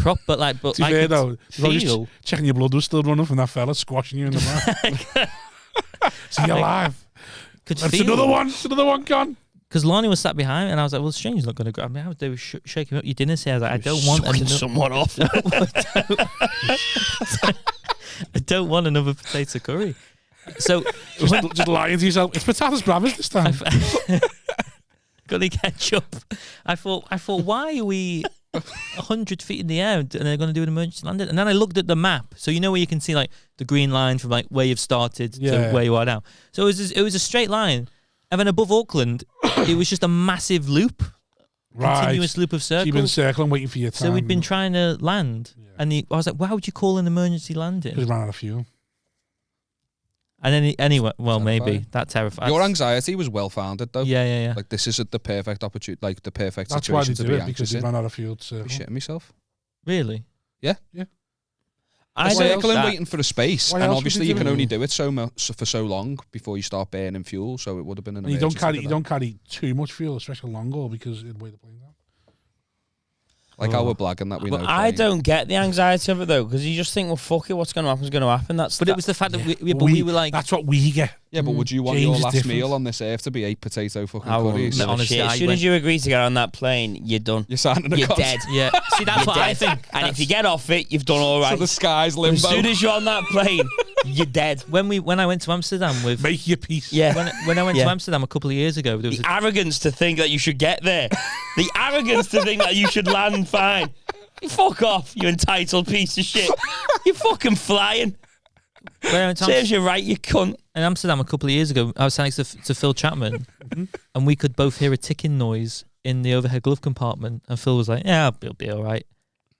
S4: But I
S1: fair,
S4: could
S1: though,
S4: feel
S1: checking your blood was still running from that fella squashing you in the back. So you're alive. It's another one gone.
S4: Because Lonnie was sat behind, and I was like, "Well, Strange's not going to go." I mean, they were shaking up. You didn't say. I was like, "I don't want
S2: someone off."
S4: I don't want another potato curry. So
S1: just lying to yourself. It's patatas bravas this time.
S4: Got to ketchup. I thought, why are we 100 feet in the air and they're going to do an emergency landing? And then I looked at the map, so you know where you can see like the green line from like where you've started to where you are now. So it was a straight line, and then above Auckland, it was just a massive loop, continuous loop of circles.
S1: You've been circling, waiting for your time.
S4: So we'd been trying to land, and I was like, "Why would you call an emergency landing?"
S1: Because we ran out of fuel.
S4: And then anyway, well, maybe that terrified.
S5: Your anxiety was well founded, though.
S4: Yeah.
S5: Like this is the perfect opportunity, like the perfect
S1: That's why
S5: situation
S1: they
S5: to
S1: do
S5: be
S1: it, because
S5: anxious
S1: they
S5: in.
S1: ran out of fuel to
S5: I'm
S1: circle.
S5: shitting myself.
S4: Really?
S5: Yeah.
S2: I
S5: circling, waiting for a space,
S1: Why
S5: and
S1: else
S5: obviously
S1: would
S5: you
S1: you
S5: can
S1: do
S5: only
S1: it?
S5: do it for so long before you start burning fuel. So it would have been an.
S1: And you
S5: emergency
S1: don't carry too much fuel, especially long haul, because it'd weigh the plane down.
S5: Like our blagging that we know.
S2: I don't get the anxiety of it though, because you just think, well, fuck it, what's going to happen is going to happen.
S4: But it was the fact that we were like,
S1: that's what we get.
S5: Yeah, but would you want
S1: James
S5: your
S1: is
S5: last
S1: different.
S5: meal on this earth to be 8 potato fucking
S2: I
S5: curries?
S2: wouldn't.
S4: Honestly,
S2: As soon as you agree to get on that plane, you're done.
S5: You're signing a
S2: You're
S5: contract.
S2: dead.
S4: yeah. See, that's
S2: You're
S4: what I
S2: dead.
S4: think.
S2: And if you get off it, you've done all right.
S5: So the sky's limbo.
S2: As soon as you're on that plane, you're dead.
S4: When I went to Amsterdam with
S1: Make your peace.
S2: Yeah.
S4: when I went to Amsterdam a couple of years ago, there was
S2: The arrogance to think that you should get there. The arrogance to think that you should land fine. Fuck off, you entitled piece of shit. You're fucking flying.
S4: when I went to
S2: Serves you right, you cunt.
S4: in Amsterdam a couple of years ago. I was standing next to Phil Chapman, and we could both hear a ticking noise in the overhead glove compartment. And Phil was like, "Yeah, it'll be all right."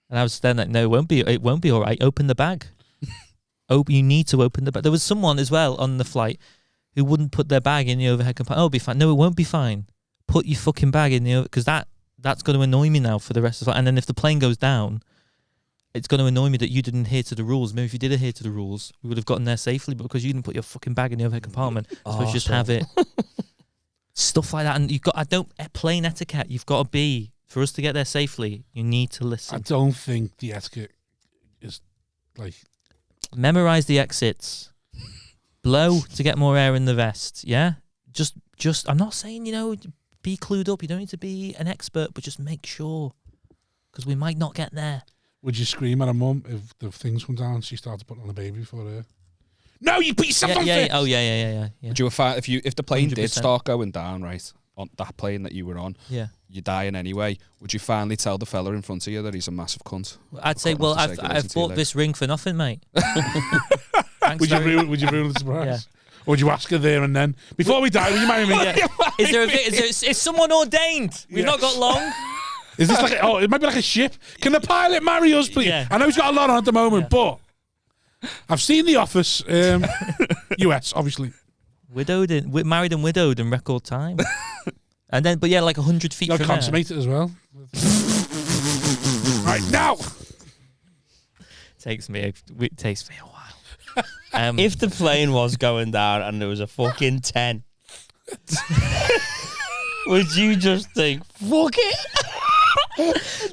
S4: And I was then like, "No, it won't be all right. Open the bag. You need to open the bag." There was someone as well on the flight who wouldn't put their bag in the overhead compartment. Oh, it'll be fine. No, it won't be fine. Put your fucking bag in the because that's going to annoy me now for the rest of the flight. And then if the plane goes down, it's going to annoy me that you didn't adhere to the rules. Maybe if you did adhere to the rules, we would have gotten there safely. But because you didn't put your fucking bag in the overhead compartment, I suppose you just have it. Stuff like that. And plane etiquette. You've got to be, for us to get there safely, you need to listen.
S1: I don't think the etiquette is like...
S4: Memorize the exits. Blow to get more air in the vest. Yeah? Just. I'm not saying, be clued up. You don't need to be an expert, but just make sure. Because we might not get there.
S1: Would you scream at a mum if the things come down and she started putting on a baby for her? No, you put yourself on
S4: yeah.
S1: fix!
S4: Oh, yeah.
S5: Would you if the plane did
S4: 100%.
S5: start going down, right, on that plane that you were on,
S4: Yeah.
S5: you're dying anyway, would you finally tell the fella in front of you that he's a massive cunt?
S4: I'd say, well, I've bought this ring for nothing, mate. Thanks
S1: Would you
S4: very
S1: ruin the surprise?
S4: Yeah.
S1: Or would you ask her there and then, before we die, will you marry me?
S4: Is someone ordained? We've not got long.
S1: Is this like it might be like a ship. Can the pilot marry us, please?
S4: Yeah.
S1: I know he's got a lot on at the moment, but I've seen The Office, US, obviously.
S4: Married and widowed in record time. And then, but yeah, like 100 feet
S1: You'll
S4: from there.
S1: consummate it as well. Right, now!
S4: Takes me a while.
S2: If the plane was going down and there was a fucking 10, would you just think, fuck it?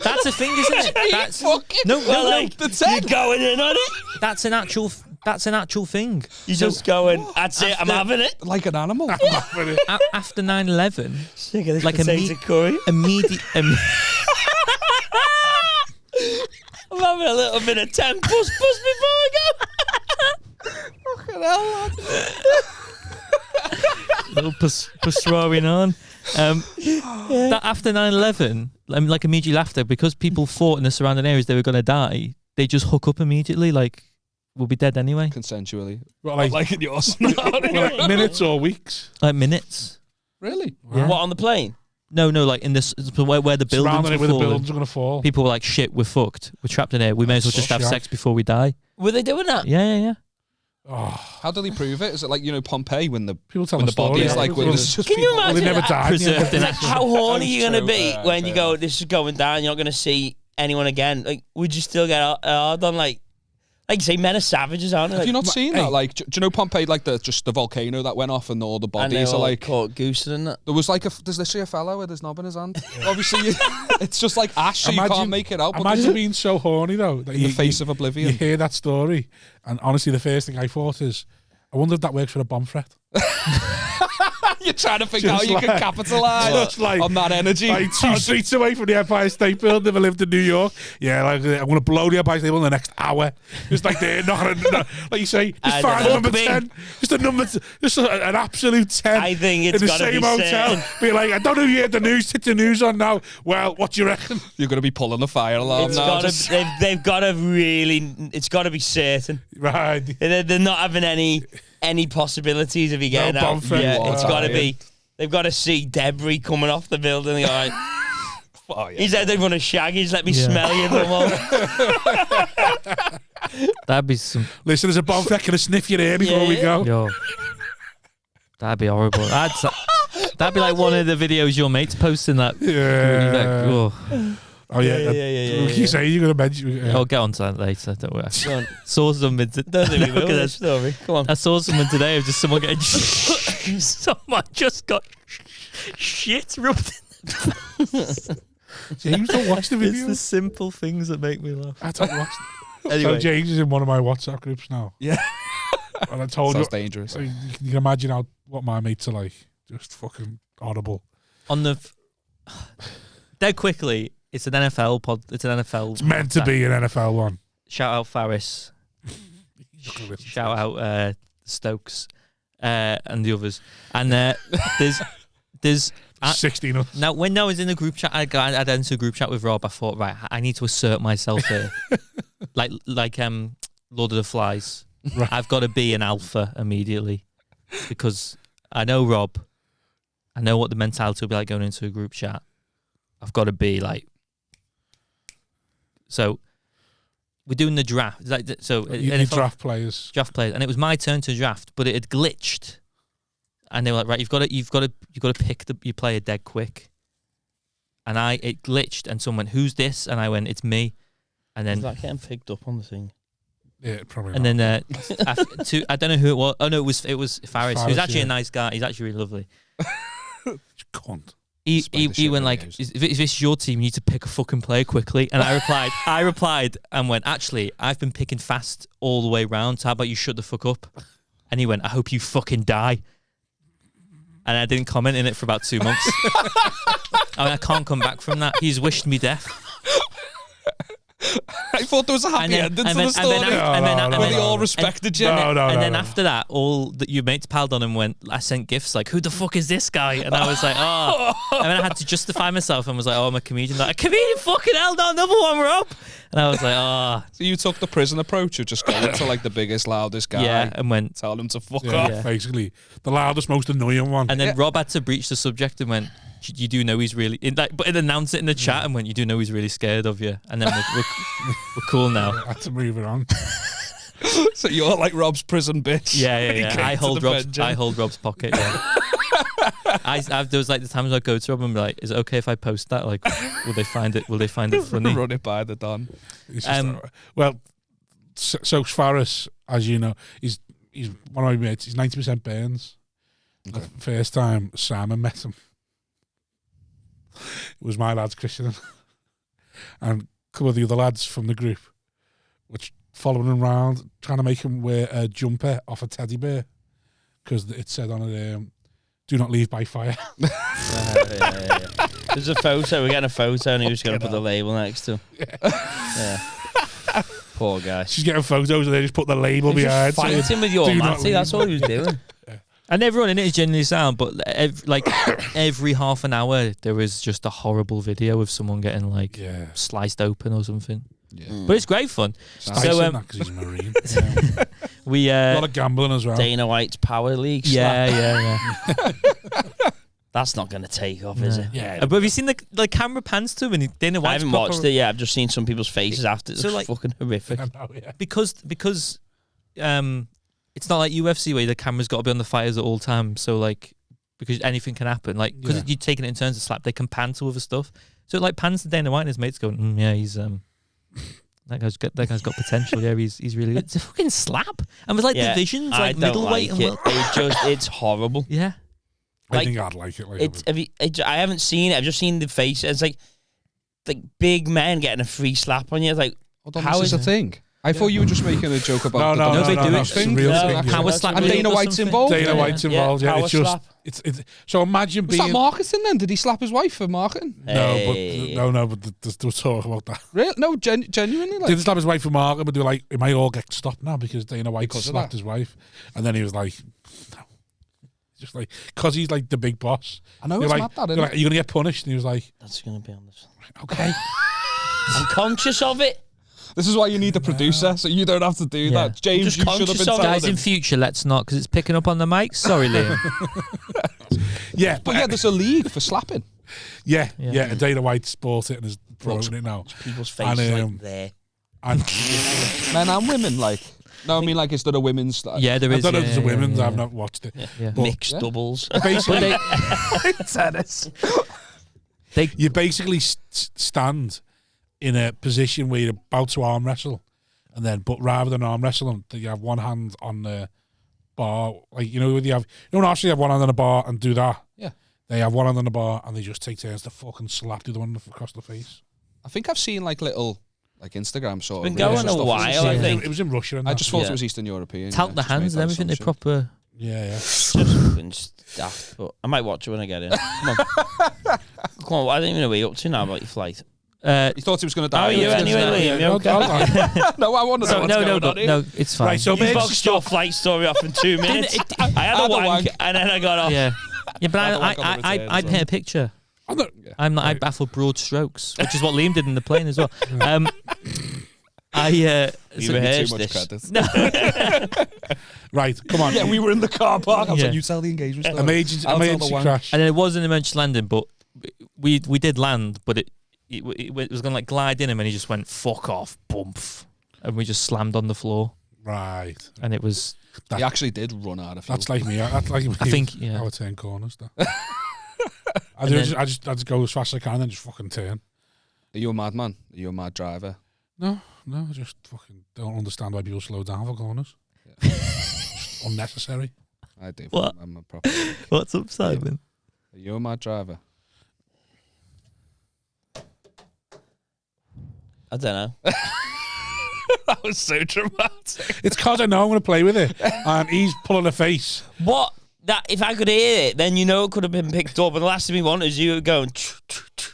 S4: That's a thing, isn't it? That's no,
S2: like, you're going in on it.
S4: That's an actual thing.
S2: You just going. That's it. I'm having it.
S5: Like an animal.
S4: After 9/11,
S2: Sick of this
S4: like
S2: potato curry.
S4: immediate.
S2: I'm having a little bit of 10 puss before I go. Fucking hell, lad.
S4: Little pastrami on. That after 9/11, like immediately after, because people thought in the surrounding areas they were going to die, they just hook up immediately. Like, we'll be dead anyway.
S5: Consensually.
S1: Well,
S5: Like in your
S1: like minutes or weeks.
S4: Like minutes.
S5: Really?
S4: Yeah.
S2: What, on the plane?
S4: No, like in this where the buildings
S1: Surrounding it
S4: were
S1: where the
S4: falling.
S1: buildings are going to fall.
S4: People were like, "Shit, we're fucked. We're trapped in here. We may as well just have sex before we die."
S2: Were they doing that?
S4: Yeah.
S1: Oh,
S5: How do they prove it? Is it like, Pompeii when the
S1: people tell
S5: when
S1: the
S5: the body
S1: story.
S5: is like,
S1: Well,
S5: there's just
S2: Can you
S5: people-
S1: well, they
S2: imagine
S1: never
S2: that?
S1: died.
S4: Preserved in
S1: Yeah.
S4: action.
S2: How horny are you
S5: True,
S2: going to be when you
S5: true.
S2: go, this is going down, you're not going to see anyone again? Like, would you still get hard on, like you say, men are savages, aren't they?
S5: Have you not seen
S1: hey.
S5: that? Like, do you know Pompeii, like the volcano that went off and all the
S2: and they
S5: bodies are
S2: all
S5: like.
S2: caught goosing and that.
S5: There was like there's literally a fella with his knob in his hand. Obviously, it's just like ash, so you can't make it out. But
S1: Imagine being so horny though that
S5: in the face of oblivion.
S1: You hear that story, and honestly, the first thing I thought is, I wonder if that works for a bomb threat.
S5: You're trying to figure out how
S1: Just
S5: you
S1: like-
S5: can capitalise
S1: just like-
S5: on that energy.
S1: Like 2 streets away from the Empire State Building, if I lived in New York. Yeah, like I'm going to blow the Empire State Building in the next hour. Just like they're not gonna, like you say, just find a number 10. Just a number, just an absolute 10.
S2: I think it's
S1: in the
S2: gotta
S1: same
S2: be
S1: hotel.
S2: certain.
S1: Be like, I don't know if you heard the news. Hit the news on now. Well, what do you reckon?
S5: You're going to be pulling the fire alarm
S2: It's
S5: now.
S2: gotta,
S5: just-
S2: they've got to really, it's got to be certain.
S1: Right.
S2: They're not having any possibilities of you getting
S1: No
S2: out.
S1: bomb threat.
S2: Yeah,
S5: Oh,
S2: it's got to
S5: yeah.
S2: be. They've got to see debris coming off the building. They're like,
S5: Oh, yeah.
S2: he said they want to shag. He's let me
S4: Yeah.
S2: smell you. Dumbo.
S4: That'd be some.
S1: Listen, there's a bomb threat. Can I sniff your ear before we
S2: Yeah.
S1: go?
S4: Yo, that'd be horrible. That'd be like one of the videos your mates posting. That.
S1: Yeah.
S4: Oh,
S1: Oh, yeah.
S2: Yeah.
S1: You say you're going to mention.
S4: I'll get on to that later. Don't worry.
S2: Go on.
S4: Saw someone.
S2: Don't think we will.
S4: Look at
S2: This
S4: this.
S2: story. Come on.
S4: I saw someone today of just someone getting someone just got shit rubbed in.
S1: James, don't watch the
S4: It's
S1: video.
S4: the simple things that make me laugh.
S1: I don't watch.
S4: Anyway,
S1: So James is in one of my WhatsApp groups now.
S5: Yeah.
S1: And I told
S5: Sounds
S1: you,
S5: dangerous.
S1: you can imagine what my mates are like. Just fucking horrible.
S4: on the dead quickly, it's an NFL pod. It's an NFL.
S1: It's meant to be an NFL one.
S4: Shout out Faris. Shout out Stokes and the others. And there's
S1: 16 of
S4: now when I was in the group chat, I'd entered a group chat with Rob. I thought, right, I need to assert myself here, like Lord of the Flies.
S1: Right.
S4: I've got to be an alpha immediately because I know Rob. I know what the mentality will be like going into a group chat. I've got to be like. So we're doing the draft. So
S1: you draft players.
S4: draft players, and it was my turn to draft, but it had glitched, and they were like, right, you've got to pick your player dead quick, and it glitched, and someone went, who's this? And I went, it's me, and
S2: Is
S4: then
S2: that getting picked up on the thing?
S1: Yeah, probably.
S4: and
S1: not.
S4: then I don't know who it was. Oh no, it was Faris, who's
S1: Faris,
S4: actually
S1: yeah.
S4: a nice guy. He's actually really lovely.
S1: Cunt.
S4: He
S5: Despite the shit
S4: went
S5: that
S4: like,
S5: he
S4: if this is your team, you need to pick a fucking player quickly. And I replied and went, actually, I've been picking fast all the way round. So how about you shut the fuck up? And he went, I hope you fucking die. And I didn't comment in it for about 2 months. I can't come back from that. He's wished me death.
S5: I thought there was a happy ending to the story. Where they all respected you.
S1: No,
S4: And then
S1: no.
S4: after that, all that your mates piled on and went, I sent gifts like, who the fuck is this guy? And I was like, oh. And then I had to justify myself and was like, oh, I'm a comedian. Like, a comedian, fucking hell, not another one, we're up. And I was like, oh.
S5: So you took the prison approach of just going to like the biggest, loudest guy.
S4: Yeah, and went.
S5: Tell him to fuck
S1: Yeah,
S5: off.
S4: Yeah.
S1: basically. The loudest, most annoying one.
S4: And then Rob had to breach the subject and went, you do know he's really, but it announced it in the chat and went, you do know he's really scared of you. And then we're cool now.
S1: I had to move it on.
S5: So you're like Rob's prison bitch.
S4: Yeah.
S5: He came
S4: I
S5: to
S4: hold
S5: defend you.
S4: Rob's pocket. Yeah. There was like the times I go to Rob and be like, "Is it okay if I post that? Like, will they find it? Will they find it funny?"
S5: Run it by the Don.
S1: It's just, well, so Faris, as you know, he's one of my mates. He's 90% Burns.
S5: Okay.
S1: The first time Simon met him, it was my lad's christening. and a couple of the other lads from the group were following him around, trying to make him wear a jumper off a teddy bear because it said on it, "Do not leave by fire."
S2: Yeah. There's a photo. We're getting a photo, and he was going to put the label next to him. Yeah. Poor guy.
S1: She's getting photos, and they just put the label
S2: He was
S1: behind.
S2: just fighting with your
S1: "Do not
S2: Matty. That's
S1: leave."
S2: all he was doing.
S4: And everyone in it is genuinely sound, but every half an hour there was just a horrible video of someone getting sliced open or something.
S5: Yeah.
S4: But it's great fun.
S1: So, because he's a Marine.
S4: We
S1: A lot of gambling as well.
S2: Dana White's Power League.
S4: yeah.
S2: That's not going to take off, is it?
S1: Yeah.
S4: But have you seen the camera pans to him and Dana White's
S2: I haven't watched it yet. I've just seen some people's faces after. It's fucking horrific.
S1: I know, yeah.
S4: because it's not like UFC where the camera's got to be on the fighters at all times. So because anything can happen. Because you're taking it in turns to slap, they can pan to other stuff. So it pans to Dana White and his mates going, yeah, he's that guy's got potential. Yeah, he's really good. It's a fucking slap. And with divisions,
S2: I don't
S4: middleweight
S2: like it. It's horrible.
S4: Yeah.
S1: I think I'd like it.
S2: I haven't seen it. I've just seen the face. It's like big men getting a free slap on you. It's like,
S5: Hold on, how is a thing? I thought you were just making a joke about
S1: no,
S4: they do it.
S1: It's a real thing.
S4: Power slap.
S5: And Dana White's involved.
S1: Dana White's involved. Yeah, it's just
S2: slap.
S1: it's. So imagine
S5: Was
S1: being
S5: that marketing then? Did he slap his wife for marketing?
S1: No, but there's talk about that.
S5: Really? No, genuinely.
S1: Didn't slap his wife for marketing, but they were like, it might all get stopped now because Dana White
S5: Because of
S1: slapped
S5: that.
S1: his wife, and then he was like, no. Just because he's the big boss.
S5: I know
S1: You're
S5: it's
S1: like,
S5: mad that,
S1: you're
S5: isn't
S1: like, are you gonna get punished? And he was like,
S2: That's going to be on this.
S1: okay.
S2: I'm conscious of it.
S5: This is why you need the producer, so you don't have to do that. James,
S2: just
S5: you should have
S2: conscious
S5: been
S2: of it.
S5: telling
S4: Guys, in
S5: him.
S4: future, let's not, because it's picking up on the mic. Sorry, Liam.
S1: Yeah,
S5: But yeah, there's a league for slapping.
S1: yeah. And Dana White's bought it and is promoting it now.
S2: People's faces
S1: And,
S2: there.
S1: And
S5: Men and women, No, I mean, is there a women's...
S4: Yeah, there
S1: I
S4: is.
S1: don't know if there's a women's.
S4: yeah.
S1: I've not watched it.
S4: Yeah.
S1: But
S2: Mixed doubles.
S1: basically,
S5: tennis.
S1: you basically stand in a position where you're about to arm wrestle, and then, but rather than arm wrestling, you have one hand on the bar, when you don't actually have one hand on the bar and do that.
S5: Yeah.
S1: They have one hand on the bar and they just take turns to fucking slap the other one across the face.
S5: I think I've seen little Instagram sort
S2: It's
S5: of.
S2: been going
S5: videos and
S2: a
S5: stuff.
S2: while, I think.
S1: It was in Russia. And
S5: I
S1: that.
S5: just thought
S2: Yeah.
S5: it was Eastern European.
S4: Talk the
S5: just
S4: hands
S5: made
S4: and
S5: that
S4: everything. They
S5: assumption.
S4: proper.
S1: Yeah.
S2: Just fucking daft. But I might watch it when I get in. Come on. Come on, I don't even know where you're up to now about your flight.
S5: He thought he was going to die.
S2: How are you anyway, Liam? You okay?
S5: No, I want to know what's going on here.
S4: No, it's fine.
S1: Right, so
S2: You boxed your flight story off in 2 minutes. I had a wank and then I got off.
S4: Yeah, but
S5: I don't like on the
S4: I
S5: returns,
S4: paint a picture. I baffle broad strokes, which is what Liam did in the plane as well.
S2: You
S5: Too
S2: rehearsed
S5: much
S2: this.
S5: credit.
S1: Right, come on.
S5: Yeah, we were in the car park. I was
S4: Yeah.
S5: like, you tell the engagement story.
S1: Emergency
S5: I'll tell the wank.
S1: crash.
S4: And then it was an emergency landing, but we did land, but it was going to glide in him, and he just went fuck off, bump, and we just slammed on the floor,
S1: Right.
S4: and it was.
S5: He actually did run out of fuel.
S1: That's like me. That's like me.
S4: I think, yeah.
S1: I would turn corners. I just go as fast as I can and then just fucking turn.
S5: Are you a madman? Are you a mad driver?
S1: No, I just fucking don't understand why people slow down for corners. It's unnecessary.
S5: I do.
S4: What?
S5: I'm a proper.
S4: What's up, Simon?
S5: Are you a mad driver?
S2: I don't know.
S5: That was so dramatic.
S1: It's because I know I'm going to play with it, and he's pulling a face.
S2: What? That if I could hear it, then it could have been picked up. And the last thing we wanted is you going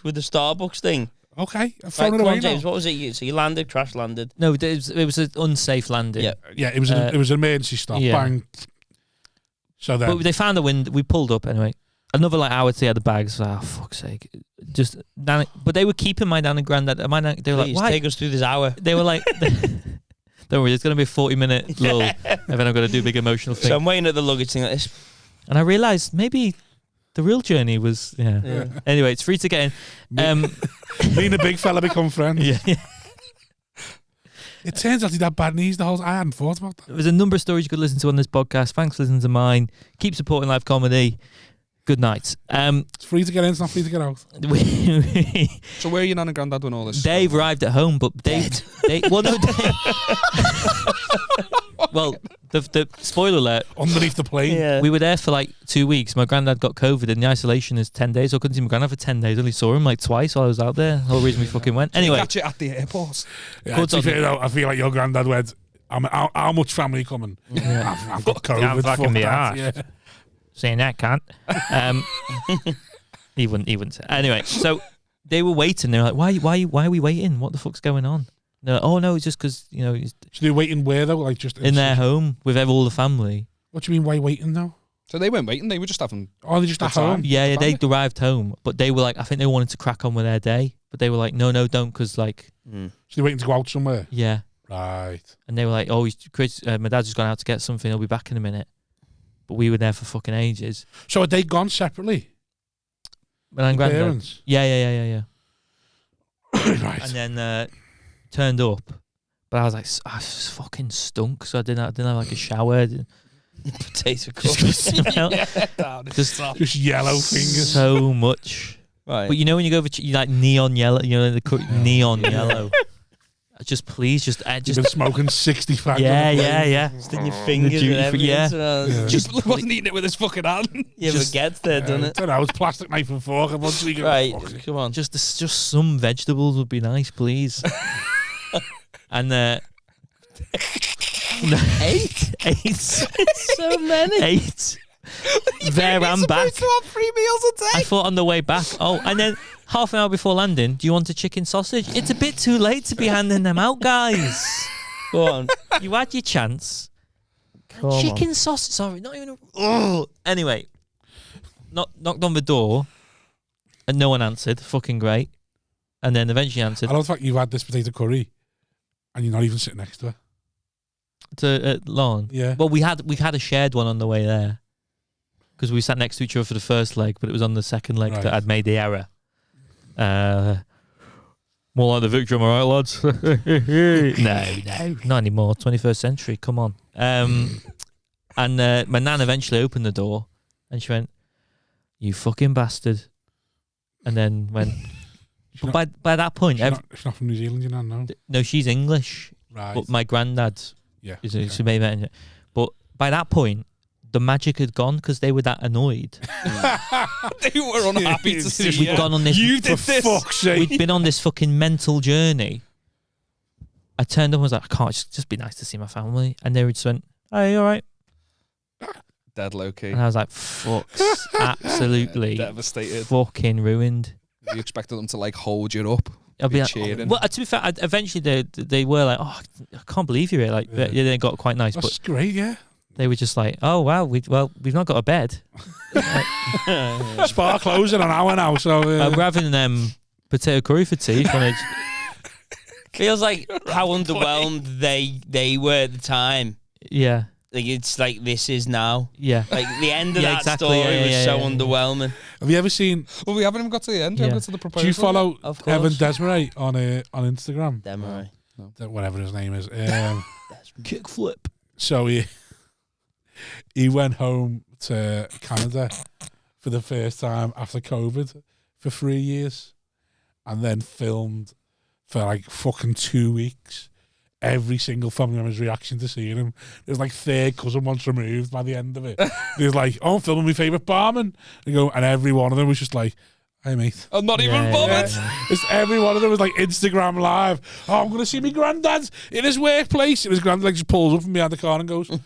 S2: with the Starbucks thing.
S1: Okay, I've
S2: Right,
S1: thrown it
S2: come
S1: away
S2: on, James.
S1: now.
S2: What was it? So you landed, crash landed.
S4: No, it was an unsafe landing.
S2: Yeah.
S1: Yeah, it was an emergency stop.
S4: Yeah.
S1: Bang. So then,
S4: But they found the wind. We pulled up anyway. Another hour to the other bags. Oh, fuck's sake! Just Nana, but they were keeping my nan and granddad. They were
S2: Please
S4: like, "Why?"
S2: take us through this hour.
S4: They were like, "Don't worry, it's going to be a 40-minute lull, and then I've got to do a big emotional thing."
S2: So I'm waiting at the luggage thing like this.
S4: And I realised maybe the real journey was
S2: Yeah.
S4: Anyway, it's free to get in.
S1: me and the big fella become friends.
S4: Yeah.
S1: It turns out he'd had bad knees the whole. I hadn't thought about that.
S4: There's a number of stories you could listen to on this podcast. Thanks for listening to mine. Keep supporting live comedy. Good night.
S1: It's free to get in. It's not free to get out.
S5: So where are your nan and granddad when all this?
S4: Dave arrived at home, but Dave. Well, The spoiler alert.
S1: Underneath the plane.
S2: Yeah.
S4: We were there for like 2 weeks. My granddad got COVID, and the isolation is 10 days. So I couldn't see my granddad for 10 days. Only saw him like twice while I was out there. The whole reason we fucking went. Anyway,
S5: Catch it at the airport.
S1: Yeah, to be fair, though, I feel like your granddad went, how much family coming? I've got COVID.
S4: I'm fucking
S1: fuck
S4: the
S1: that.
S4: arse.
S1: Yeah.
S4: saying that can't. He wouldn't say. Anyway, so they were waiting. They were like, why are we waiting? What the fuck's going on? They're like, oh no, it's just because
S1: So they're waiting where though? Like just
S4: in their home with all the family.
S1: What do you mean? Why waiting now?
S5: So they weren't waiting. They were just having.
S1: Oh, they're just at home.
S4: Yeah, they
S5: family?
S4: arrived home, but they were like, I think they wanted to crack on with their day, but they were like, no, don't, because like,
S1: So they're waiting to go out somewhere.
S4: yeah,
S1: Right.
S4: and they were like, oh, Chris, my dad's just gone out to get something. He'll be back in a minute. But we were there for fucking ages.
S1: So are they gone separately?
S4: But I'm granddad.
S1: Parents.
S4: Yeah.
S1: Right.
S4: And then turned up, but I was like, I was fucking stunk, so I didn't have like a shower.
S2: Potato crumbs.
S1: Just yellow fingers.
S4: So much.
S2: Right.
S4: But you know when you go for you like neon yellow, neon yellow. Just please, just
S1: You've been smoking 60 fags.
S4: yeah.
S2: Just in your fingers
S4: duty
S2: and
S4: free-
S2: everything.
S4: yeah.
S2: So
S5: Just wasn't eating it with his fucking hand.
S2: you ever gets there, doesn't
S1: I
S2: it?
S1: don't know. It's plastic knife and fork.
S2: Right. Come on.
S4: just some vegetables would be nice, please. And eight,
S2: So many.
S4: 8. There and back.
S5: To have 3 meals a day.
S4: I thought on the way back. Oh, and then half an hour before landing, do you want a chicken sausage? It's a bit too late to be handing them out, guys.
S2: Go on.
S4: You had your chance.
S2: Come on.
S4: Chicken sausage. Sorry, not even. Anyway, knocked on the door, and no one answered. Fucking great. And then eventually answered.
S1: I love the fact you've had this potato curry and you're not even sitting next to her.
S4: To Lauren.
S1: Yeah.
S4: Well, we had a shared one on the way there because we sat next to each other for the first leg, but it was on the second leg
S1: Right.
S4: that I'd made the error. More like the victory, am I right, lads? No, not anymore. 21st century, come on. And my nan eventually opened the door, and she went, "You fucking bastard," and then went. But by that point,
S1: She's not from New Zealand, you know? No.
S4: no, she's English.
S1: Right.
S4: But my granddad
S1: Yeah.
S4: is
S1: okay.
S4: she made that. But by that point, the magic had gone because they were that annoyed.
S5: They were unhappy to see
S4: We'd
S5: you.
S4: gone on this.
S5: You did
S1: For
S5: this.
S1: fuck's sake.
S4: We'd been on this fucking mental journey. I turned up and was like, I can't just be nice to see my family, and they just went, "Hey, all right?"
S5: Dead low key.
S4: And I was like, "Fuck's absolutely
S5: Devastated.
S4: fucking ruined."
S5: You expected them to like hold you up.
S4: I'll be like,
S5: cheering.
S4: well, to be fair, eventually they were like, "Oh, I can't believe you're here." Like,
S1: Yeah.
S4: they got quite nice,
S1: That's
S4: but
S1: great, yeah.
S4: they were just like, "Oh wow, we've not got a bed.
S1: Spa closing an hour now, so.
S4: We're having potato curry for tea."
S2: Feels like how underwhelmed they were at the time.
S4: Yeah,
S2: Like it's like this is now.
S4: yeah.
S2: Like the end of
S4: Yeah,
S2: that
S4: exactly.
S2: story
S4: Yeah,
S2: was
S4: yeah,
S2: so
S4: yeah.
S2: underwhelming.
S1: Have you ever seen?
S5: Well, we haven't even got to the end. We
S4: Yeah.
S5: haven't got to the proposal.
S1: Do you follow
S2: Of course.
S1: Evan Desmarais on Instagram?
S2: Demery.
S1: Whatever his name is.
S4: Kickflip.
S1: So he went home to Canada for the first time after COVID for 3 years, and then filmed for like fucking 2 weeks every single family member's reaction to seeing him. It was like third cousin once removed by the end of it. He was like, "Oh, I'm filming my favourite barman." And every one of them was just like, "Hey mate."
S5: I'm not even bothered.
S1: Just every one of them was like Instagram live. "Oh, I'm going to see my granddad in his workplace." And his granddad like just pulls up from behind the car and goes, "Oh,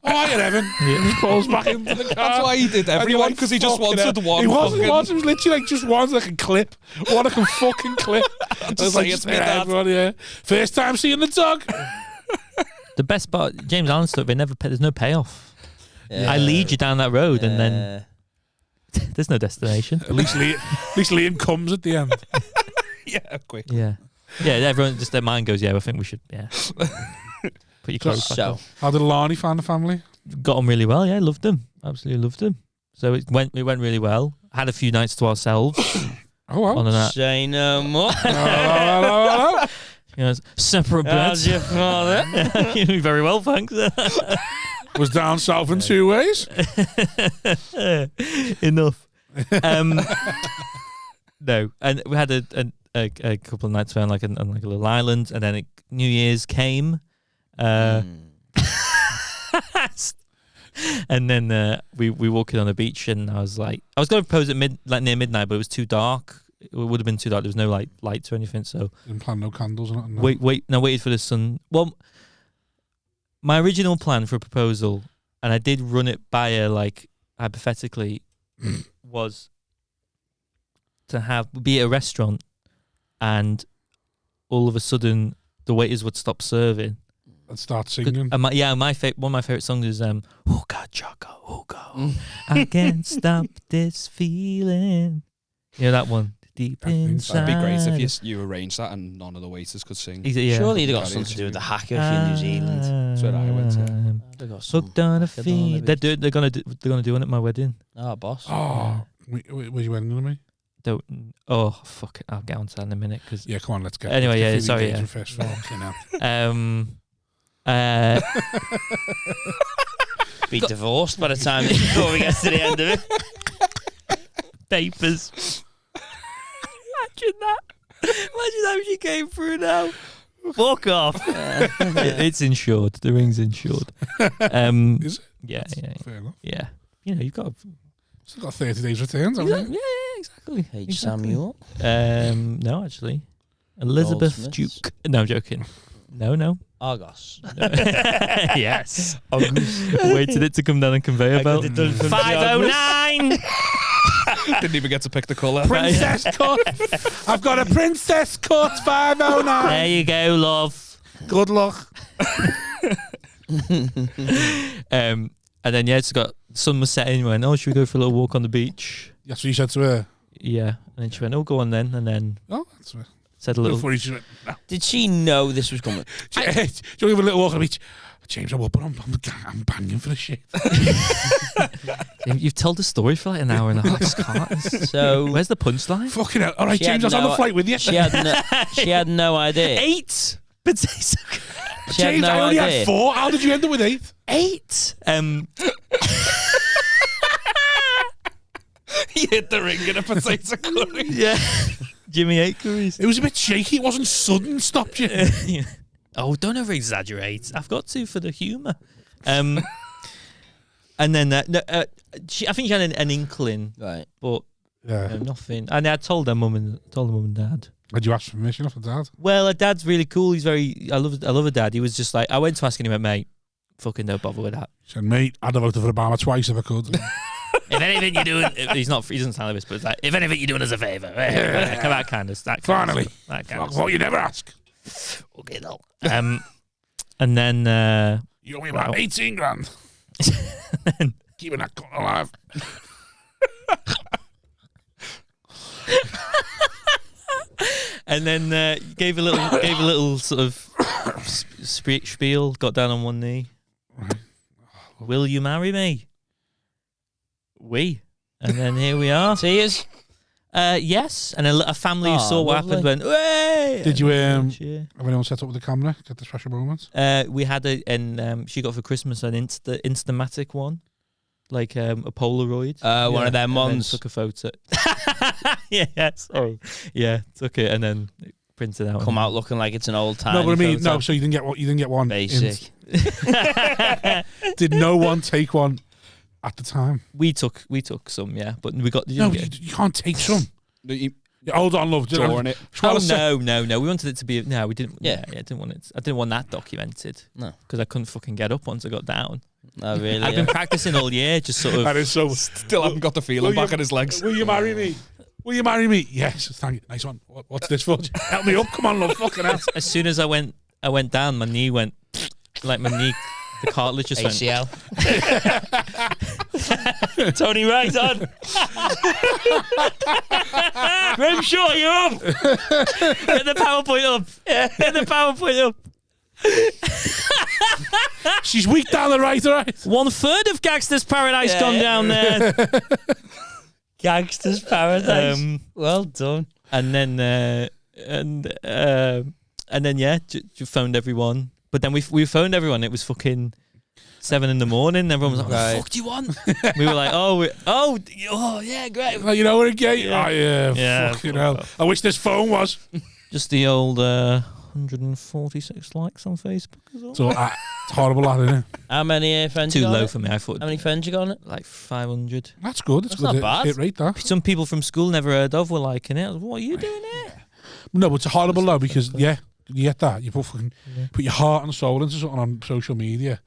S1: hiya, Evan." And just pulls back into the car.
S5: That's why he did
S1: And
S5: everyone,
S1: you're like,
S5: because he just
S1: "Fucking
S5: wanted
S1: hell."
S5: one.
S1: He wasn't
S5: fucking-
S1: once. It was literally like just one like a clip. One like a fucking clip. I was
S5: say
S1: like,
S5: it's me, Dad.
S1: everyone, yeah. First time seeing the dog.
S4: The best part, James Allen stuff. There's no payoff.
S2: Yeah.
S4: I lead you down that road, and then there's no destination.
S1: At least Liam comes at the end.
S5: Yeah, quick.
S4: Yeah. Everyone just their mind goes, "Yeah, I think we should." Yeah. Put your clothes back
S2: So
S4: on.
S1: How did Lani find the family?
S4: Got on really well. Yeah, loved them. Absolutely loved them. So it went really well. Had a few nights to ourselves
S1: Oh, wow.
S4: on that.
S2: say no more.
S1: Hello.
S4: You know, separate
S2: How's
S4: beds.
S2: your father?
S4: Very well, thanks.
S1: Was down south in 2 ways.
S4: Enough. No, and we had a couple of nights around on like a little island, and then New Year's came. And then we walking on the beach, and I was going to propose at near midnight, but it was too dark. It would have been too dark. There was no lights or anything. So
S1: didn't plan no candles or nothing. No.
S4: Waited for the sun. Well, my original plan for a proposal, and I did run it by her, hypothetically, was to be at a restaurant, and all of a sudden the waiters would stop serving
S1: and start singing.
S4: One of my favorite songs is Hookah Choco Hookah. I can't stop this feeling. You know that one? Deep inside.
S5: That'd be great if you arranged that and none of the waiters could sing.
S2: Surely they got something to do with the hacker if you're in New Zealand.
S5: That's where I went to.
S4: Hooked on a feed. They're gonna do it at my wedding.
S2: Oh, boss.
S1: Oh, were you wedding to me?
S4: Oh, fuck it. I'll get on to that in a minute.
S1: Yeah, come on, let's get.
S4: Anyway,
S1: let's get
S4: sorry.
S1: First,
S2: Be divorced by the time before we get to the end of it.
S4: Papers. Imagine that if she came through now. Fuck off. It's insured. The ring's insured.
S1: Is it?
S4: Yeah.
S1: Fair enough.
S4: Yeah. You've got.
S1: Still got 30 days returns, haven't you?
S4: Yeah, exactly.
S2: H. Samuel.
S4: No, actually. Elizabeth
S2: Goldsmiths.
S4: Duke. No, I'm joking. No.
S2: Argos.
S4: Yes. Waited it to come down and conveyor belt. 509.
S5: Didn't even get to pick the colour.
S1: Princess cut. I've got a princess cut. 509.
S4: There you go, love.
S1: Good luck.
S4: And then it's got sun was setting. Went, oh, should we go for a little walk on the beach?
S1: That's what you said to her.
S4: Yeah, and then she went, oh, go on then, and then
S1: That's right.
S4: said a little.
S1: Before she went, no.
S2: Did she know this was coming?
S1: Do you want to have a little walk on the beach? James, I will, but I'm banging for the shit.
S4: You've told the story for an hour and a half.
S2: So
S4: where's the punchline?
S1: Fucking hell. All right, James, I was on the flight with you.
S2: She had no idea.
S4: 8 potato.
S1: James, I only had 4. How did you end up with 8?
S4: 8.
S5: He hit the ring in a potato curry.
S4: Yeah. Jimmy 8 curries.
S1: It was a bit shaky. It wasn't sudden. Stopped you.
S4: Yeah. Oh, don't over exaggerate. I've got to for the humour. And then I think she had an inkling,
S2: Right.
S4: but
S1: Yeah.
S4: nothing. And I told her mum and dad.
S1: Did you ask permission off the dad?
S4: Well, her dad's really cool. He's very. I love her dad. He was just like, I went to ask him, he went, mate, fucking don't bother with that.
S1: He said, mate, I'd have voted for Obama twice if I could.
S4: If anything you're doing, he doesn't sound like this, but it's like, if anything you're doing us a favour. that kind of stuff.
S1: Finally.
S4: That kind of
S1: Well, you never ask.
S4: Okay, no. And then
S1: You owe me about 18 grand. Keeping that cunt alive.
S4: and then gave a little sort of spiel. Got down on one knee. Will you marry me? And then here we are.
S2: Tears.
S4: Yes, and a family who saw what
S2: lovely.
S4: happened went, "Way!"
S1: Did you have
S4: Cheer.
S1: anyone set up with the camera? Get the special moments?
S4: We had she got for Christmas an Instamatic one, like a Polaroid.
S2: One of them
S4: And then
S2: ones.
S4: took a photo. Yeah, sorry. Yeah, took it and then printed out.
S2: Come out looking like it's an old time.
S1: No, but I mean, no. So you didn't get one.
S2: Basic.
S1: Did no one take one at the time?
S4: We took some, yeah, but we got.
S1: No, you can't take some.
S5: You
S1: Hold on, love.
S5: drawing it.
S4: Oh no! We wanted it to be. No, we didn't. Yeah, I didn't want it. I didn't want that documented.
S2: No,
S4: because I couldn't fucking get up once I got down.
S2: Oh really?
S4: I've been practicing all year, just sort of.
S1: That is so.
S5: Still haven't got the feeling back in his legs.
S1: Will you marry me? Will you marry me? Yes, thank you. Nice one. What's this for? Help me up. Come on, love. Fucking ass.
S4: As soon as I went down, my knee went like my knee. The cartilage just
S2: ACL.
S4: went. Tony, right on. Grimshaw, you're up. Get the PowerPoint up. Get the PowerPoint up.
S1: She's weak down the right, all right?
S4: 1/3 of Gangster's Paradise gone down there.
S2: Gangster's Paradise. Well done.
S4: And then yeah, phoned everyone. But then we phoned everyone. It was fucking 7 a.m. Everyone was like, "What the fuck do you want?" We were like, "Oh, yeah, great."
S1: Well, you know, we're gay.
S4: Yeah.
S1: Fucking hell. I wish this phone was.
S4: Just the old 146 likes on Facebook as well.
S1: So it's horrible, that, isn't it?
S2: How many friends
S4: Too
S2: you got on
S4: low
S2: it?
S4: for me. I thought
S2: How many friends you got on it?
S4: like 500.
S1: That's good. It's
S2: That's
S1: good.
S2: not bad.
S1: Hit rate, that.
S4: Some people from school never heard of were liking it. I was, what are you doing here?
S1: No, but it's horrible though, because you get that. You put your heart and soul into something on social media.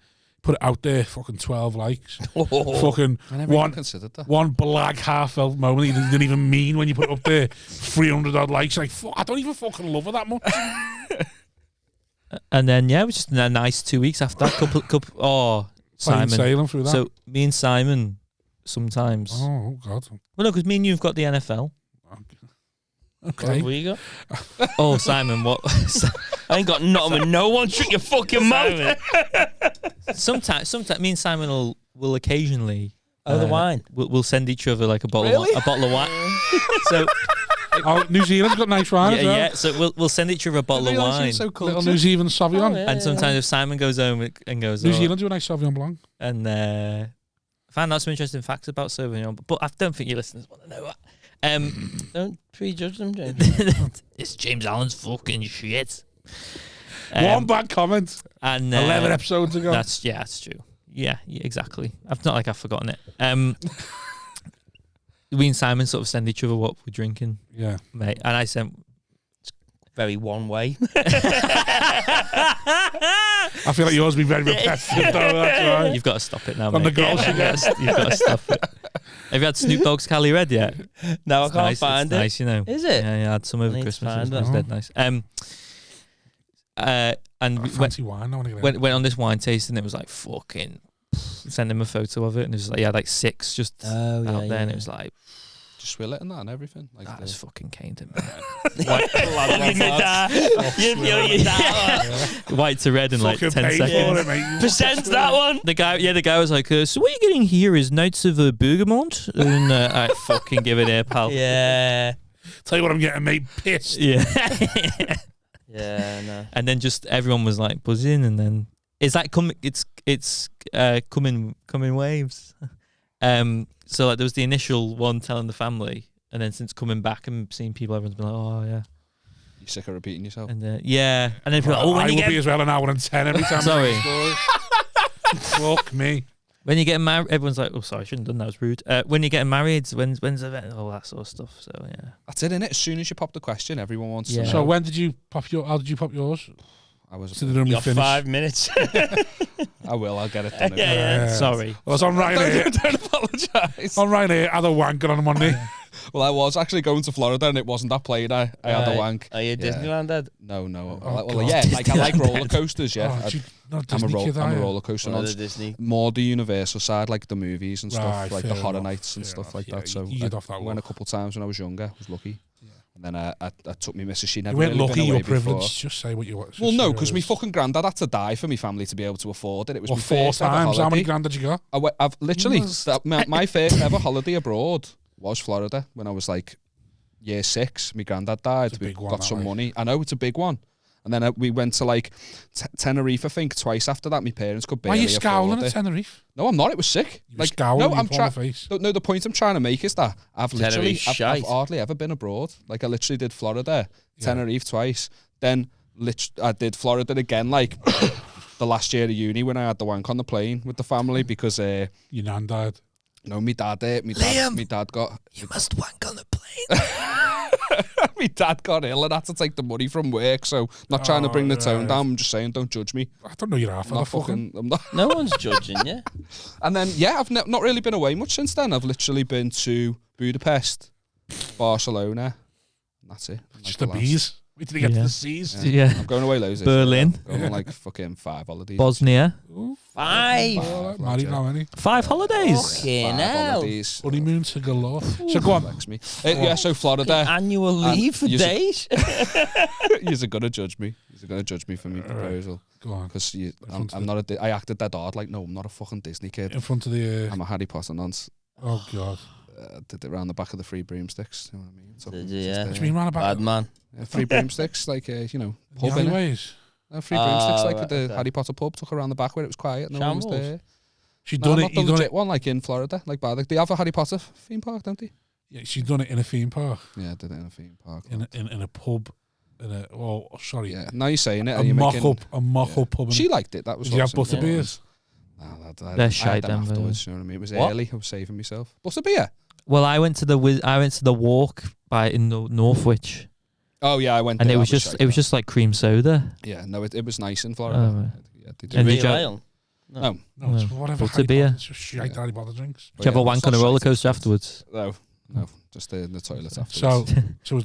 S1: Put it out there, fucking 12 likes. Fucking
S5: I never even considered that.
S1: one black heartfelt moment you didn't even mean when you put it up there. 300 odd likes. Like, fuck, I don't even fucking love her that much.
S4: And then it was just a nice 2 weeks after that. Couple. Oh,
S1: Plain
S4: Simon.
S1: sailing through that.
S4: So me and Simon sometimes.
S1: Oh God.
S4: Well, no, because me and you've got the NFL.
S1: Okay.
S2: What you got?
S4: Oh, Simon, what?
S2: I ain't got nothing with no one. Shut your fucking mouth.
S4: sometimes, me and Simon will occasionally.
S2: The wine.
S4: We'll send each other like a bottle of wine. So.
S1: Oh, New Zealand's got nice wine as well.
S4: Yeah. So we'll send each other a bottle of wine.
S5: So cool.
S1: Little New Zealand Sauvignon.
S4: And sometimes if Simon goes home and goes,
S1: New Zealand do a nice Sauvignon Blanc.
S4: And I found out some interesting facts about Sauvignon, but I don't think your listeners want to know that.
S2: Don't prejudge them, James.
S4: It's James Allen's fucking shit.
S1: One bad comment.
S4: And
S1: 11 episodes ago.
S4: That's true. Yeah, exactly. I've not like I've forgotten it. We and Simon sort of send each other what we're drinking.
S1: Yeah.
S4: Mate. And I sent
S2: Very one way.
S1: I feel like yours would be very repetitive though, that's right.
S4: You've got to stop it now,
S1: On
S4: mate.
S1: the girls again.
S4: You've got to stop it. Have you had Snoop Dogg's Cali Red yet?
S2: No,
S4: It's
S2: I can't
S4: nice,
S2: find
S4: it's
S2: it.
S4: nice, you know.
S2: Is it?
S4: Yeah, I had some over
S2: I need to
S4: Christmas.
S2: find
S4: It was
S1: it.
S4: dead nice. And
S1: I
S4: we
S1: fancy wine. I want to get
S4: went on this wine tasting. It was like fucking. Send him a photo of it, and it was like like 6 just out there, and it was like
S5: Just swill it and that and everything. Like
S4: that is fucking caned him. White to red in like 10
S1: fucking pay
S4: seconds.
S1: for it, mate.
S2: Present that one.
S4: The guy was like, so what are you getting here is Knights of Bergamont? And I fucking give it air, pal.
S2: Yeah.
S1: Tell you what I'm getting, mate. Pissed.
S4: Yeah.
S2: Yeah, no.
S4: And then just everyone was like buzzing, and then it's like coming waves. So like there was the initial one telling the family, and then since coming back and seeing people, everyone's been like, oh yeah.
S5: You sick of repeating yourself?
S4: And and then people are like, oh, when
S1: I
S4: you
S1: will
S4: get
S1: be as well an hour and 10 every time.
S4: Sorry.
S1: Fuck me.
S4: when you get married, everyone's like, oh sorry, I shouldn't have done that. Was rude. When you're getting married, when's the event? All that sort of stuff. So yeah.
S5: That's it, innit? As soon as you pop the question, everyone wants
S4: Yeah.
S5: to know.
S1: So when did you pop your? How did you pop yours?
S5: I was.
S1: So did it only
S2: You got
S1: finish?
S2: 5 minutes.
S5: I will. I'll get it done.
S2: Yeah.
S4: Sorry.
S1: Well, it's on Ryanair.
S5: Don't apologise.
S1: On Ryanair, I had a wanker on Monday.
S5: Well, I was actually going to Florida, and it wasn't that plane. I had a
S2: Right.
S5: wank.
S2: Are you Disneyland dead?
S5: No.
S1: Oh,
S5: well,
S1: God.
S5: yeah, like I like roller coasters. Yeah,
S1: Oh, you not a
S5: I'm a
S1: Disney kid, are
S5: I'm a
S1: you?
S5: roller coaster.
S2: One of
S5: nonce.
S2: the Disney.
S5: More the Universal side, like the movies and stuff,
S1: Right,
S5: like the
S1: fair
S5: horror
S1: enough,
S5: nights and
S1: fair
S5: stuff
S1: enough,
S5: like
S1: yeah,
S5: that. So
S1: you get off that
S5: I went a
S1: look.
S5: couple times when I was younger. I was lucky. And then I took me missus. She never
S1: You weren't
S5: really
S1: lucky,
S5: been
S1: you're
S5: away before.
S1: privileged. Just say what you want.
S5: Well, no, because my fucking granddad had to die for my family to be able to afford it. It was
S1: Well,
S5: my
S1: 4
S5: first ever
S1: times. How many
S5: holiday.
S1: grand did you got?
S5: I've literally my first ever holiday abroad was Florida when I was like year 6. My granddad died.
S1: It's a
S5: We
S1: big one,
S5: got
S1: that,
S5: some
S1: like.
S5: money. I know it's a big one. And then we went to like Tenerife, I think, twice after that. My parents could
S1: Why are
S5: barely
S1: you scowling
S5: afford
S1: at
S5: it.
S1: Tenerife?
S5: No, I'm not. It was sick.
S1: You were scowling
S5: no,
S1: when
S5: I'm
S1: you put on
S5: trying.
S1: the face.
S5: No, the point I'm trying to make is that I've literally,
S2: Tenerife's
S5: I've
S2: shite.
S5: hardly ever been abroad. Like I literally did Florida, Tenerife twice. Then I did Florida again, like the last year of uni when I had the wank on the plane with the family because
S1: Your nan died.
S5: no, my dad got
S4: You must wank on the plane.
S5: my dad got ill and had to take the money from work. So not trying to bring the tone
S1: right.
S5: down. I'm just saying, don't judge me.
S1: I don't know you're half
S5: I'm not
S1: of the fucking.
S5: fucking. I'm not.
S2: No one's judging you.
S5: And then I've not really been away much since then. I've literally been to Budapest, Barcelona. And that's it. Like
S1: Just
S5: the
S1: the
S5: last-
S1: bees. Wait till you get to
S4: Yeah.
S1: the seas.
S4: Yeah.
S5: I'm going away loads. this
S4: Berlin.
S5: year. I'm going on like fucking 5 holidays.
S4: Bosnia.
S2: 5.
S1: Oh, married now, any
S4: 5 holidays.
S2: Fucking
S5: 5
S2: hell.
S5: holidays.
S1: honeymoon to galore. So go on.
S5: Flex me. Yeah, so Florida.
S2: Annual leave for
S5: you-
S2: days.
S5: You're gonna judge me. You're gonna judge me for my proposal
S1: Go on.
S5: because
S1: front
S5: I'm not I acted dead hard. Like no, I'm not a fucking Disney kid.
S1: In front of the.
S5: I'm a Harry Potter nonce.
S1: Oh God.
S5: Did it round the back of the 3 broomsticks. You know what I mean? Took
S2: Did
S5: them
S2: you,
S5: just,
S2: yeah?
S1: What do you mean round about?
S2: Bad man.
S5: 3 broomsticks, like you know,
S1: The
S5: pub in it.
S1: alleyways.
S5: 3 broomsticks, like
S2: right,
S5: at the
S2: okay.
S5: Harry Potter pub. Took her around the back where it was quiet. No one was
S2: Shambles.
S5: there.
S1: She
S5: No,
S1: done
S5: not
S1: it.
S5: the
S1: You done
S5: legit
S1: it.
S5: one, like in Florida, like by they have a Harry Potter theme park, don't they?
S1: Yeah, she done it in a theme park,
S5: Yeah, I did it in a theme park.
S1: in a pub. Sorry.
S5: Yeah. Now you're saying it.
S1: A
S5: and you're making,
S1: mock-up pub.
S5: She liked it. That was.
S1: Did you have butterbeers?
S5: No,
S4: They're
S5: I
S4: shite
S5: had them
S4: then,
S5: afterwards. You know what I mean? It was
S2: What?
S5: early. I was saving myself. Butterbeer.
S4: Well, I went to the walk in the Northwich,
S5: Oh yeah, I went.
S4: and
S5: there.
S4: it was
S5: That
S4: just like cream soda.
S5: Yeah, no, it was nice in Florida.
S4: Oh, right.
S5: Yeah, they
S4: And
S5: do.
S4: did you-
S2: Ale?
S5: No,
S1: No, it's whatever.
S4: Butterbeer.
S1: It's just shite Harry Potter drinks.
S4: Did you have a
S5: yeah,
S4: wank
S5: it's
S4: on a
S5: not
S4: roller
S5: shite,
S4: coaster
S5: it's-
S4: afterwards?
S5: No, just in the toilet afterwards.
S1: So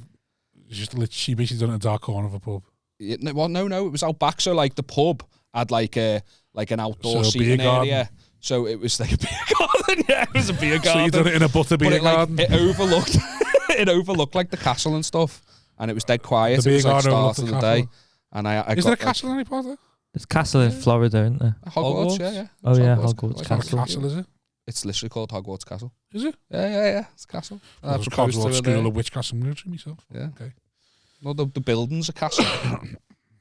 S1: she basically done it in a dark corner of a pub.
S5: Yeah, no, it was out back. So like the pub had like an outdoor
S1: So a beer
S5: seating
S1: garden.
S5: area. So it was like a beer garden. Yeah, it was a beer garden.
S1: So you done it in a
S5: But
S1: butterbeer
S5: it, like,
S1: garden.
S5: it overlooked it overlooked like the castle and stuff, and it was dead quiet.
S1: The
S5: It was
S1: beer
S5: like
S1: garden
S5: start
S1: overlooked
S5: of
S1: the
S5: the
S1: castle.
S5: day, and I
S1: Is
S5: got
S1: there a castle in Harry Potter?
S4: There's a castle in Florida, isn't there?
S5: like, Hogwarts. Yeah.
S4: Oh
S5: It's
S4: yeah, Hogwarts
S1: It's not a
S4: Castle.
S1: castle, is it?
S5: It's literally called Hogwarts Castle.
S1: Is it?
S5: Yeah. It's a castle.
S1: I was
S5: proposed to
S1: Hogwarts
S5: her
S1: School
S5: there.
S1: of Witchcraft and Military myself.
S5: Yeah.
S1: Okay.
S5: No, the building's a castle.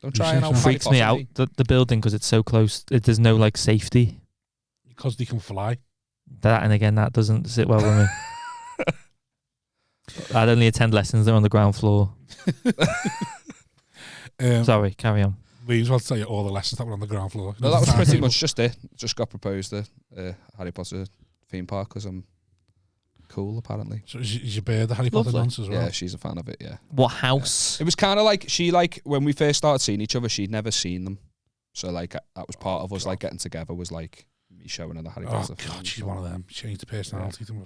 S5: Don't try
S1: You
S5: and
S1: say
S5: out
S1: so?
S5: Harry
S4: Freaks me
S5: Potter
S4: out the building because it's so close. There's no like safety.
S1: Because they can fly.
S4: That and again, that doesn't sit well with me. I'd only attend lessons. They're on the ground floor. Sorry, carry on.
S1: We just want to tell you all the lessons that were on the ground floor.
S5: No, that was pretty much just it. Just got proposed to Harry Potter theme park because I'm cool, apparently.
S1: So is your bear the Harry Potter
S2: Lovely.
S1: nonce as well?
S5: Yeah, she's a fan of it, yeah.
S4: What house?
S5: It was kind of like, when we first started seeing each other, she'd never seen them. So, like, that was part of us, like, getting together was, like, me showing her the Harry
S1: Oh,
S5: Potter
S1: God,
S5: films.
S1: she's one of them. Changed the personality to me.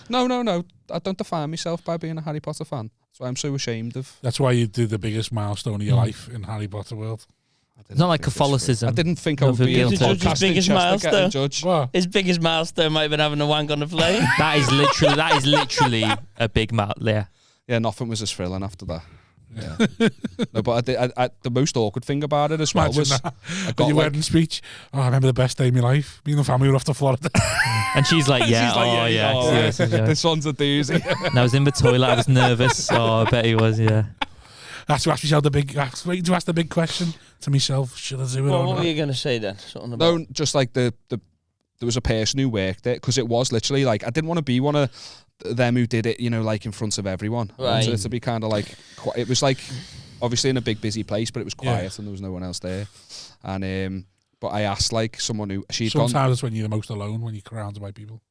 S5: No. I don't define myself by being a Harry Potter fan. That's why I'm so ashamed of.
S1: That's why you did the biggest milestone of your life in Harry Potter world.
S4: It's not like Catholicism.
S5: I didn't think I
S4: No,
S5: would
S4: for
S5: be
S4: guilt.
S5: a
S4: It's the
S2: judge's
S5: podcasting
S2: biggest
S5: Chester getting
S2: milestone.
S5: judge.
S1: What?
S2: His biggest milestone might have been having a wank on the plane.
S4: That is literally a big mouth. Yeah.
S5: Yeah, nothing was as thrilling after that. Yeah. No, but the most awkward thing about it as well
S1: Imagine
S5: was
S1: that.
S5: I
S1: At
S5: got
S1: your
S5: like,
S1: wedding speech. Oh, I remember the best day of my life. Me and the family were off to Florida.
S4: And she's like, yeah,
S5: She's like,
S4: oh yeah.
S5: oh,
S4: yes, yeah.
S5: this one's a doozy.
S4: And I was in the toilet. I was nervous. Oh, I bet he was. Yeah.
S1: I have to ask myself waiting to ask the big question to myself. Should I do it
S2: Well,
S1: or
S2: what
S1: not?
S2: were you going to say then? Something about...
S5: No, just like there was a person who worked there because it was literally like I didn't want to be one of them who did it, you know, like in front of everyone. I wanted
S2: Right.
S5: it to be kind of like it was like obviously in a big busy place, but it was quiet and there was no one else there. And but I asked like someone who she'd
S1: Sometimes
S5: gone.
S1: it's when you're the most alone, when you're surrounded by people.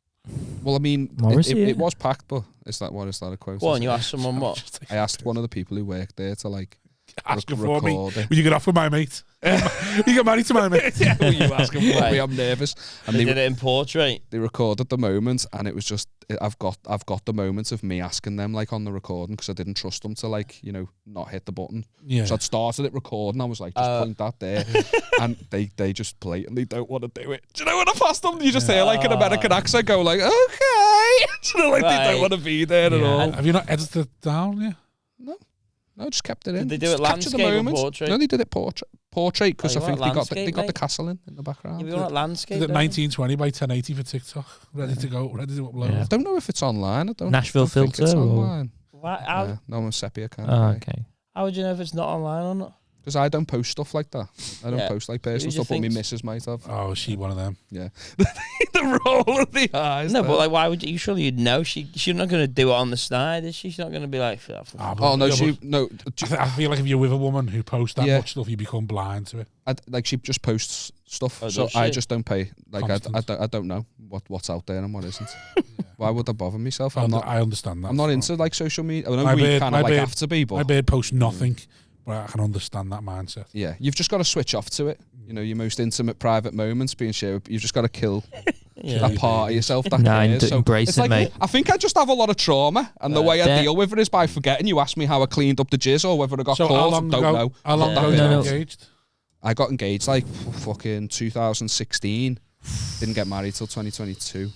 S5: Well, I mean,
S4: Morrissey,
S5: it
S4: yeah.
S5: was packed, but is that a quote?
S2: Go on, you asked someone what?
S5: I asked one of the people who worked there to like
S1: Asking for me.
S5: record it.
S1: Will you get off with my mate? You get married to my mate?
S5: Yeah, were you asking for
S2: Right.
S5: me? I'm nervous. And
S2: They did it in portrait.
S5: they recorded the moment, and it was just I've got the moments of me asking them like on the recording because I didn't trust them to like not hit the button.
S1: Yeah.
S5: So I'd started it recording. I was like, just point that there, and they just blatantly don't want to do it. Do you know when I passed them? You just hear like an American accent go like, okay, do you know, like they
S2: Right.
S5: don't want to be there at
S4: Yeah.
S5: all.
S1: Have you not edited it down yet?
S5: No, just kept it in.
S2: Did they do
S5: Just
S2: it
S5: captured the
S2: landscape or
S5: moments.
S2: portrait?
S5: No, they did it portrait because
S2: Oh,
S5: I
S2: you
S5: think
S2: want
S5: they got
S2: landscape,
S5: the
S2: mate?
S5: castle in the background.
S2: You want landscape?
S1: Is it
S2: don't you?
S1: 1920 by 1080 for TikTok? Ready to go, ready to upload.
S4: Yeah.
S5: I don't know if it's online. I don't.
S4: Nashville
S5: don't think it's
S4: filter or-
S5: online.
S2: Why, how,
S5: Yeah, no, I'm a sepia kind
S4: Oh,
S5: of guy.
S4: okay.
S2: how would you know if it's not online or not?
S5: Because I don't post stuff like that. I don't
S2: Yeah.
S5: post like personal
S2: Who do you
S5: stuff, but my
S2: think's-
S5: missus might have.
S1: Oh, is she one of them?
S5: Yeah. The roll of the eyes.
S2: No,
S5: there.
S2: but like, why would you? Surely you'd know. She's not going to do it on the side, is she? She's not going to be like.
S1: Ah, but-
S5: Oh no,
S1: yeah,
S5: no.
S1: I feel like if you're with a woman who posts that
S5: Yeah.
S1: much stuff, you become blind to it.
S5: Like she just posts stuff,
S2: Oh,
S5: so
S2: does
S5: I
S2: she?
S5: just don't pay. Like
S1: Constant.
S5: I don't know what's out there and what isn't. Why would I bother myself? I'm not.
S1: I understand that.
S5: I'm not into like social media. I know
S1: My
S5: we
S1: beard-
S5: kind
S1: my
S5: of like
S1: beard-
S5: have to be,
S1: My
S5: but
S1: bird posts nothing, but I can understand that mindset.
S5: yeah, you've just got to switch off to it. You know, your most intimate private moments being shared. You've just got to kill that part of yourself that
S4: Nah,
S5: cares. So
S4: embrace
S5: it's
S4: it,
S5: like,
S4: mate.
S5: I think I just have a lot of trauma, and the way I
S4: Yeah.
S5: deal with it is by forgetting. You asked me how I cleaned up the jizz or whether I got
S1: So how
S5: caught.
S1: long
S5: Don't
S1: ago?
S5: know.
S1: How long
S2: Yeah.
S1: ago did
S4: No,
S1: you
S4: no.
S1: get engaged?
S5: I got engaged like fucking 2016. Didn't get married till 2022.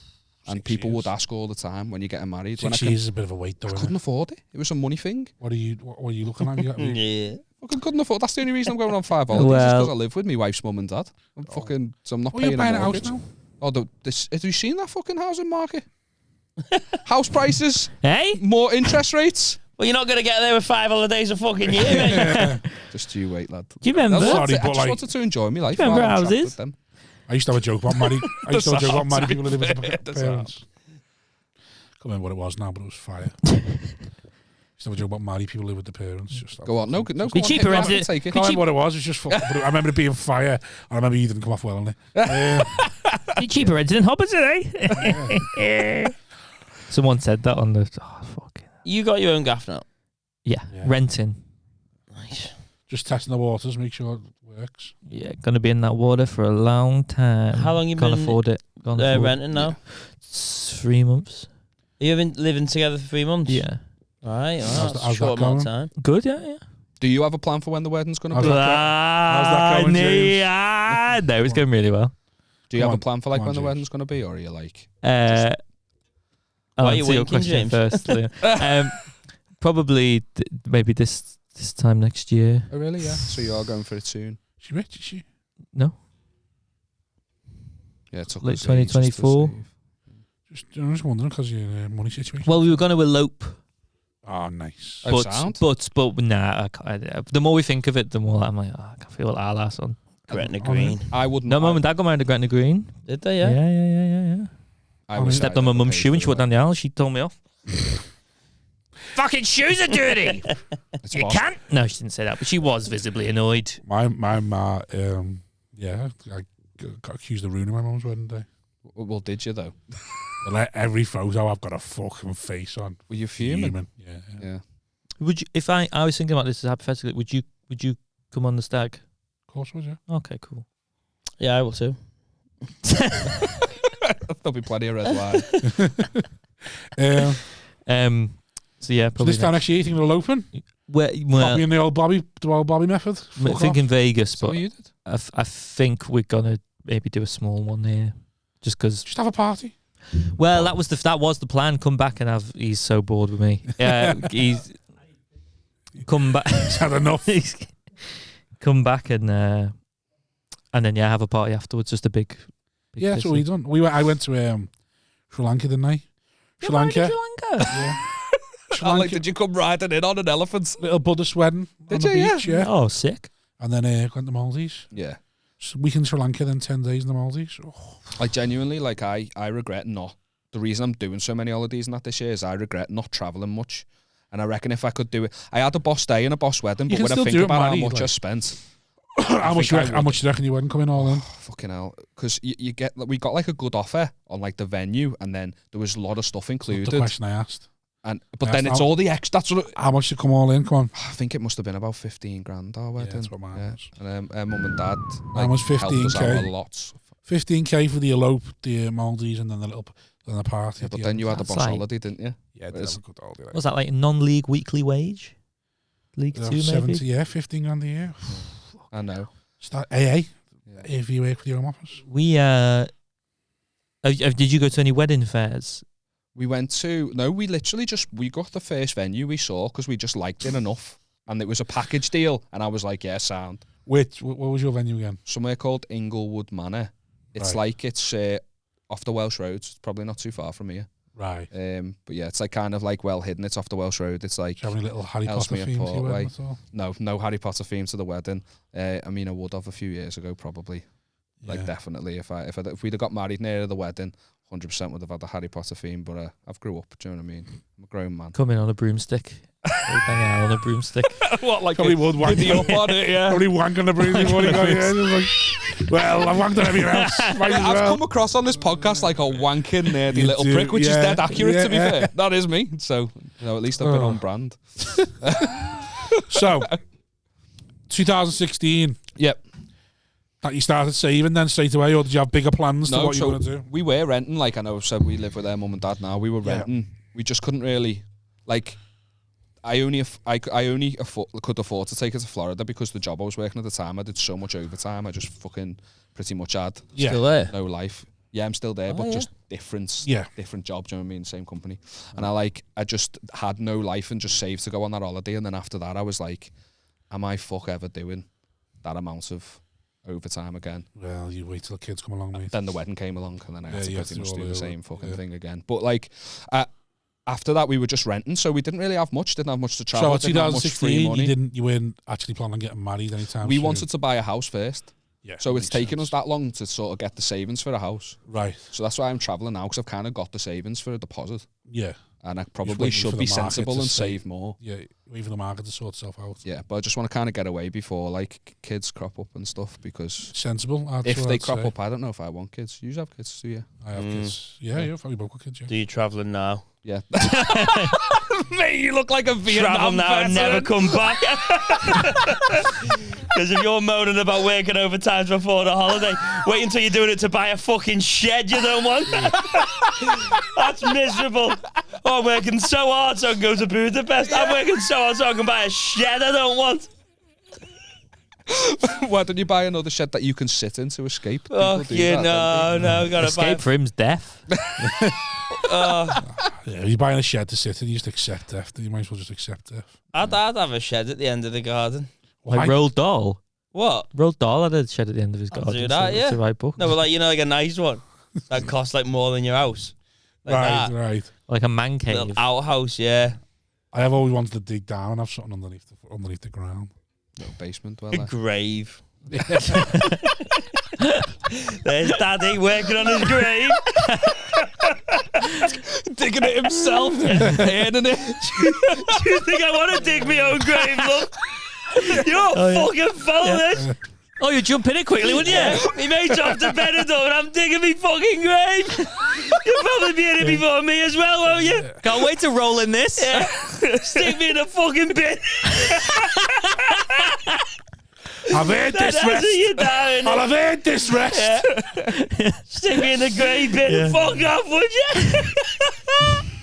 S5: And
S1: 6
S5: people
S1: years.
S5: would ask all the time when you're getting married. When
S1: 6
S5: I
S1: years is a bit of a wait, though.
S5: I
S1: Isn't
S5: couldn't
S1: it?
S5: afford it. It was a money thing.
S1: What are you looking at? You got me.
S2: Yeah.
S5: Fucking couldn't afford. That's the only reason I'm going on 5 holidays.
S4: Well-
S5: because I live with my wife's mum and dad. So I'm not
S1: Oh,
S5: paying
S1: you're buying
S5: a
S1: a house
S5: mortgage.
S1: now?
S5: Oh, have you seen that fucking housing market? House prices,
S4: Hey?
S5: more interest rates.
S2: Well, you're not going to get there with 5 holidays a fucking year, mate.
S5: Just you wait, lad.
S4: Do you remember?
S5: That's
S1: Sorry,
S5: it. I
S1: but
S5: just
S1: like-
S5: wanted to enjoy my life.
S4: Do you remember
S5: while I'm trapped
S4: houses?
S5: with them.
S1: I used to have a joke about married. I used to have a joke about
S5: That's
S1: married
S5: hard, to
S1: people
S5: be
S1: living with
S5: fair.
S1: their
S5: That's
S1: parents. Can't remember what it was now, but it was fire. Used to have a joke about married people live with the parents. Just
S5: Go on. No,
S4: Be
S5: go on.
S4: cheaper,
S5: Take
S4: isn't
S5: it,
S4: it?
S5: take it.
S1: I can't remember what it was. It was just fucking, but I remember it being fire. I remember you didn't come off well on it.
S4: Be cheaper renting in Hobbiton, eh? Someone said that on the. Oh, fucking.
S2: You got your own gaff now.
S4: Yeah, renting.
S2: Nice.
S1: Just testing the waters, make sure it works.
S4: Yeah, gonna be in that water for a long time.
S2: How long you
S4: Can't
S2: been
S4: afford it. Can't afford
S2: renting now?
S4: It's 3 months.
S2: You been living together for 3 months?
S4: Yeah.
S2: Right. Well,
S1: How's
S2: that's
S1: that
S2: a short amount of
S1: going?
S2: time.
S4: Good, yeah.
S5: Do you have a plan for when the wedding's going to
S1: How's
S5: be?
S1: that going, James?
S4: No, it's going really well.
S5: Do you
S1: Come
S5: have
S1: on,
S5: a plan for like
S1: come
S5: when
S1: on,
S5: the
S1: James.
S5: wedding's going to be, or are you like?
S2: Why are you
S4: answer your
S2: winking,
S4: question
S2: James?
S4: first, Liam. Probably maybe this time next year.
S5: Oh really? Yeah. So you are going for it soon.
S1: She rich, is she?
S4: No,
S5: Yeah. It took
S4: late
S5: us ages to
S4: 2024.
S5: save.
S1: I'm just wondering because of your money situation.
S4: Well, we were going to elope,
S1: Oh, nice.
S5: Oh, sound?
S4: but nah. The more we think of it, the more I'm like, I can feel our last on.
S2: Gretna Green.
S5: I wouldn't.
S4: No, Mum and Dad got married at Gretna Green.
S2: Did they?
S4: Yeah,
S2: Yeah.
S4: yeah.
S5: I
S1: I
S5: wish
S4: Stepped
S5: I'd
S4: on my
S5: ever
S4: mum's
S5: paid
S4: shoe
S5: for
S4: and she went
S5: the
S4: down the aisle. She told me off. Fucking shoes are dirty.
S5: wedding. It's
S4: You
S5: boss.
S4: can't. No, she didn't say that, but she was visibly annoyed.
S1: My ma, I got accused of ruining my mum's wedding day.
S5: Well, did you though?
S1: Like every photo, I've got a fucking face on.
S5: Were you fuming?
S1: Human. Yeah.
S5: Yeah.
S4: Would you? If I was thinking about this as hypothetically, would you come on the stag?
S1: Of course, was you?
S4: Okay, cool.
S2: Yeah, I will too.
S5: There'll be plenty of red wine.
S4: So yeah,
S1: So
S4: probably.
S1: this time next year, you think it'll open?
S4: well,
S1: Copying the old Bobby method.
S4: I'm
S1: Fuck
S4: thinking
S1: off.
S4: Vegas,
S5: So
S4: but
S5: you did.
S4: I think we're gonna maybe do a small one here, just because.
S1: Just have a party.
S4: Well, that was the plan. Come back and have. He's so bored with me. Yeah, he's come back.
S1: He's had enough.
S4: He's come back and then have a party afterwards. Just a big
S1: Yeah, that's what
S4: piss up.
S1: we done. I went to Sri Lanka, didn't I? Sri Lanka. Yeah. Sri
S5: Oh, like,
S1: Lanka.
S5: did you come riding in on an elephant?
S1: Little Buddhist wedding on
S5: Did
S1: the
S5: you?
S1: beach, yeah.
S4: Oh, sick.
S1: And then went to Maldives.
S5: Yeah.
S1: So week in Sri Lanka, then 10 days in the Maldives. Oh,
S5: Like genuinely, like I regret not. The reason I'm doing so many holidays and that this year is I regret not travelling much. And I reckon if I could do it, I had a boss day and a boss wedding,
S1: You
S5: but
S1: can
S5: when I
S1: still
S5: think
S1: do it
S5: about how
S1: married,
S5: much I
S1: like.
S5: spent,
S1: how much
S5: think I
S1: how much do you reckon your wedding coming all in?
S5: fucking hell, because you get we got like a good offer on like the venue, and then there was a lot of stuff
S1: The
S5: included,
S1: question I asked.
S5: and but
S1: I
S5: then
S1: asked
S5: it's
S1: how-
S5: all the extra. That's what
S1: How much to come all in? Come on.
S5: I think it must have been about 15 grand our wedding.
S1: that's what mine was.
S5: And mum and dad
S1: Mine was
S5: helped us out
S1: 15K.
S5: a lot.
S1: 15K for the elope, the Maldives, and then the party.
S5: Yeah,
S1: at
S5: but
S1: the
S5: then
S1: end.
S5: you had a
S4: That's
S5: boss
S4: like-
S5: holiday, didn't you?
S1: Yeah, did have a good holiday.
S4: Was that like a non-league weekly wage? League
S1: Yeah,
S4: 2
S1: 70,
S4: maybe.
S1: yeah, 15 grand a year.
S5: I know.
S1: Start AA.
S5: Yeah.
S1: If you work for your home office.
S4: We did you go to any wedding fairs?
S5: We went to we literally we got the first venue we saw because we just liked it enough, and it was a package deal, and I was like, yeah, sound.
S1: What was your venue again?
S5: Somewhere called Inglewood Manor. It's
S1: Right.
S5: like it's off the Welsh Road. It's probably not too far from here.
S1: Right.
S5: But yeah, it's like kind of like well hidden. It's off the Welsh Road. It's like
S1: Do you have any little Harry Potter
S5: Ellesmere
S1: theme to your wedding
S5: Portway.
S1: at all?
S5: no Harry Potter theme to the wedding. I mean, I would have a few years ago probably. Like
S1: Yeah.
S5: definitely, if we'd have got married near the wedding, 100% would have had the Harry Potter theme. But I've grew up. Do you know what I mean? I'm a grown man.
S4: Coming on a broomstick. Hang out on a broomstick.
S5: What like
S1: Probably would wank
S5: up on it? Yeah.
S1: Probably wank on the breeze before he got here. Just like, well, I've wanked on everyone else. Might as
S5: I've
S1: well.
S5: come across on this podcast like a wanking nerdy
S1: You
S5: little
S1: do,
S5: prick, which is
S1: yeah,
S5: dead accurate to be
S1: yeah.
S5: fair. That is me. So, at least I've been
S1: Oh.
S5: on brand.
S1: So, 2016,
S5: Yep.
S1: that you started saving then straight away, or did you have bigger plans to
S5: No,
S1: what you
S5: so
S1: were going to do?
S5: we were renting. Like I know, said we live with their mum and dad now. We were
S1: Yeah.
S5: renting. We just couldn't really, like, I only could afford to take it to Florida because the job I was working at the time, I did so much overtime. I just fucking pretty much had
S1: Yeah.
S2: Still there.
S5: no life. Yeah, I'm still there, but
S2: yeah.
S5: just different job. Do you know what I mean? Same company. And I just had no life and just saved to go on that holiday. And then after that, I was like, am I ever doing that amount of overtime again?
S1: Well, you wait till the kids come along, mate.
S5: Then the wedding came along, and then I had to
S1: you
S5: pretty
S1: had to
S5: much
S1: do
S5: do
S1: all
S5: the
S1: the
S5: same
S1: other-
S5: fucking
S1: yeah.
S5: thing again. But like, after that, we were just renting, so we didn't really have much. Didn't have much to travel.
S1: So,
S5: didn't have much free
S1: 2016,
S5: money.
S1: you weren't actually planning on getting married anytime
S5: We
S1: soon?
S5: wanted to buy a house first,
S1: Yeah,
S5: so it's
S1: makes
S5: taken
S1: sense.
S5: us that long to sort of get the savings for a house.
S1: Right.
S5: So that's why I'm traveling now, because I've kind of got the savings for a deposit.
S1: Yeah.
S5: And I probably should be sensible and save more.
S1: Yeah, wait for the market to sort itself out.
S5: Yeah, but I just want to kind of get away before like kids crop up and stuff because
S1: sensible.
S5: If they crop up, I don't know if I want kids. You have kids, do you?
S1: I have kids. Yeah, you've probably both got kids. Yeah.
S2: Do you travelling now?
S5: Yeah. Mate, you look like a Vietnam
S2: Travel now and never come back. Because if you're moaning about working overtime before the holiday, wait until you're doing it to buy a fucking shed you don't want. That's miserable. Oh, I'm working so hard so I can go to Budapest. I'm working so hard so I can buy a shed I don't want.
S5: Why don't you buy another shed that you can sit in to escape?
S2: Oh, yeah, no, gotta
S4: escape for him's death.
S1: Yeah, if you're buying a shed to sit in, you just accept death. You might as well just accept death.
S2: I'd have a shed at the end of the garden.
S4: Like Roald Dahl.
S2: What?
S4: Roald Dahl had a shed at the end of his garden.
S2: Do that,
S4: so
S2: yeah.
S4: It's the right book.
S2: No, but like, you know, like a nice one that costs like more than your house. Like
S1: right.
S4: Like a man cave.
S2: Little outhouse, yeah.
S1: I have always wanted to dig down and have something underneath the ground.
S5: Little basement.
S2: A grave. There's Daddy working on his grave.
S5: Digging it himself. Earning it.
S2: Do you think I want to dig my own grave, look? You're fucking follow this.
S4: Oh, you'd jump in it quickly, wouldn't you?
S2: Me mate's off to bed and I'm digging me fucking grave. You'll probably be in it before me as well, won't you?
S4: Can't wait to roll in this.
S2: Yeah. Stick me in a fucking bin.
S1: I've heard this rest. I've heard this rest.
S2: Yeah. Stick me in the grey bin and fuck off, would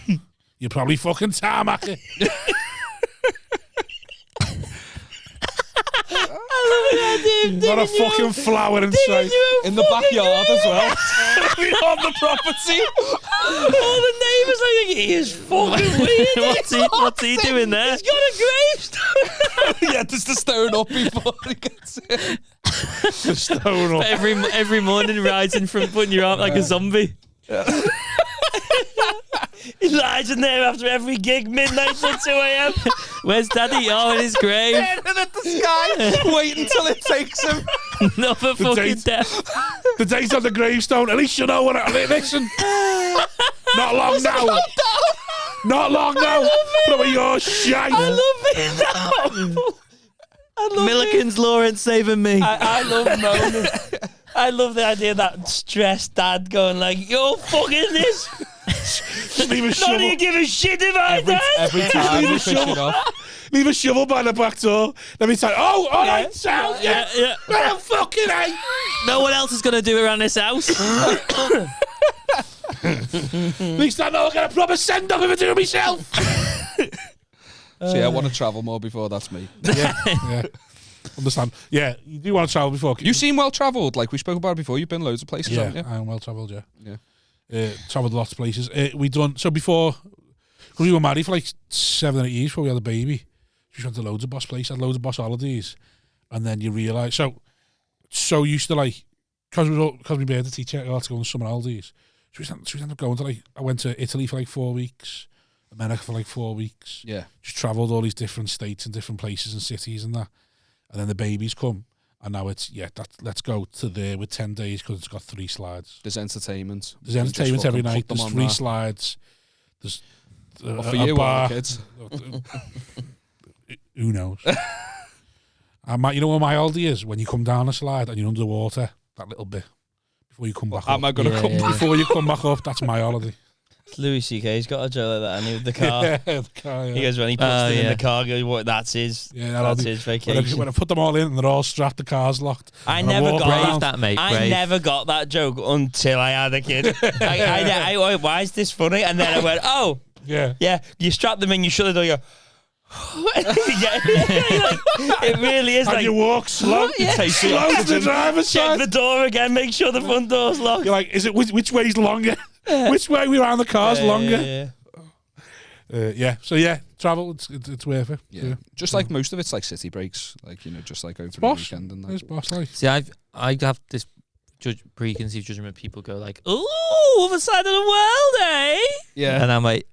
S2: you?
S1: You're probably fucking tarmac. Not a fucking flower inside.
S5: In the backyard as well. We on the property.
S2: All the neighbours are like, he is fucking weird.
S4: What's he doing there?
S2: He's got a gravestone.
S5: Yeah, just the stone up before he gets in.
S1: The stone up.
S4: Every morning rising from putting your arm like a zombie.
S2: He lies in there after every gig, midnight till 2 a.m.
S4: Where's Daddy? Oh, in his grave.
S5: Staring at the sky, waiting till it takes him.
S4: Another fucking death.
S1: The date on the gravestone. At least you know what I listen. Not long now. Not long now. But your shite.
S2: I love it. I love
S4: Milliken's Lawrence saving me.
S2: I love moaning. I love the idea of that stressed dad going like, "You're fucking this."
S1: Leave a
S2: None
S1: shovel.
S2: of you give a shit about that.
S5: Every time you pick it up.
S1: Leave a shovel by the back door. Let me say, oh, all right, sound, yeah. Well, fucking A.
S4: No one else is going to do it around this house.
S1: At least I know I get a proper send off if I do it myself.
S5: So yeah, I want to travel more before that's me.
S1: Yeah. Understand. Yeah, you do want to travel before.
S5: You seem well travelled, like we spoke about before. You've been loads of places, haven't you?
S1: I am well travelled, yeah.
S5: Yeah.
S1: Travelled lots of places. We done, so before, because we were married for like 7 or 8 years before we had a baby, we went to loads of boss places, had loads of boss holidays, and then you realise, so used to like, because we were the teacher, I had to go on summer holidays, so we ended up going to like, I went to Italy for like 4 weeks, America for like 4 weeks.
S5: Yeah.
S1: Just travelled all these different states and different places and cities and that. And then the babies come, and now it's, let's go to there with 10 days because it's got 3 slides.
S5: There's entertainment.
S1: There's entertainment every night. There's 3 slides. There's
S5: for you,
S1: bar.
S5: Kids.
S1: Who knows? You know what my holiday is? When you come down a slide and you're underwater, that little bit, before you come back up.
S5: Am I going to come
S1: Before you come back up, that's my holiday.
S2: Louis C.K.'s got a joke like that, and he with the car.
S1: The car,
S2: He goes when he puts them in the car, goes, "What? That's his. That's his vacation."
S1: When I put them all in and they're all strapped, the car's locked.
S2: I never got
S4: that, mate.
S2: I never got that joke until I had a kid. I why is this funny? And then I went, "Oh, yeah." You strap them in, you shut the door, you go. It really is
S1: and
S2: like
S1: you walk slow.
S2: You take
S1: slow to the driver's side.
S2: Check the door again. Make sure the front door's locked.
S1: You're like, is it which way's longer? Which way we around the car's longer? So travel. It's worth it.
S5: Yeah. Just like most of it's like city breaks, like just like over the weekend and that.
S1: It's boss like.
S4: See, I have this preconceived judgment. People go like, "Ooh, other side of the world, eh?"
S5: Yeah,
S4: and I'm like.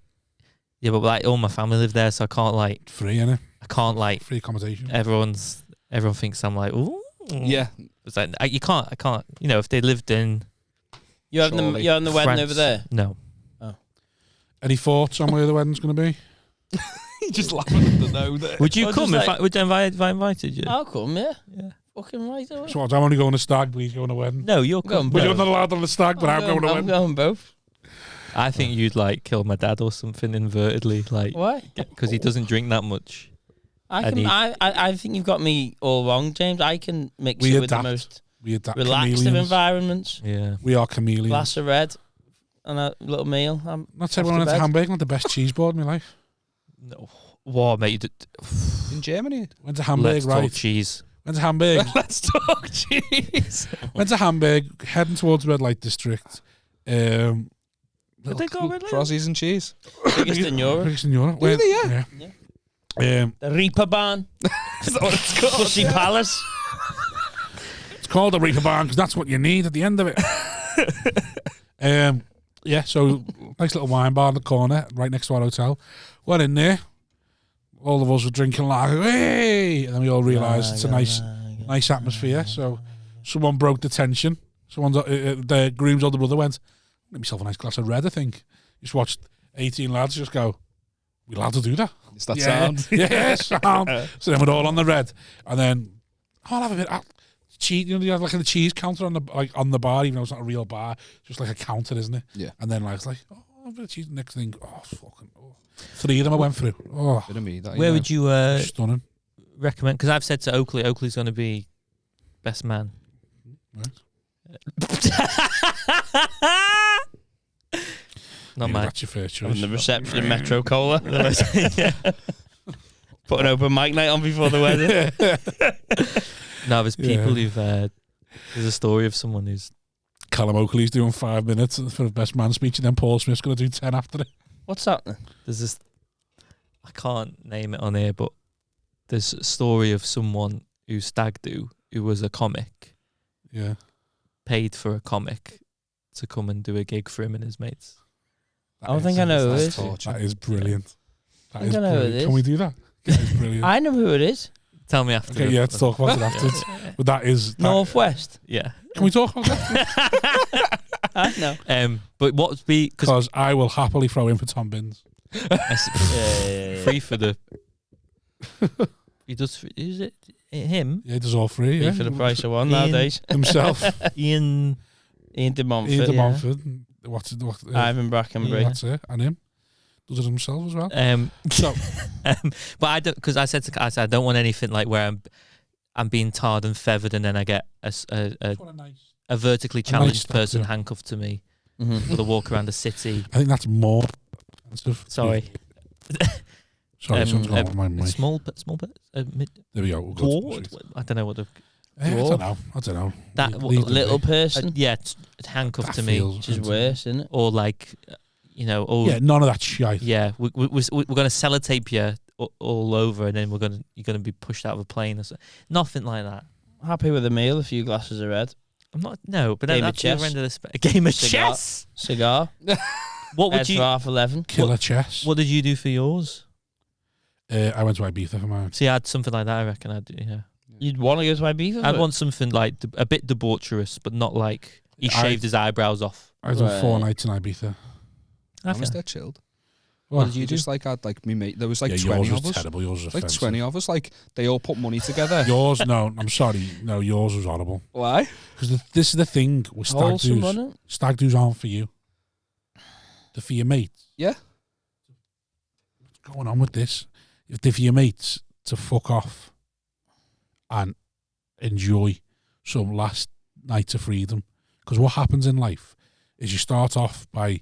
S4: Yeah, but like all my family live there, so I can't like
S1: free, innit?
S4: I can't like
S1: free accommodation.
S4: Everyone thinks I'm like, ooh.
S5: Yeah,
S4: it's like I can't. If they lived in,
S2: you're having the wedding over there.
S4: No.
S2: Oh.
S1: Any thoughts on where the wedding's going to be?
S5: You just laughing at the no there.
S4: Would you
S2: Well,
S4: come
S2: just
S4: if I invited you?
S2: I'll come, yeah.
S4: Yeah.
S2: Fucking right.
S1: So I'm only going to stag, but he's going to wedding.
S4: No, you're
S2: Going
S4: coming.
S1: Well, you're
S2: both.
S1: not allowed on the stag, but I'm going to
S2: I'm
S1: wedding.
S2: going both.
S4: I think you'd like kill my dad or something invertedly, like
S2: Why?
S4: because he doesn't drink that much.
S2: I think you've got me all wrong, James. I can mix
S1: We
S2: it with
S1: adapt.
S2: the most
S1: We adapt
S2: relaxed of
S1: chameleons.
S2: environments.
S4: Yeah.
S1: We are chameleons.
S2: Glass of red and a little meal. I'm
S1: Not
S2: off
S1: everyone
S2: to
S1: went to
S2: bed.
S1: Hamburg. Not the best cheese board in my life.
S4: No. What, mate?
S5: In Germany.
S1: Went to Hamburg,
S4: Let's
S1: right?
S4: talk cheese.
S1: Went to Hamburg.
S5: Let's talk cheese.
S1: Went to Hamburg, heading towards the red light district.
S4: Did they go red light?
S5: Frozzies and cheese.
S2: Biggest in Europe.
S1: Biggest in Europe.
S5: Do they?
S1: Yeah.
S2: The Reaper Barn.
S5: Is that what it's called?
S2: Pussy Palace.
S1: It's called a Reaper Barn because that's what you need at the end of it. Yeah, so nice little wine bar in the corner, right next to our hotel. Went in there. All of us were drinking lager, hey! And then we all realised it's a nice atmosphere. So someone broke the tension. Someone's the groom's older brother went, "Get myself a nice glass of red." I think just watched 18 lads just go, "We allowed to do that?"
S5: Is that sound?
S1: Yeah, sound. So then we're all on the red, and then I'll have a bit. Cheese, you know, you have like a cheese counter on the bar, even though it's not a real bar, it's just like a counter, isn't it?
S5: Yeah.
S1: And then I was like, oh, a bit of cheese. Next thing, three of them I went through. Oh,
S5: Bit of me, that,
S4: Where would you
S1: stunning.
S4: recommend? Because I've said to Oakley's going to be best man. Not
S1: Maybe
S4: mine.
S1: that's your first choice.
S2: On the reception in Metro Cola.
S4: Yeah.
S2: Put an open mic night on before the wedding.
S4: No, there's people who've. There's a story of someone who's.
S1: Callum Oakley's doing 5 minutes for the best man speech, and then Paul Smith's going to do 10 after it.
S2: What's happening?
S4: There's this. I can't name it on here, but there's a story of someone who stag do who was a comic,
S1: Yeah.
S4: paid for a comic to come and do a gig for him and his mates.
S2: I don't think I know who it is.
S1: That is brilliant. That
S2: I
S1: is
S2: don't know who it
S1: brilliant.
S2: is.
S1: Can we do that? That is brilliant.
S2: I know who it is.
S4: Tell me after.
S1: Okay, yeah, let's talk about it afterwards. But that is...
S2: Northwest.
S4: Yeah.
S1: Can we talk about that?
S2: I know.
S4: But what's be
S1: Because I will happily throw in for Tom Binns.
S4: free for the. He does. Is it him?
S1: Yeah, he does all three. Yeah.
S2: For the price of one
S4: Ian-
S2: nowadays.
S1: Himself.
S4: Ian.
S2: Ian de Montfort.
S1: Ian de
S4: yeah.
S1: Montfort. What's it?
S2: Ivan Brackenbury.
S1: That's it. And him. Does it himself as well.
S4: So, but I don't, because I said I don't want anything like where I'm being tarred and feathered, and then I get a vertically challenged person handcuffed to me for the walk around the city.
S1: I think that's more expensive.
S4: Sorry.
S1: Sorry, something's going on with my mic.
S4: Small, mid,
S1: There we go. We'll go to the street.
S4: I don't know what the
S1: I don't know.
S4: that
S1: Leave the
S2: Little
S1: way.
S2: person.
S4: yeah, handcuffed
S1: That
S4: to me,
S1: feels
S2: Which is
S1: offensive.
S2: worse, isn't it?
S4: or like, or
S1: Yeah, none of that shite.
S4: yeah, we're gonna sellotape you all over, and then you're gonna be pushed out of a plane or something. Nothing like that.
S2: Happy with a meal, a few glasses of red.
S4: I'm not. No, but
S2: Game of
S4: that's the other
S2: chess.
S4: end of the a game of
S2: Cigar.
S4: chess.
S2: Cigar.
S4: What would
S2: Head for
S4: you?
S2: 11:30.
S1: Killer chess.
S4: What did you do for yours?
S1: I went to Ibiza for mine.
S4: See, I'd something like that. I reckon I'd do. Yeah,
S2: You'd want to go to Ibiza?
S4: I'd want something like a bit debaucherous, but not like he shaved his eyebrows off.
S1: I was on
S2: Right.
S1: 4 nights in Ibiza.
S5: I was
S4: Okay.
S5: dead chilled.
S1: What
S5: did you just like had like me mate? There was like
S1: yeah,
S5: 20
S1: yours
S5: of
S1: was
S5: us.
S1: terrible. Yours was
S5: Like
S1: offensive.
S5: 20 of us. Like they all put money together.
S1: Yours, no, I'm sorry. No, yours was horrible.
S5: Why?
S1: Because this is the thing with stag
S2: Wholesome,
S1: do's.
S2: wasn't it?
S1: Stag do's aren't for you. They're for your mates.
S5: Yeah.
S1: What's going on with this? If they're for your mates to fuck off and enjoy some last night of freedom. Because what happens in life is you start off by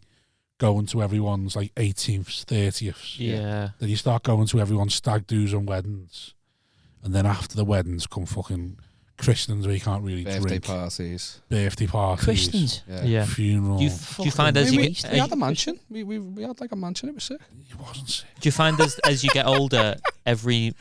S1: going to everyone's like 18th, 30th.
S4: Yeah.
S1: Then you start going to everyone's stag do's and weddings. And then after the weddings come fucking christenings where you can't really
S5: Birthday
S1: drink.
S5: parties.
S1: Birthday parties.
S2: Christians.
S4: Yeah.
S1: Funeral.
S4: Do you find as you
S5: we
S4: get,
S5: had a mansion. We had like a mansion. It was sick.
S1: It wasn't sick.
S4: do you find as you get older, every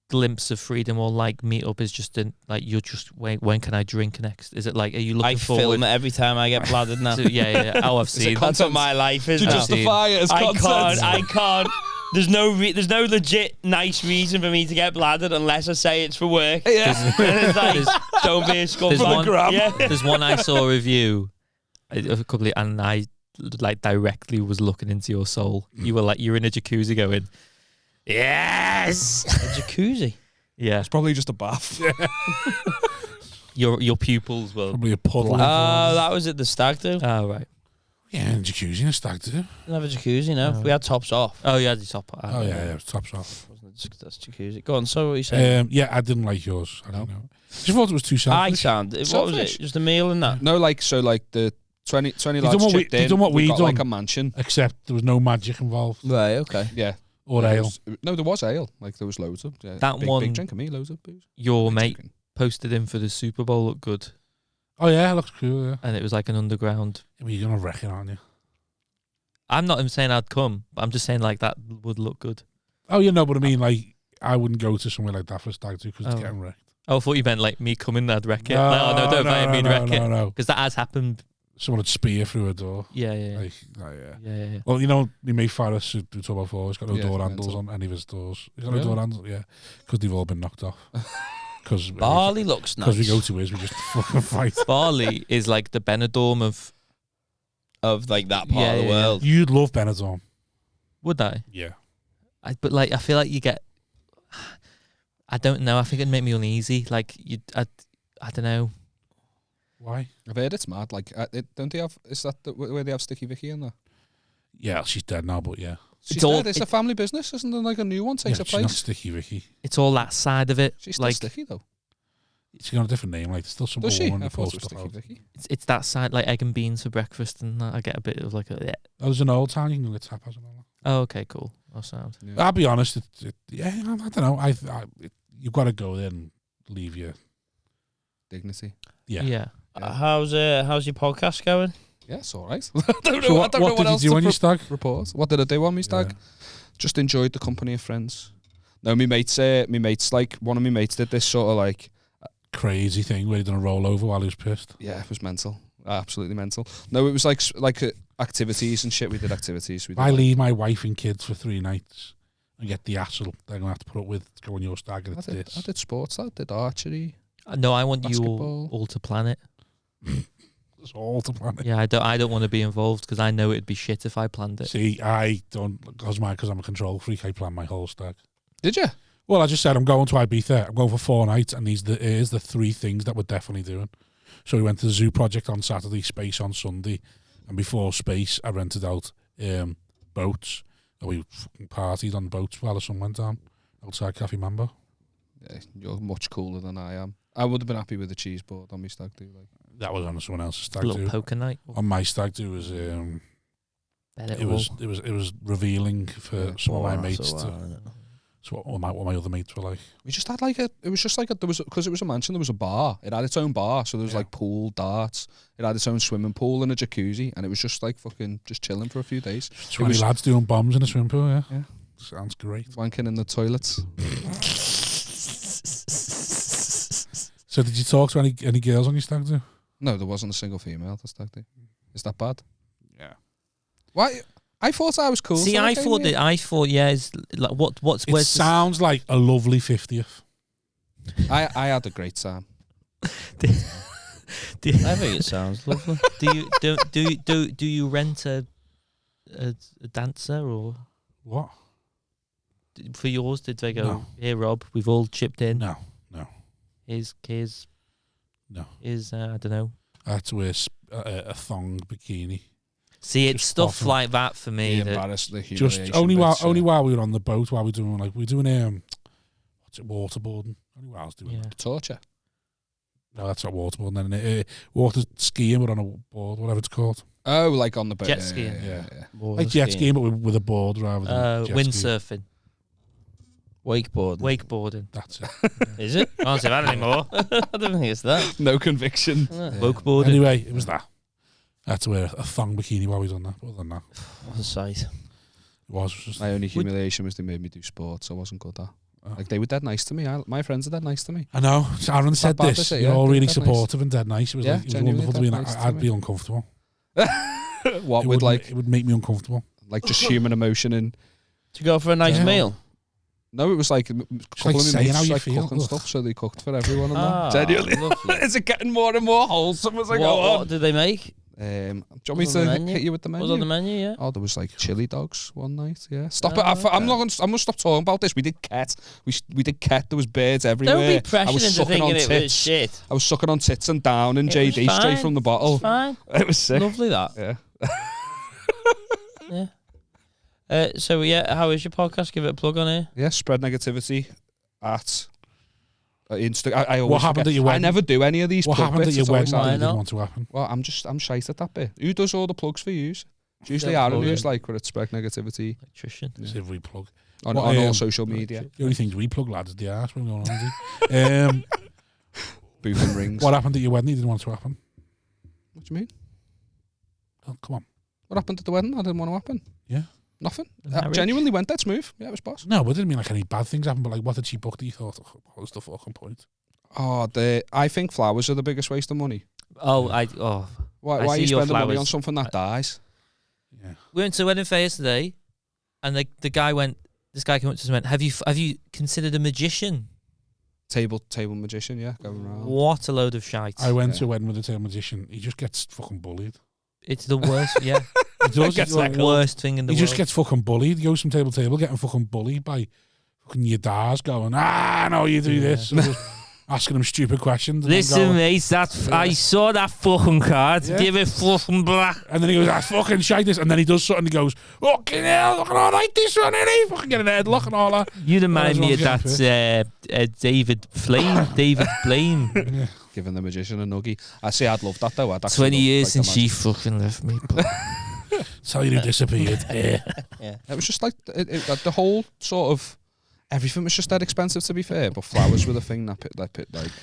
S4: glimpse of freedom or like meetup is just like you're just when can I drink next? Is it like are you looking
S2: I
S4: forward?
S2: film it every time I get bladdered now.
S4: to, yeah. Oh, I've seen.
S2: That's what my life is
S5: To
S2: now.
S5: justify it as
S2: I
S5: content.
S2: can't. There's no legit nice reason for me to get bladdered unless I say it's for work.
S5: Yeah.
S2: And it's like, don't be a scum
S4: There's
S2: for the
S4: one-
S2: gram. Yeah.
S4: There's one I saw a review a couple of, and I like directly was looking into your soul. You were like, you're in a jacuzzi going, yes.
S2: A jacuzzi.
S4: Yeah,
S5: It's probably just a bath.
S4: your pupils will.
S1: Probably a puddle.
S2: That was at the stag do.
S4: Oh right.
S1: Yeah, in a jacuzzi in a stag do.
S2: Didn't have a jacuzzi, no. We had tops off.
S4: Oh yeah, the top.
S1: Oh yeah, tops off.
S2: That's jacuzzi. Go on, so what are you saying?
S1: Yeah, I didn't like yours. I don't know. Just thought it was too selfish.
S2: What was
S5: Selfish.
S2: it? Just a meal and that?
S5: No, like, so like the 20
S1: done
S5: lads
S1: what we-
S5: chipped
S1: he's
S5: in.
S1: done what
S5: we
S1: we
S5: got
S1: done.
S5: like a mansion.
S1: Except there was no magic involved.
S2: Right, okay.
S5: Yeah.
S1: Or
S5: There
S1: ale.
S5: was- no, there was ale. Like, there was loads of. Yeah,
S4: That
S5: big,
S4: one-
S5: Big drink of me, loads of booze.
S4: Your
S5: Big
S4: mate
S5: drinking.
S4: posted in for the Super Bowl looked good,
S1: Oh yeah, it looks cool. Yeah.
S4: and it was like an underground.
S1: I mean, you're gonna wreck it, aren't you?
S4: I'm not even saying I'd come, but I'm just saying like that would look good.
S1: Oh, you know, but I mean, like, I wouldn't go to somewhere like that for a stag do because
S4: Oh.
S1: it's getting wrecked.
S4: Oh, I thought you meant like me coming, I'd wreck it. Like, oh no, don't invite me to wreck it,
S1: No.
S4: because that has happened.
S1: Someone would spear through a door.
S4: Yeah, yeah,
S1: Like, yeah.
S4: yeah.
S1: Well, you know, we made Faris who we talked about before. He's got no
S5: Yeah,
S1: door
S5: it's
S1: handles
S5: mental.
S1: on any of his doors. He's got
S5: Really?
S1: no door handles, yeah, because they've all been knocked off. Because
S2: Barley looks nice.
S1: we go to his, we just fucking fight.
S4: Barley is like the Benidorm
S2: of like that part
S4: Yeah,
S2: of the
S4: yeah, yeah.
S2: world.
S1: You'd love Benidorm.
S4: Would I?
S1: Yeah.
S4: But like, I feel like you get. I don't know. I think it'd make me uneasy. Like I don't know.
S1: Why?
S5: I've heard it's mad. Like, don't they have? Is that where they have Sticky Vicky in there?
S1: Yeah, she's dead now, but yeah.
S5: She's
S4: all-
S5: dead. It's a family business, isn't there? Like a new one takes
S1: Yeah,
S5: a
S1: she's not
S5: place.
S1: Sticky Vicky.
S4: It's all that side of it.
S5: She's still
S4: like
S5: Sticky though.
S1: She's got a different name. Like, there's still some
S5: Does she?
S1: woman
S5: I
S1: who
S5: thought
S1: posts
S5: it was
S1: stuff
S5: Sticky
S1: out.
S5: Vicky.
S4: it's that side, like egg and beans for breakfast, and that. I get a bit of like a. Yeah.
S1: Oh, there's an old town you can go get tapas and all that.
S4: Oh, okay, cool. That sound.
S5: Yeah.
S1: I'll be honest. Yeah, I don't know. You've got to go there and leave your.
S5: Dignity.
S1: Yeah.
S4: Yeah.
S2: How's your podcast going?
S5: Yeah, it's all right. I don't know.
S1: So
S5: I
S1: what
S5: don't know what
S1: did you
S5: else
S1: do
S5: to
S1: on your stag?
S5: report. What did I do on my stag?
S1: Yeah.
S5: Just enjoyed the company of friends. No, my mates like one of my mates did this sort of like
S1: Crazy thing where he done a rollover while he was pissed.
S5: yeah, it was mental, absolutely mental. No, it was like activities and shit. We did activities. We did
S1: I
S5: like-
S1: leave my wife and kids for 3 nights and get the hassle they're gonna have to put up with to go on your stag and it's this.
S5: I did sports. I did archery.
S4: No, I want you
S5: Basketball.
S4: all to plan it.
S1: It's all to plan it.
S4: Yeah, I don't want to be involved because I know it'd be shit if I planned it.
S1: See, I don't because I'm a control freak. I plan my whole stag.
S5: Did you?
S1: Well, I just said I'm going to Ibiza. I'm going for 4 nights, and here's the 3 things that we're definitely doing. So we went to the Zoo Project on Saturday, Space on Sunday, and before Space, I rented out boats. And we fucking partied on boats while the sun went down outside Cafe Mambo.
S5: Yeah, you're much cooler than I am. I would have been happy with a cheese board on my stag do. Like,
S1: That was on someone else's
S4: A
S1: stag
S4: little
S1: do.
S4: poker night.
S1: On my stag do was
S4: Bet
S1: it was revealing for
S5: Yeah.
S1: some of my mates. So what my other mates were like.
S5: we just had like it was just like there was because it was a mansion. There was a bar. It had its own bar, so there was like pool, darts. It had its own swimming pool and a jacuzzi, and it was just like fucking just chilling for a few days.
S1: 20
S5: was-
S1: lads doing bombs in a swimming pool. Yeah.
S5: Yeah.
S1: Sounds great.
S5: Wanking in the toilets.
S1: So did you talk to any girls on your stag do?
S5: No, there wasn't a single female at the stag do. Is that bad?
S1: Yeah.
S5: Why? I thought I was cool.
S4: See,
S5: so
S4: I
S5: came
S4: thought
S5: here.
S4: that. I thought, yeah, it's like what's
S1: It
S4: where's
S1: sounds like a lovely 50th.
S5: I had a great time.
S2: I think it sounds lovely.
S4: do you rent a dancer or
S1: What?
S4: for yours? Did they go
S1: No.
S4: here, Rob? We've all chipped in.
S1: No.
S4: Here's
S1: No.
S4: I don't know.
S1: I had to wear a thong bikini.
S4: See, it's
S1: Just
S4: stuff
S1: often.
S4: like that for me.
S5: The
S4: That,
S5: embarrassed, the
S1: Just
S5: humiliation
S1: only
S5: bits,
S1: while we were on the boat, while we were doing what's it, waterboarding. Only while I was doing
S4: yeah.
S1: that.
S5: torture.
S1: No, that's not waterboarding. Then water skiing, but on a board, whatever it's called.
S5: Oh, like on the boat.
S4: Jet skiing.
S5: Yeah.
S1: Like jet skiing, but with a board rather than jet skiing.
S4: Windsurfing, wakeboarding.
S1: That's it.
S2: Is it?
S4: I don't say that anymore.
S2: I don't think it's that.
S5: No conviction.
S4: Wakeboarding.
S1: Anyway, it was that. I had to wear a thong bikini while we done that. Other than that,
S2: What a sight.
S1: it was just
S5: My only humiliation was they made me do sports. I wasn't good at.
S1: Oh.
S5: Like they were dead nice to me. My friends are dead nice to me.
S1: I know. Aaron said
S5: bad to
S1: this.
S5: say,
S1: You're
S5: yeah,
S1: all
S5: they're
S1: really
S5: dead nice.
S1: supportive and dead nice. It was
S5: Yeah,
S1: like it was
S5: genuinely
S1: wonderful to be in.
S5: dead nice to
S1: I'd
S5: me.
S1: be uncomfortable.
S5: What
S1: It
S5: with
S1: would it would make me uncomfortable.
S5: like just human emotion and
S2: To go for a nice
S1: Yeah.
S2: meal.
S5: no, it was like a couple of
S1: saying
S5: my
S1: how
S5: mates
S1: you
S5: like
S1: feel.
S5: cooking
S1: Ugh.
S5: stuff, so they cooked for everyone and
S2: Ah,
S5: that. Genuinely,
S2: lovely.
S5: is it getting more and more wholesome as I go
S2: What
S5: on?
S2: did they make?
S5: Do you want me
S2: What's on the
S5: to
S2: menu?
S5: hit you with the menu?
S2: Was on the menu, yeah.
S5: Oh, there was like chili dogs one night. Yeah, stop it.
S2: Oh,
S5: I'm gonna stop talking about this. We did cat. We did cat. There was birds everywhere.
S2: Don't be
S5: I
S2: pressured
S5: was
S2: into
S5: sucking on
S2: thinking it was
S5: tits.
S2: shit.
S5: I was sucking on tits and down and
S2: It was
S5: JD straight
S2: fine.
S5: from the bottle.
S2: It's fine.
S5: It was sick.
S2: Lovely that.
S5: Yeah.
S2: Yeah. So yeah, how is your podcast? Give it a plug on here.
S5: Yeah. Spread negativity at Insta. I always
S1: What happened
S5: forget.
S1: at your wedding?
S5: I never do any of these.
S1: What
S5: plug
S1: happened at
S5: bits.
S1: your
S5: It's always
S1: wedding that
S2: I
S1: you
S2: know.
S1: didn't want to happen?
S5: Well, I'm shite at that bit. Who does all the plugs for you? It's usually
S2: Don't
S5: Aaron
S2: plug
S5: who's
S2: it.
S5: like, where it's spread negativity
S4: Electrician.
S1: Let's see if we plug.
S5: on
S1: What,
S5: all social media.
S1: The only things we plug, lads, is the arse. We're going on.
S5: Booth and rings.
S1: What happened at your wedding you didn't want to happen?
S5: What do you mean?
S1: Oh, come on.
S5: What happened at the wedding? I didn't want to happen.
S1: Yeah.
S5: Nothing.
S4: Marriage?
S5: Genuinely went that smooth. Yeah, it was boss.
S1: No, but it didn't mean like any bad things happened, but like what did she book that you thought, what was the fucking point?
S5: Oh, I think flowers are the biggest waste of money.
S4: Oh,
S5: Why
S4: I
S5: are
S4: see
S5: you
S4: your
S5: spending money
S4: flowers.
S5: on something that dies?
S1: Yeah.
S4: we went to a wedding fair yesterday, and the guy went. This guy came up to us and went, "Have you considered a magician?"
S5: Table magician, yeah, going around.
S4: What a load of shite!
S1: I went to a wedding with a tail magician. He just gets fucking bullied.
S4: It's the worst. Yeah,
S1: He does.
S4: it's the worst thing in the
S1: He
S4: world.
S1: just gets fucking bullied. He goes from table to table getting fucking bullied by fucking your dads going, no, you do this. And just asking him stupid questions. And then
S4: Listen,
S1: going,
S4: mate, I saw that fucking card.
S1: Yeah.
S4: Give it fucking black.
S1: and then he goes, I fucking shite this. And then he does something. He goes, fucking hell, look at all like this one, innit? Fucking get an headlock and all that.
S4: You remind me of
S1: Everyone's
S4: that David Flame. David Flame.
S1: Yeah.
S5: Giving the magician a nuggie. I say I'd love that though. I'd
S4: 20 years
S5: like
S4: since she fucking left me.
S1: Tell you who disappeared.
S5: It was just like the whole sort of everything was just that expensive, to be fair. But flowers were the thing that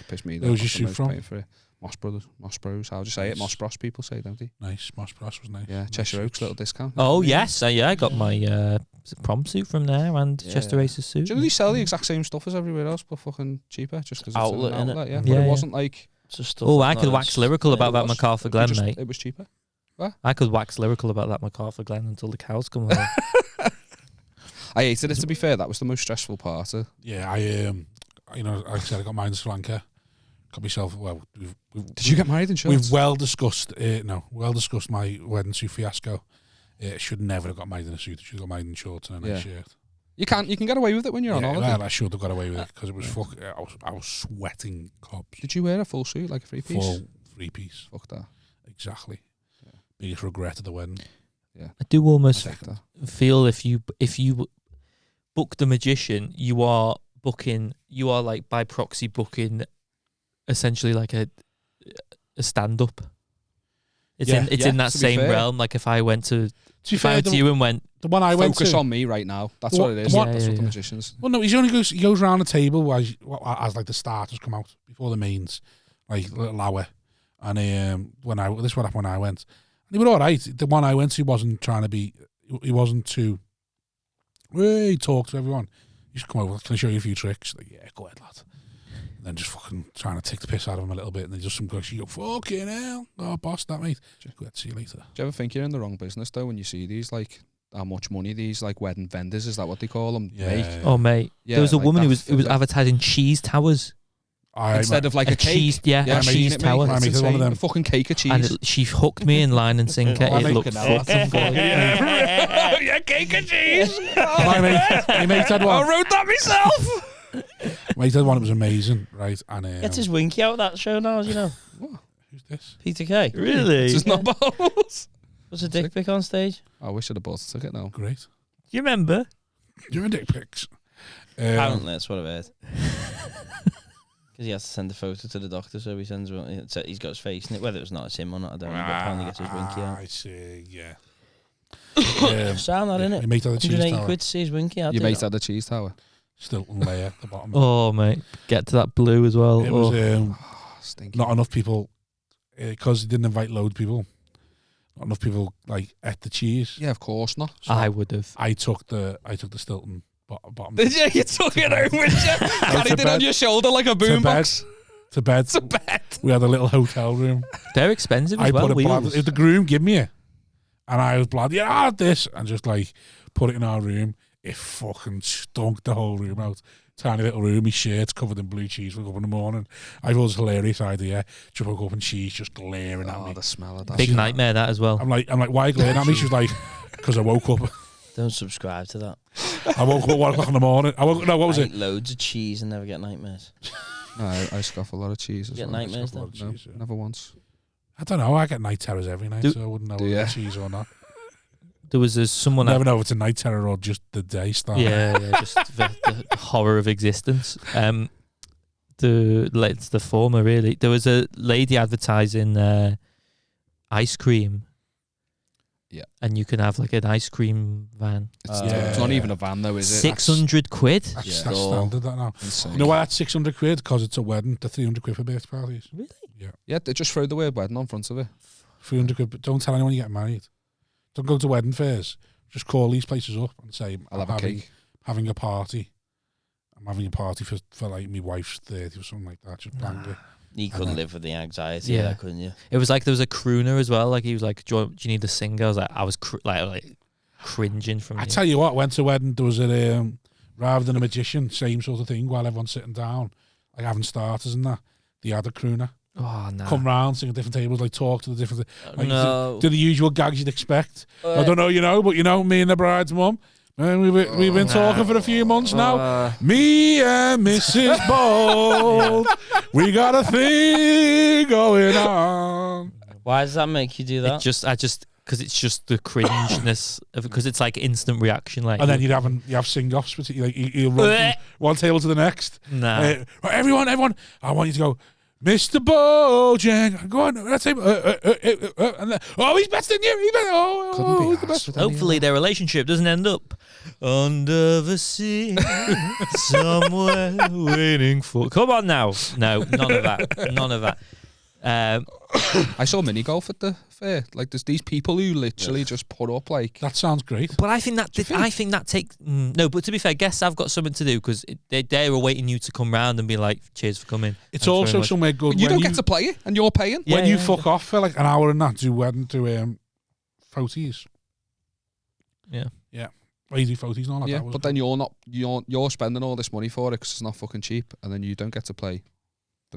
S5: pissed me.
S1: Where was your suit from?
S5: For it. Moss Bros. How do you say it? Moss Bros. People say, don't they?
S1: Nice. Moss Bros was nice.
S5: Yeah, Cheshire Oaks little discount.
S4: Oh, yes. I got my prom suit from there and
S5: Yeah.
S4: Chester Race's suit.
S5: Do you know they sell the exact same stuff as everywhere else, but fucking cheaper, just because it's
S2: Outlet,
S5: an
S2: innit?
S5: outlet? Yeah,
S4: Yeah,
S5: but it
S4: yeah.
S5: wasn't like.
S2: Just stuff
S4: Oh,
S2: like
S4: I could
S2: that.
S4: wax lyrical about that MacArthur Glen, mate.
S5: It was cheaper.
S4: I could wax lyrical about that MacArthur Glen until the cows come home.
S5: I hated it, to be fair. That was the most stressful part.
S1: Yeah, like I said, I got mine in Sri Lanka. Got myself,
S5: Did you get married in shorts?
S1: we've well discussed my wedding suit fiasco. Should never have got married in a suit. Should have got married in shorts and a nice shirt.
S5: You can get away with it when you're on holiday.
S1: Well, I should have got away with it because it was I was sweating cops.
S5: Did you wear a full suit, like a three-piece?
S1: Full 3-piece.
S5: Fuck that.
S1: Exactly. Biggest regret of the wedding.
S4: I do almost
S5: Fuck that.
S4: feel if you book the magician, you are like by proxy booking essentially like a stand-up. It's in that
S5: to be
S4: same
S5: fair.
S4: realm. Like if I went to
S1: To be
S4: if I
S1: fair,
S4: went to you and went,
S1: the one I went
S5: Focus
S1: to.
S5: on me right now. That's
S1: The
S5: what it is.
S1: one-
S5: That's
S4: Yeah,
S5: what the
S4: yeah.
S5: magicians.
S1: Well, no, he goes around the table as like the starters come out before the mains, like a little hour. And this what happened when I went. And they were all right. The one I went to wasn't trying to be. He wasn't too. He talked to everyone. You should come over. Can I show you a few tricks? Like, yeah, go ahead, lad. And then just fucking trying to take the piss out of him a little bit, and then just some guys. You go, fucking hell, oh boss, that mate. Go ahead, see you later.
S5: Do you ever think you're in the wrong business though when you see these like how much money these like wedding vendors, is that what they call them, make?
S4: oh mate,
S5: Yeah,
S4: there was a
S5: like
S4: woman who
S5: that-
S4: was advertising cheese towers.
S5: Instead of like a cake.
S4: cheese, yeah,
S5: Yeah,
S4: a
S5: I've seen
S4: cheese
S5: it,
S4: tower.
S5: mate.
S1: I
S5: It's
S1: made one of
S5: insane.
S1: them.
S5: A fucking cake of cheese.
S4: And she hooked me in line and sinker.
S1: I
S4: It
S1: make-
S4: looked fucking good.
S5: Yeah, cake of cheese.
S1: my mate had
S5: I
S1: one.
S5: wrote that myself.
S1: Mate had one. It was amazing, right? And
S2: Gets his winky out of that show now, as you know.
S1: who's this?
S2: Peter Kay.
S4: Really?
S5: It's just not balls.
S2: Was a dick pic on stage?
S5: I wish I'd have bought a ticket now.
S1: Great.
S4: Do you remember?
S1: Doing dick pics.
S2: Apparently, that's what I've heard. Because he has to send a photo to the doctor, so he sends one. He's got his face in it. Whether it's not, it's him or not, I don't know. But apparently, he gets his winky out.
S1: I see. Yeah.
S2: Sound that, innit?
S1: Your mate had a cheese
S2: 180
S1: tower.
S2: quid to see his winky out.
S5: Your
S2: do
S5: mate
S2: you
S5: had a cheese tower.
S1: Stilton layer at the bottom.
S4: Oh mate, get to that blue as well.
S1: It was
S5: Stinky.
S1: not enough people because he didn't invite loads of people. Not enough people like ate the cheese.
S5: Yeah, of course not.
S1: So
S4: I would have.
S1: I took the Stilton bottom
S5: Did you? You took it home with you? Carried it on your shoulder like a boombox.
S1: to bed.
S5: To bed.
S1: We had a little hotel room.
S4: They're expensive as
S1: I
S4: well.
S1: put it.
S4: Wheels.
S1: If the groom give me it, and I was bloody, yeah, I had this, and just like put it in our room. It fucking stunk the whole room out. tiny little room. His shirt's covered in blue cheese. Woke up in the morning. I thought it was a hilarious idea. Just woke up and cheese just glaring at me.
S5: The smell of that.
S4: Big nightmare that as well.
S1: I'm like, why are you glaring at me? She was like, because I woke up.
S6: Don't subscribe to that.
S1: I woke up at 1 o'clock in the morning. What was
S6: I
S1: it?
S6: eat loads of cheese and never get nightmares.
S5: No, I scoff a lot of cheese as
S6: Get
S5: well.
S6: nightmares then?
S5: No, never once.
S1: I don't know. I get night terrors every night, so I wouldn't know whether it's cheese or not.
S4: There was someone.
S1: Never know if it's a night terror or just the day start.
S4: Yeah, just the horror of existence. It's the former, really. There was a lady advertising ice cream.
S5: Yeah.
S4: And you can have like an ice cream van.
S5: It's not even a van though, is it?
S4: 600 quid?
S1: That's standard, that now.
S5: Insane.
S1: You know why that's 600 quid? Because it's a wedding. The 300 quid for birthday parties.
S4: Really?
S5: Yeah, they just throw the word wedding on front of it.
S1: 300 quid. But don't tell anyone you get married. Don't go to wedding fairs. Just call these places up and say,
S5: I'll have a cake.
S1: Having a party. I'm having a party for like my wife's 30 or something like that. Just bang it.
S6: You couldn't live with the anxiety, of that, couldn't you?
S4: It was like there was a crooner as well. Like he was like, "Do you need to sing?" I was like, like cringing from.
S1: I tell you what, went to a wedding. There was a rather than a magician, same sort of thing. While everyone's sitting down, like having starters and that, they had a crooner.
S4: Oh no!
S1: Come round, sing at different tables, like talk to the different. Like,
S6: No.
S1: do the usual gags you'd expect. I don't know, but me and the bride's mum. And we've been talking for a few months now. Me and Mrs. Bolt, we got a thing going on.
S6: Why does that make you do that?
S4: Because it's just the cringeness of it. Because it's like instant reaction, like.
S1: And then you have sing-offs, but you'll run from one table to the next.
S4: Nah.
S1: Right, everyone, I want you to go, Mr. Bojang, go on, let's say, and then, he's better than you. He's the best.
S4: Hopefully their relationship doesn't end up under the sea, somewhere waiting for. Come on now, no, none of that.
S5: I saw mini golf at the fair. Like, there's these people who literally just put up like.
S1: That sounds great.
S4: But I think that takes no. But to be fair, guests have got something to do because they're awaiting you to come round and be like, "Cheers for coming."
S1: It's
S4: Thanks
S1: also
S4: very much.
S1: somewhere good.
S5: You don't get to play it, and you're paying.
S1: When you fuck off for like an hour and that, do photos.
S4: Yeah.
S1: Well, you do photos and all that.
S5: Yeah, but then you're spending all this money for it because it's not fucking cheap, and then you don't get to play.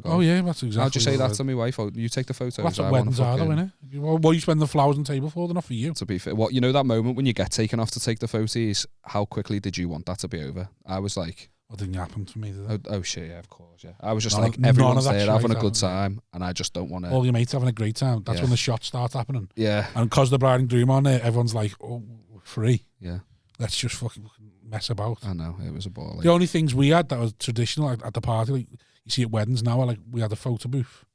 S1: Oh yeah, that's exactly.
S5: I'll just say that to my wife. You take the photos.
S1: Well, that's what weddings are, though, innit? What you spend the flowers on the table for? They're not for you.
S5: To be fair, that moment when you get taken off to take the photos, how quickly did you want that to be over? I was like,
S1: What didn't happen to me? Did it?
S5: oh shit, yeah, of course, yeah. I was just like, everyone's there having a good time, and I just don't want to.
S1: All your mates having a great time. That's when the shots start happening.
S5: Yeah,
S1: and because the bride and groom on there, everyone's like, "Oh, free."
S5: Yeah,
S1: let's just fucking mess about.
S5: I know, it was a ball.
S1: The only things we had that was traditional at the party, like you see at weddings now, like we had a photo booth.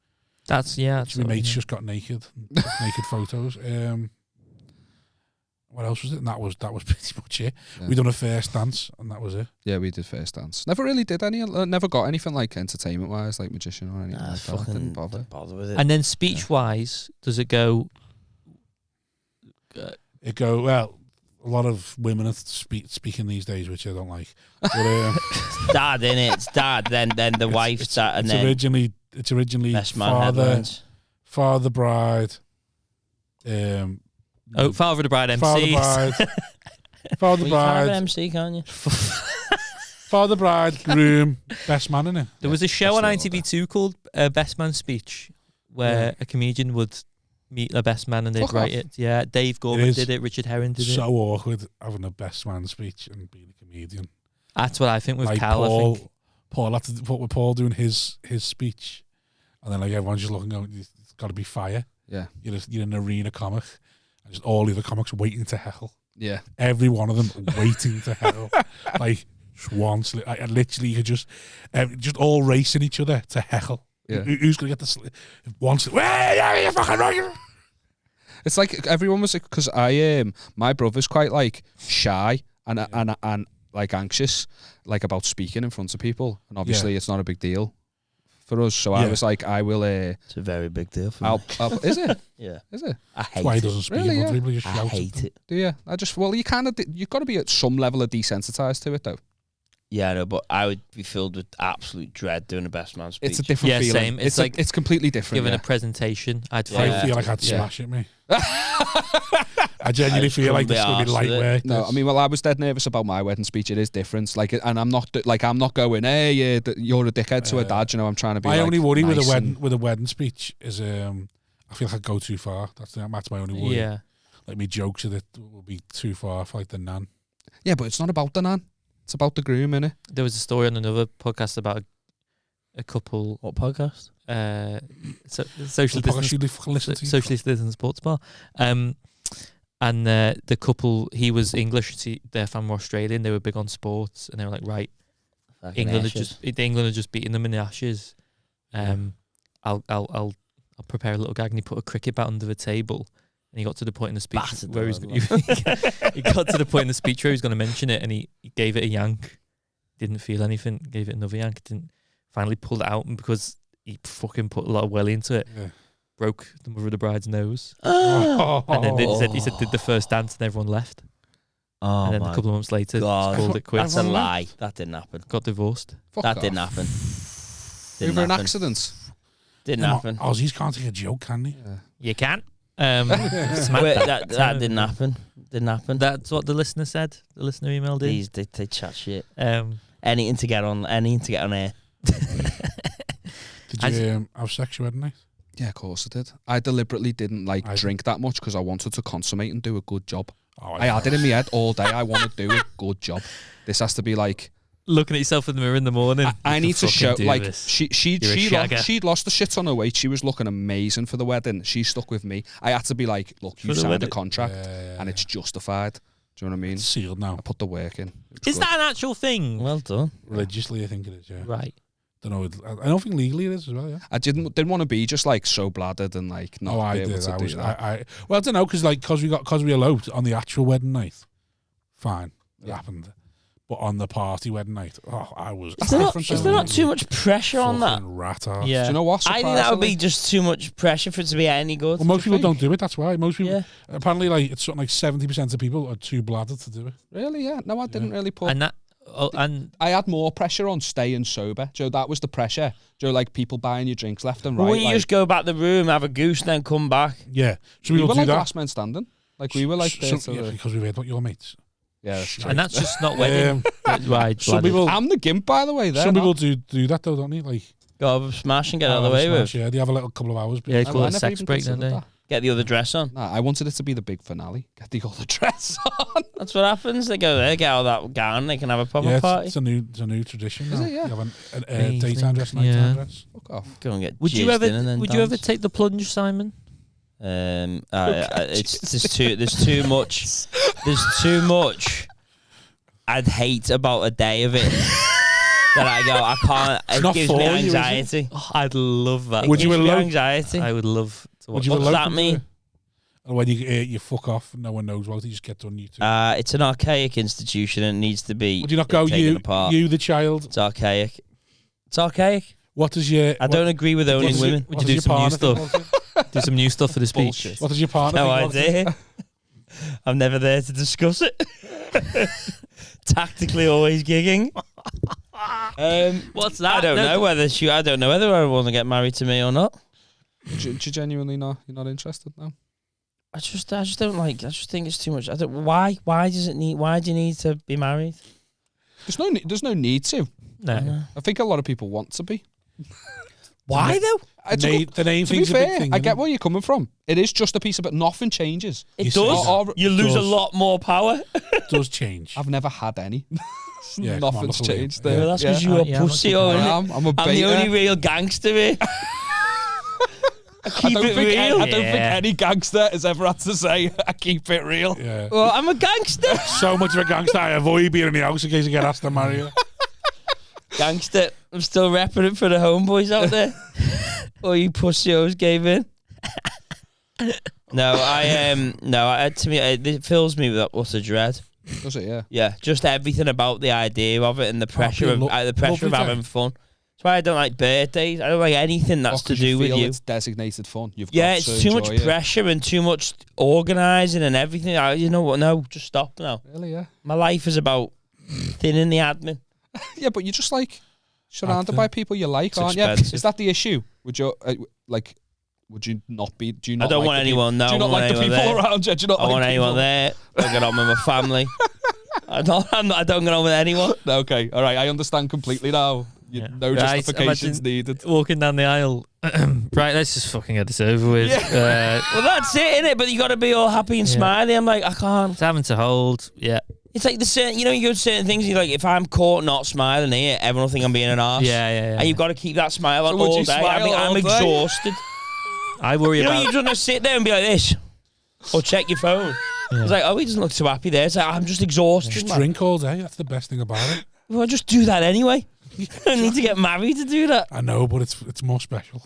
S4: That's my
S1: mates just got naked, naked photos. What else was it? And that was pretty much it. Yeah. We done a first dance, and that was it.
S5: Yeah, we did first dance. Never really did any. Never got anything like entertainment wise, like magician or anything like that. Didn't bother
S6: with it.
S4: And then speech wise, does it go?
S1: Well. A lot of women are speaking these days, which I don't like. But,
S6: it's dad, innit? It's dad. Then the wife's dad, and then
S1: it's originally
S6: best man headlines.
S1: Father bride.
S4: Father of the bride, MC.
S6: Father bride. MC, can't you?
S1: Father bride, groom, best man, innit?
S4: There was a show on ITV2 called Best Man Speech, where a comedian would meet the best man and they'd write it. Yeah, Dave Gorman did it, Richard Herring did it.
S1: So awkward having a best man speech and being a comedian.
S4: That's what I think with
S1: like
S4: Cal.
S1: Paul doing his speech, and then like everyone's just looking, going, it's got to be fire.
S5: Yeah,
S1: you're an arena comic, and just all the other comics waiting to hell.
S5: Yeah,
S1: every one of them waiting to hell. Like swans, literally you could just all racing each other to hell.
S5: Yeah.
S1: Who's gonna get the one slip? You fucking right.
S5: It's like everyone was because my brother's quite like shy and like anxious like about speaking in front of people, and obviously it's not a big deal for us. So I was like, I will.
S6: It's a very big deal for me.
S5: Is it?
S6: Yeah.
S5: Is it?
S6: I hate
S1: That's why he doesn't speak
S6: really,
S1: in front of people. He just
S6: I
S1: shouts
S6: hate it.
S5: Do you? You've got to be at some level of desensitized to it though.
S6: Yeah, I know, but I would be filled with absolute dread doing a best man speech.
S5: It's a different feeling.
S4: Same. It's like
S5: it's completely different.
S4: Giving a presentation,
S1: I feel like I'd smash at me. I genuinely feel like this is going to be light work.
S5: No, I mean, well, I was dead nervous about my wedding speech. It is different. Like, and I'm not going, hey, you're a dickhead to a dad. You know, I'm trying to be.
S1: My only worry
S5: nice
S1: with a wedding speech is I feel like I go too far. That's my only worry.
S4: Yeah.
S1: Like me jokes that will be too far for like the nan.
S5: Yeah, but it's not about the nan. It's about the groom, innit?
S4: There was a story on another podcast about a couple.
S6: What podcast?
S4: Socially distanced sports bar. And the couple, he was English, their family were Australian. They were big on sports, and they were like, right, England had just beaten them in the Ashes. I'll prepare a little gag, and he put a cricket bat under the table. And he got to the point in the speech where he got to the point in the speech where he was going to mention it, and he gave it a yank. Didn't feel anything. Gave it another yank. Didn't. Finally pulled it out, and because he fucking put a lot of welly into it, broke the mother of the bride's nose. And then he said did the first dance, and everyone left. And then a couple of months later, called it quits.
S6: That's a lie. That didn't happen.
S4: Got divorced.
S6: Didn't happen.
S5: Over an accident.
S6: Didn't happen.
S1: Aussies can't take a joke, can they?
S4: Yeah. You can.
S6: That didn't happen. Didn't happen.
S4: That's what the listener said. The listener emailed in.
S6: They chat shit. Anything to get on air.
S1: Did you have sex your wedding night?
S5: Yeah, of course I did. I deliberately didn't drink that much because I wanted to consummate and do a good job. I had it in my head all day. I want to do a good job. This has to be like
S4: looking at yourself in the mirror in the morning.
S5: I need to show she'd lost the shit on her weight. She was looking amazing for the wedding. She stuck with me. I had to be like, look, you signed a contract and it's justified. Do you know what I mean?
S1: It's sealed now.
S5: I put the work in.
S4: Is that an actual thing?
S6: Well done.
S1: Religiously, I think it is. Yeah.
S4: Right.
S1: I don't think legally it is as well. Yeah.
S5: I didn't want to be just like so bladdered and like not.
S1: I
S5: be able
S1: did.
S5: to do that.
S1: Well, I don't know because we eloped on the actual wedding night. Fine, it happened. But on the party wedding night, I was.
S6: Is there not too much pressure on that?
S1: Rat ass.
S4: Yeah.
S5: Do you know what?
S6: I think that would be just too much pressure for it to be any good.
S1: Well, most people don't do it. That's why most people. Apparently, it's something like 70% of people are too bladdered to do it.
S5: Really? Yeah. No, I didn't really put.
S4: And
S5: I had more pressure on staying sober. Joe, that was the pressure. Joe, like people buying your drinks left and right.
S6: Well, you just go back to the room, have a goose, and then come back.
S1: Yeah. So
S5: we were
S1: do
S5: like
S1: that.
S5: last man standing. Like we were like there.
S1: Because we've heard about your mates.
S5: Yeah,
S4: and that's just not wedding. Right.
S1: Some people.
S5: I'm the gimp, by the way.
S1: Some people do that though, don't they? Like
S6: go have a smash and get out of the way with.
S1: Yeah, they have a little couple of hours.
S4: Yeah, call it a sex break, don't they?
S6: Get the other dress on.
S5: Nah, I wanted it to be the big finale. Get the other dress on.
S6: That's what happens. They go there, get out of that gown, they can have a proper party.
S1: It's a new tradition.
S5: Is
S1: now.
S5: it? Yeah.
S1: You have a daytime dress, nighttime dress.
S5: Fuck off.
S6: Go and get.
S4: Would you ever take the plunge, Simon?
S6: There's too much. There's too much. I'd hate about a day of it. That I go, I can't. It gives me anxiety.
S4: I'd love that.
S1: Would you elope?
S6: Anxiety.
S4: I would love to watch.
S6: What does that mean?
S1: And when you fuck off, no one knows about it. You just get on YouTube.
S6: It's an archaic institution and it needs to be.
S1: Would you not go? You the child.
S6: It's archaic. It's archaic.
S1: What does your?
S6: I don't agree with owning women.
S4: Would you do some new stuff? Do some new stuff for the speech.
S1: What does your partner?
S6: No idea. I'm never there to discuss it. Tactically, always gigging.
S4: What's that?
S6: I don't know whether I want to get married to me or not.
S5: Do you genuinely not? You're not interested now?
S6: I just don't like. I just think it's too much. Why does it need? Why do you need to be married?
S5: There's no need to.
S4: No.
S5: I think a lot of people want to be.
S6: Why though?
S1: The name
S5: to be
S1: thing's
S5: fair,
S1: a big thing.
S5: I get where you're coming from. It is just a piece of it. Nothing changes.
S6: It does. You lose a lot more power.
S1: It does change.
S5: I've never had any.
S1: Yeah,
S5: Nothing's changed there.
S6: Well, that's because you're a pussy.
S5: I'm a beta.
S6: I'm the only real gangster here. I
S5: don't think any gangster has ever had to say, I keep it real.
S1: Yeah.
S6: Well, I'm a gangster.
S1: So much of a gangster, I avoid being in the house in case I get asked to marry you.
S6: Gangster. I'm still repping it for the homeboys out there. Or you pussios gave in. To me, it fills me with utter dread.
S5: Does it, yeah?
S6: Yeah, just everything about the idea of it and the pressure of having fun. That's why I don't like birthdays. I don't like anything that's to do with you.
S5: It's designated fun.
S6: It's too much pressure and too much organising and everything. You know what? No, just stop now.
S5: Really, yeah.
S6: My life is about thinning the admin.
S5: Yeah, but you're just like surrounded by people you like, aren't you?
S6: Expensive.
S5: Is that the issue? Would you would you not be? Do you not?
S6: I don't
S5: like
S6: want
S5: the
S6: anyone.
S5: People,
S6: No,
S5: do you not like the people
S6: there.
S5: around you? Do you not
S6: I
S5: like
S6: want
S5: people?
S6: anyone there. I get on with my family. I don't get on with anyone.
S5: Okay, all right. I understand completely now. No justifications needed.
S4: Walking down the aisle. Right, let's just fucking get this over with.
S5: Yeah.
S6: Well, that's it, innit? But you got to be all happy and smiley. I'm like, I can't.
S4: It's having to hold. Yeah.
S6: It's like the certain, you go to certain things. You're like, if I'm caught not smiling here, everyone will think I'm being an arse.
S4: Yeah.
S6: And you've got to keep that smile on
S5: So would
S6: all
S5: you
S6: day.
S5: smile all
S6: I'm
S5: day?
S6: exhausted.
S4: I worry
S6: You
S4: about.
S6: just want to sit there and be like this, or check your phone. It's like, oh, he doesn't look too happy there. It's like, I'm just exhausted.
S1: Just
S6: man.
S1: drink all day. That's the best thing about it.
S6: Well, I just do that anyway. I don't need to get married to do that.
S1: I know, but it's more special.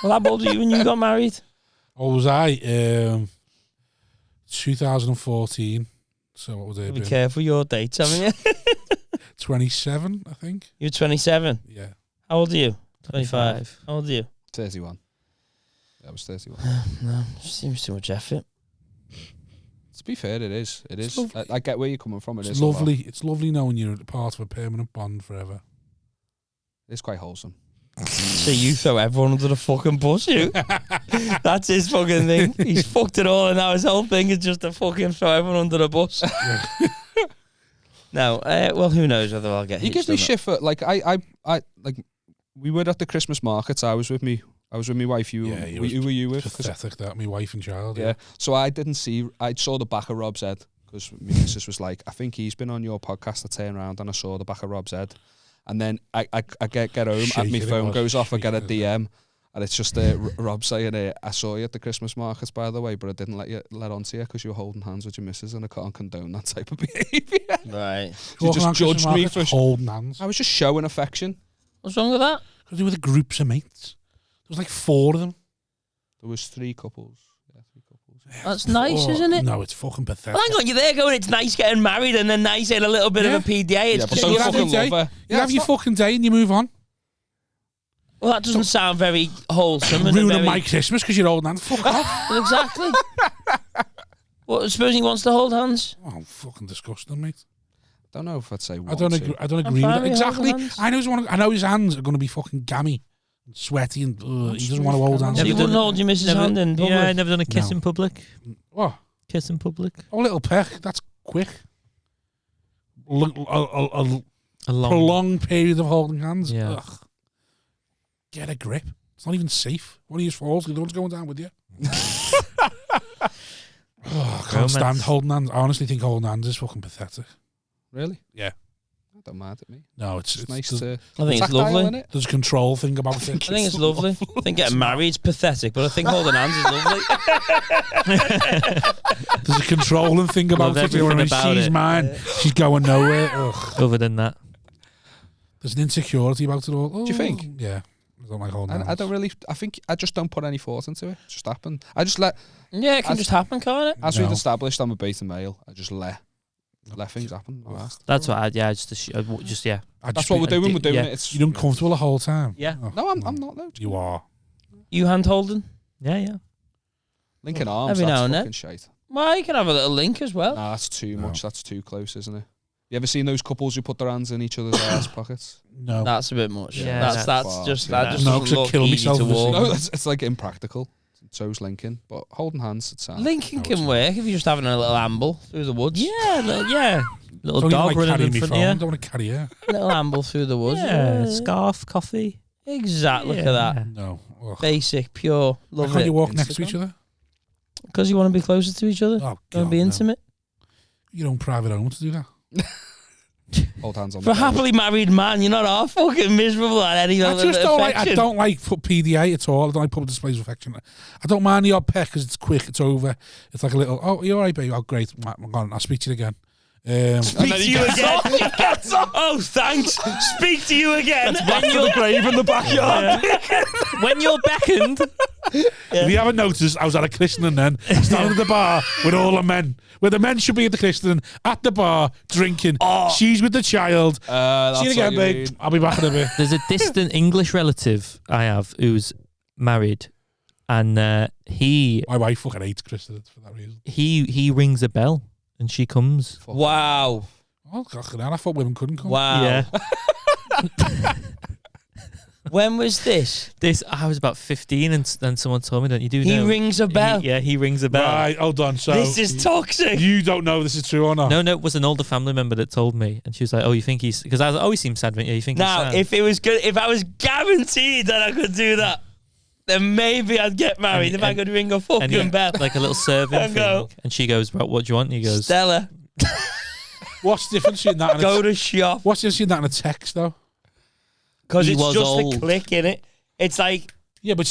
S6: Well, how old were you when you got married?
S1: What was I? 2014. So what would it
S6: Be
S1: been?
S6: careful your dates, haven't you?
S1: 27, I think.
S6: You're 27.
S1: Yeah.
S6: How old are you? 25. How old are you?
S5: 31. I was 31.
S6: No, seems too much effort.
S5: To be fair, it is. It is.
S1: lovely.
S5: I get where you're coming from.
S1: It's lovely. It's lovely knowing you're a part of a permanent bond forever.
S5: It's quite wholesome.
S6: So you throw everyone under the fucking bus, you? That's his fucking thing. He's fucked it all, and now his whole thing is just to fucking throw everyone under the bus. No, well, who knows whether I'll get.
S5: You give me shit for like I like. We were at the Christmas markets. I was with me. My wife. Who were you with?
S1: Pathetic that my wife and child.
S5: Yeah. So I didn't see. I saw the back of Rob's head because my missus was like, "I think he's been on your podcast." I turn around and I saw the back of Rob's head, and then I get home and my phone goes off. I get a DM, and it's just Rob saying, "I saw you at the Christmas markets, by the way, but I didn't let on to you because you were holding hands with your missus, and I can't condone that type of behaviour."
S6: Right.
S5: You just judged me for
S1: holding hands.
S5: I was just showing affection.
S6: What's wrong with that?
S1: Because they were the groups of mates. There was like 4 of them.
S5: There was 3 couples. Yeah, 3 couples.
S6: That's nice, isn't it?
S1: No, it's fucking pathetic.
S6: Well, hang on, you're there going, it's nice getting married, and then nice in a little bit of a PDA. It's
S5: but don't fucking love her.
S1: You have your fucking day and you move on.
S6: Well, that doesn't sound very wholesome.
S1: Ruining my Christmas because you're holding hands. Fuck off.
S6: Well, exactly. What, suppose he wants to hold hands?
S1: Oh, fucking disgusting, mate.
S5: Don't know if I'd say
S1: I don't agree. I don't agree with
S6: fine
S1: it.
S6: with
S1: Exactly.
S6: holding hands.
S1: I know his hands are going to be fucking gammy, and sweaty, and he doesn't want to hold hands.
S6: So you
S1: either.
S6: wouldn't hold your missus' hand in public?
S4: Yeah, I never done a kiss
S1: No.
S4: in public.
S1: What?
S4: Kiss in public.
S1: Oh, a little peck. That's quick. A
S4: A long.
S1: prolonged period of holding hands.
S4: Yeah.
S1: Ugh. Get a grip. It's not even safe. One of you falls, the other one's going down with you. I can't stand holding hands. I honestly think holding hands is fucking pathetic.
S5: Really?
S1: Yeah.
S5: I don't mind at me.
S1: No,
S5: It's nice
S1: there's,
S5: to.
S6: I think it's
S5: tactile,
S6: lovely.
S5: innit?
S1: there's a control thing about it.
S6: I think it's lovely. I think getting married's pathetic, but I think holding hands is lovely.
S1: There's a controlling thing about
S4: Love
S1: it. You know what I mean?
S4: everything about
S1: She's
S4: it.
S1: mine. She's going nowhere. Ugh.
S4: Other than that.
S1: There's an insecurity about it all.
S5: Do you think?
S1: Yeah. I don't like holding hands.
S5: I don't really. I think I just don't put any thought into it. It just happened. I just let.
S6: Yeah, it can just happen, can't it?
S5: As
S1: No.
S5: we've established, I'm a beta male. I just let things happen.
S4: That's what yeah, just yeah.
S5: That's what we're doing. We're doing
S4: yeah.
S5: it. It's
S1: You're uncomfortable the whole time.
S4: Yeah.
S1: Oh,
S5: No, I'm not. No,
S1: You are.
S6: You hand holding?
S4: Yeah.
S5: linking arms.
S6: Every
S5: That's
S6: now and then.
S5: fucking shite.
S6: Well, you can have a little link as well.
S5: Nah, that's too
S1: No.
S5: much. That's too close, isn't it? You ever seen those couples who put their hands in each other's ass pockets?
S1: No.
S6: That's a bit much.
S4: Yeah,
S6: that's
S5: far.
S6: just
S5: Yeah.
S6: that just
S1: No,
S6: doesn't
S1: 'cause I'd
S6: look
S1: kill
S6: easy
S1: myself
S6: to
S1: if I
S6: walk.
S1: see
S5: No, it's like impractical. So's linking, but holding hands, it sounds.
S6: Linking
S1: No,
S6: can
S1: it's
S6: work if you're just having a little amble through the woods.
S4: Yeah, little
S1: Don't even
S4: dog
S1: like
S4: running
S1: carrying
S4: in
S1: my
S4: front
S1: phone.
S4: of
S1: I
S4: you.
S1: don't want to carry her.
S6: Little amble through the woods.
S4: Yeah, scarf, coffee.
S6: Exactly. Look at that.
S1: No. Ugh.
S6: Basic, pure.
S1: Why
S6: Love
S1: can't
S6: it.
S1: you walk next to each
S5: Instagram?
S1: other?
S6: Because you want to be closer to each other.
S1: Oh,
S6: You want to
S1: God,
S6: be
S1: no.
S6: intimate.
S1: Your own private home to do that.
S5: Hold hands on
S6: For a
S5: the belly.
S6: happily married man, you're not half fucking miserable at any
S1: I
S6: other
S1: just don't like. I
S6: affection.
S1: don't like PDA at all. I don't like public displays of affection. I don't mind the odd peck because it's quick. It's over. It's like a little. Oh, you all right, babe? Oh, great. I'm gone. I'll speak to you again.
S6: Speak to you again. Oh, thanks. Speak to you again. When you're
S5: grave in the backyard.
S4: When you're beckoned.
S1: If you haven't noticed, I was at a christening then, standing at the bar with all the men. Where the men should be at the christening, at the bar, drinking. She's with the child. See you again, babe. I'll be back in a bit.
S4: There's a distant English relative I have who's married, and
S1: My wife fucking hates christenings for that reason.
S4: he rings a bell and she comes.
S6: Wow.
S1: Oh, God, I thought women couldn't come.
S6: Wow.
S4: Yeah.
S6: When was this?
S4: I was about 15, and then someone told me, "Don't you do?"
S6: He rings a bell.
S4: He rings a bell.
S1: Right, hold on. So
S6: This is toxic.
S1: you don't know if this is true or not.
S4: No, it was an older family member that told me, and she was like, "Oh, you think he's?" Because I always seem sad. Yeah, you think
S6: Now,
S4: he's sad?
S6: if it was good, if I was guaranteed that I could do that, then maybe I'd get married if I could ring a fucking bell.
S4: Like a little serving
S6: And
S4: thing.
S6: go,
S4: And she goes, "What do you want?" And he goes,
S6: Stella,
S1: What's the difference in that?
S6: go to shop.
S1: What's the difference in that and a text though?
S6: Because
S4: He
S6: it's
S4: was
S6: just
S4: old.
S6: a click in it. It's like,
S1: Yeah, but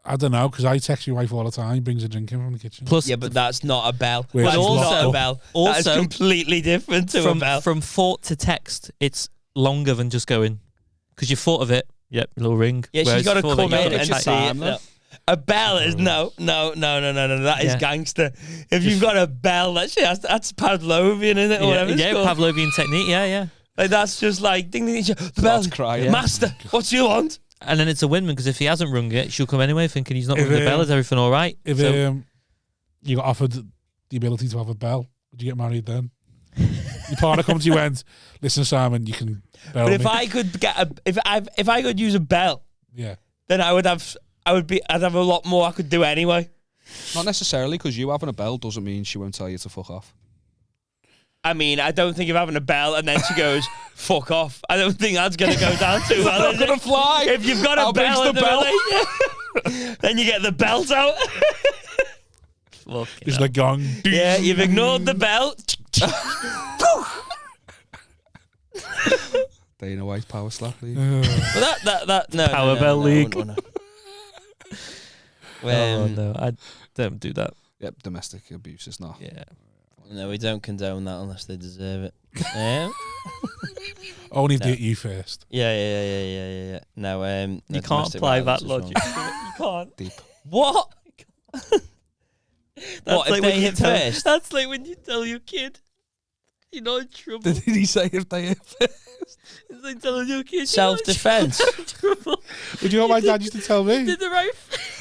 S1: I don't know, because I text your wife all the time, brings a drink in from the kitchen.
S4: Plus,
S6: yeah, but that's not a bell.
S1: Where
S6: That's
S1: she's
S6: not
S1: locked
S6: a
S1: up.
S6: bell. That is
S4: Also,
S6: completely different to a bell.
S4: from thought to text, it's longer than just going, because you thought of it. Yep, little ring.
S6: Yeah, she's
S4: Whereas
S6: got to
S4: before
S6: come
S4: that,
S6: in
S4: you
S6: and
S4: gotta
S6: see
S4: type.
S6: it. No. A bell is no. That is
S4: Yeah.
S6: gangster. If you've got a bell, that's Pavlovian, isn't it? Or whatever it's
S4: Yeah,
S6: called.
S4: Pavlovian technique. Yeah.
S6: Like that's just like ding ding ding. The bell's
S5: crying.
S6: Master, what do you want?
S4: And then it's a win-win, because if he hasn't rung it, she'll come anyway, thinking he's not
S1: If,
S4: rung the bell. Is everything all right?
S1: If
S4: So-
S1: you got offered the ability to have a bell, would you get married then? Your partner comes to you and went, "Listen, Simon, you can bell
S6: But if
S1: me."
S6: I could get if I could use a bell,
S1: Yeah.
S6: then I'd have a lot more I could do anyway.
S5: Not necessarily, because you having a bell doesn't mean she won't tell you to fuck off.
S6: I mean, I don't think of having a bell and then she goes, fuck off. I don't think that's going to go down too well.
S5: Not gonna fly.
S6: If you've got a
S5: How big's
S6: bell
S5: the
S6: in the
S5: bell?
S6: relation, then you get the belt out.
S1: Just like gong.
S6: Yeah, you've ignored the bell.
S5: Dana White power slap. League.
S6: But that no.
S4: Power bell league.
S6: No.
S4: Oh no, I don't do that.
S5: Yep, domestic abuse is not.
S4: Yeah.
S6: No, we don't condone that unless they deserve it. Yeah.
S1: Only
S6: No.
S1: did you first.
S6: Yeah. No,
S4: You
S6: no,
S4: can't
S6: domestic
S4: apply that
S6: violence is
S4: logic.
S6: wrong.
S4: You can't.
S5: Deep.
S6: What? What, if they hit
S4: tell,
S6: first?
S4: That's like when you tell your kid you're not in trouble.
S5: Did he say if they hit first?
S4: It's like telling your kid
S6: Self-defense.
S4: you're not in trouble.
S1: Would you know what my dad used to tell me?
S4: Did the right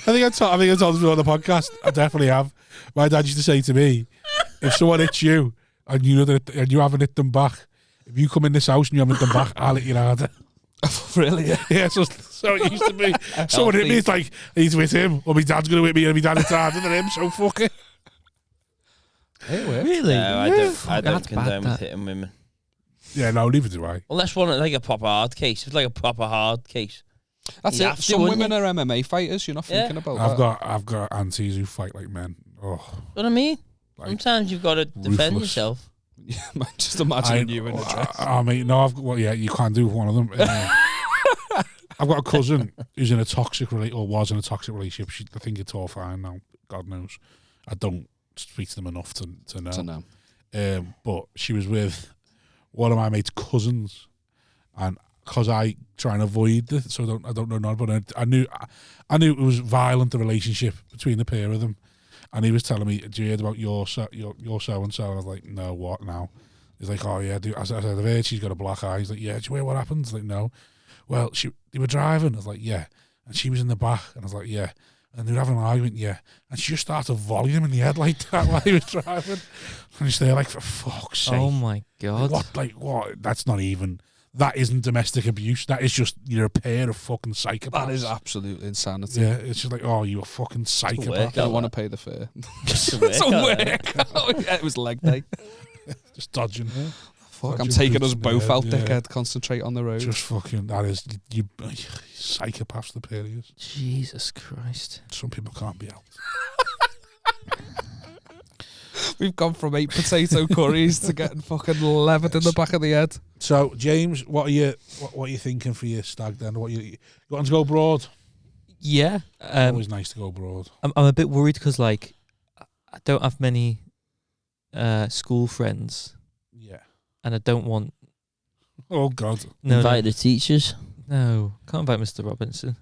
S1: I think I told this on the podcast. I definitely have. My dad used to say to me, if someone hits you and you haven't hit them back, if you come in this house and you haven't hit them back, I'll hit you harder.
S5: Really? Yeah.
S1: Yeah, so it used to be. Someone hit me, it's like, he's with him, or my dad's going to hit me, and my dad hits harder than him, so fuck it.
S4: Really?
S6: No, I don't
S4: That's
S6: condone
S4: bad,
S6: with
S4: that.
S6: hitting women.
S1: Yeah, no, neither do I.
S6: Unless one like a proper hard case. It's like a proper hard case.
S5: That's
S6: You
S5: it.
S6: have to,
S5: Some
S6: wouldn't
S5: women
S6: you?
S5: are MMA fighters. You're not
S6: Yeah.
S5: thinking about that.
S1: I've got aunties who fight like men. Oh,
S6: You know what I mean?
S1: like,
S6: Sometimes you've got to defend
S1: ruthless.
S6: yourself.
S5: Just imagine you in a dress.
S1: I mean, no, you can't do one of them. I've got a cousin who's in a toxic relationship, or was in a toxic relationship. I think it's all fine now. God knows. I don't speak to them enough to know.
S5: To know.
S1: But she was with one of my mate's cousins, and because I try and avoid it, so I don't know none. But I knew it was violent, the relationship between the pair of them. And he was telling me, "Do you hear about your so and so?" And I was like, "No, what now?" He's like, "Oh yeah, I said, I've heard she's got a black eye." He's like, "Yeah, do you hear what happened?" I was like, "No." Well, they were driving. I was like, "Yeah," and she was in the back, and I was like, "Yeah." And they were having an argument, yeah. And she just started volleying him in the head like that while he was driving. And he's there like, for fuck's sake.
S4: Oh my god.
S1: What? That's not even, that isn't domestic abuse. That is just, you're a pair of fucking psychopaths.
S5: That is absolute insanity.
S1: Yeah, it's just like, oh, you're a fucking psychopath.
S5: Don't want to pay the fare.
S6: It's a
S5: work. Yeah, it was leg day.
S1: Just dodging.
S5: Fuck, I'm
S1: Dodging
S5: taking
S1: boots
S5: us
S1: in the
S5: both
S1: head,
S5: out,
S1: yeah.
S5: dickhead. Concentrate on the road.
S1: Just fucking, that is, you psychopaths, the pair of you.
S4: Jesus Christ.
S1: Some people can't be out.
S5: We've gone from 8 potato curries to getting fucking levered in the back of the head.
S1: So, James, what are you thinking for your stag then? You want to go abroad?
S4: Yeah.
S1: Always nice to go abroad.
S4: I'm a bit worried because like I don't have many school friends,
S1: Yeah.
S4: and I don't want
S1: Oh God.
S6: Invite the teachers.
S4: No, can't invite Mr. Robinson.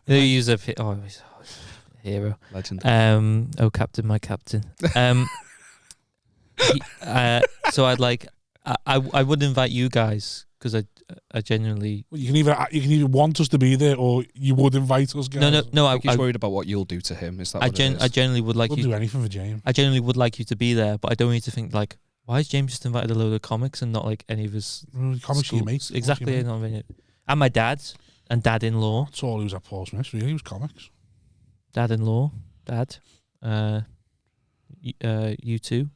S4: He's a he's a hero.
S5: Legend.
S4: Oh, captain, my captain. So I'd like I would invite you guys because I genuinely
S1: Well, you can either want us to be there or you would invite us. Guys.
S4: no
S5: I think he's worried about what you'll do to him. Is that
S4: I
S5: what it is?
S4: genuinely would like
S1: We'll
S4: you.
S1: do anything for James.
S4: I genuinely would like you to be there, but I don't need to think like, Why has James just invited a load of comics and not like any of his
S1: comics you mates?
S4: Exactly. And my dad and dad-in-law.
S1: That's all he was at Paul Smith's, really. He was comics.
S4: Dad-in-law, dad. You too.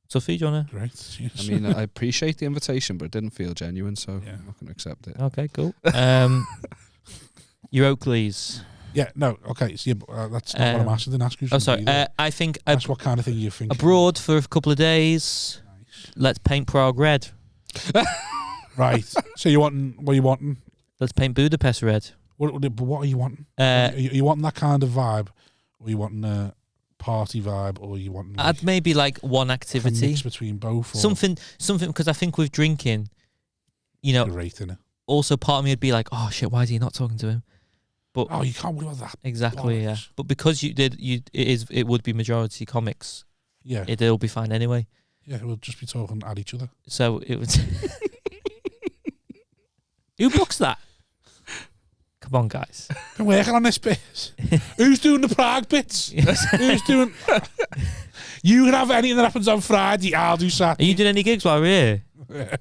S4: Tuffy, do you wanna?
S1: Great. Jeez.
S5: I mean, I appreciate the invitation, but it didn't feel genuine, so I'm not going to accept it.
S4: Okay, cool. Your Oakleys.
S1: Yeah, no, okay. So that's not what I'm asking. Didn't ask you.
S4: Sorry. I think
S1: that's what kind of thing you think.
S4: Abroad for a couple of days. Nice. Let's paint Prague red.
S1: Right. So what are you wanting?
S4: Let's paint Budapest red.
S1: What are you wanting? Are you wanting that kind of vibe? Or are you wanting a party vibe? Or are you wanting
S4: I'd maybe like one activity.
S1: Mix between both.
S4: Something, because I think with drinking, you know,
S1: great, innit?
S4: Also part of me would be like, oh shit, why is he not talking to him? But
S1: you can't worry about that.
S4: Exactly, yeah. But because it would be majority comics.
S1: Yeah.
S4: It'll be fine anyway.
S1: Yeah, we'll just be talking at each other.
S4: So it would. Who books that? Come on, guys.
S1: Been working on this bit. Who's doing the Prague bits? Who's doing? You can have anything that happens on Friday. I'll do Saturday.
S4: Are you doing any gigs while we're here?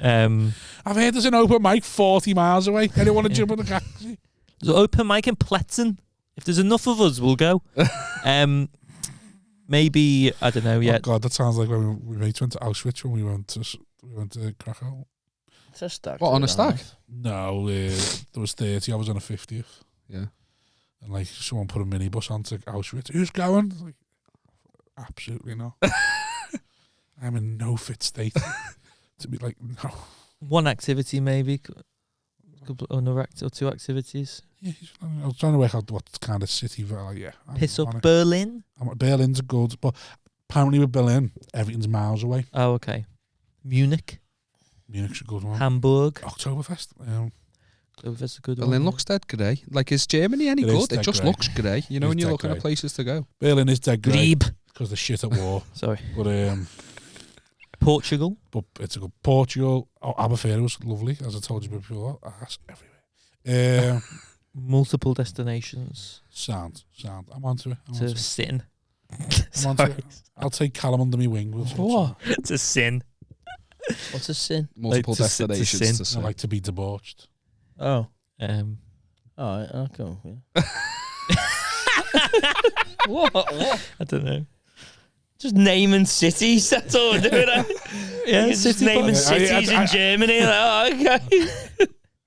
S1: I've heard there's an open mic 40 miles away. Anyone want to jump in the taxi?
S4: There's an open mic in Pletzen. If there's enough of us, we'll go. Maybe, I don't know yet.
S1: Oh God, that sounds like when we went to Auschwitz when we went to Krakow.
S6: It's a stack.
S5: What, on a stack?
S1: No, there was 30. I was on a 50th.
S5: Yeah.
S1: And like someone put a minibus onto Auschwitz. Who's going? Like, absolutely not. I'm in no fit state to be like, no.
S4: One activity maybe. Another or two activities.
S1: Yeah, I was trying to work out what kind of city.
S4: Piss up Berlin.
S1: Berlin's good, but apparently with Berlin, everything's miles away.
S4: Oh, okay. Munich.
S1: Munich's a good one.
S4: Hamburg.
S1: Oktoberfest.
S4: Oktoberfest's a good one.
S5: Berlin looks dead grey. Like, is Germany any good? It just looks grey. You know, when you're looking at places to go.
S1: Berlin is dead grey.
S4: Glebe.
S1: Because they're shit at war.
S4: Sorry.
S1: But
S4: Portugal.
S1: But it's a good Portugal. Albufeira was lovely, as I told you before. That's everywhere.
S4: Multiple destinations.
S1: Sound. I'm onto it.
S4: To sin.
S1: I'm onto it. I'll take Callum under my wing.
S4: What? To sin.
S6: What's a sin?
S5: Multiple destinations to sin.
S1: I like to be debauched.
S6: Oh.
S4: Alright,
S6: I'll go. Yeah. What?
S4: I don't know.
S2: Just naming cities, that's all we're doing.
S4: Yeah,
S2: just naming cities in Germany. Okay.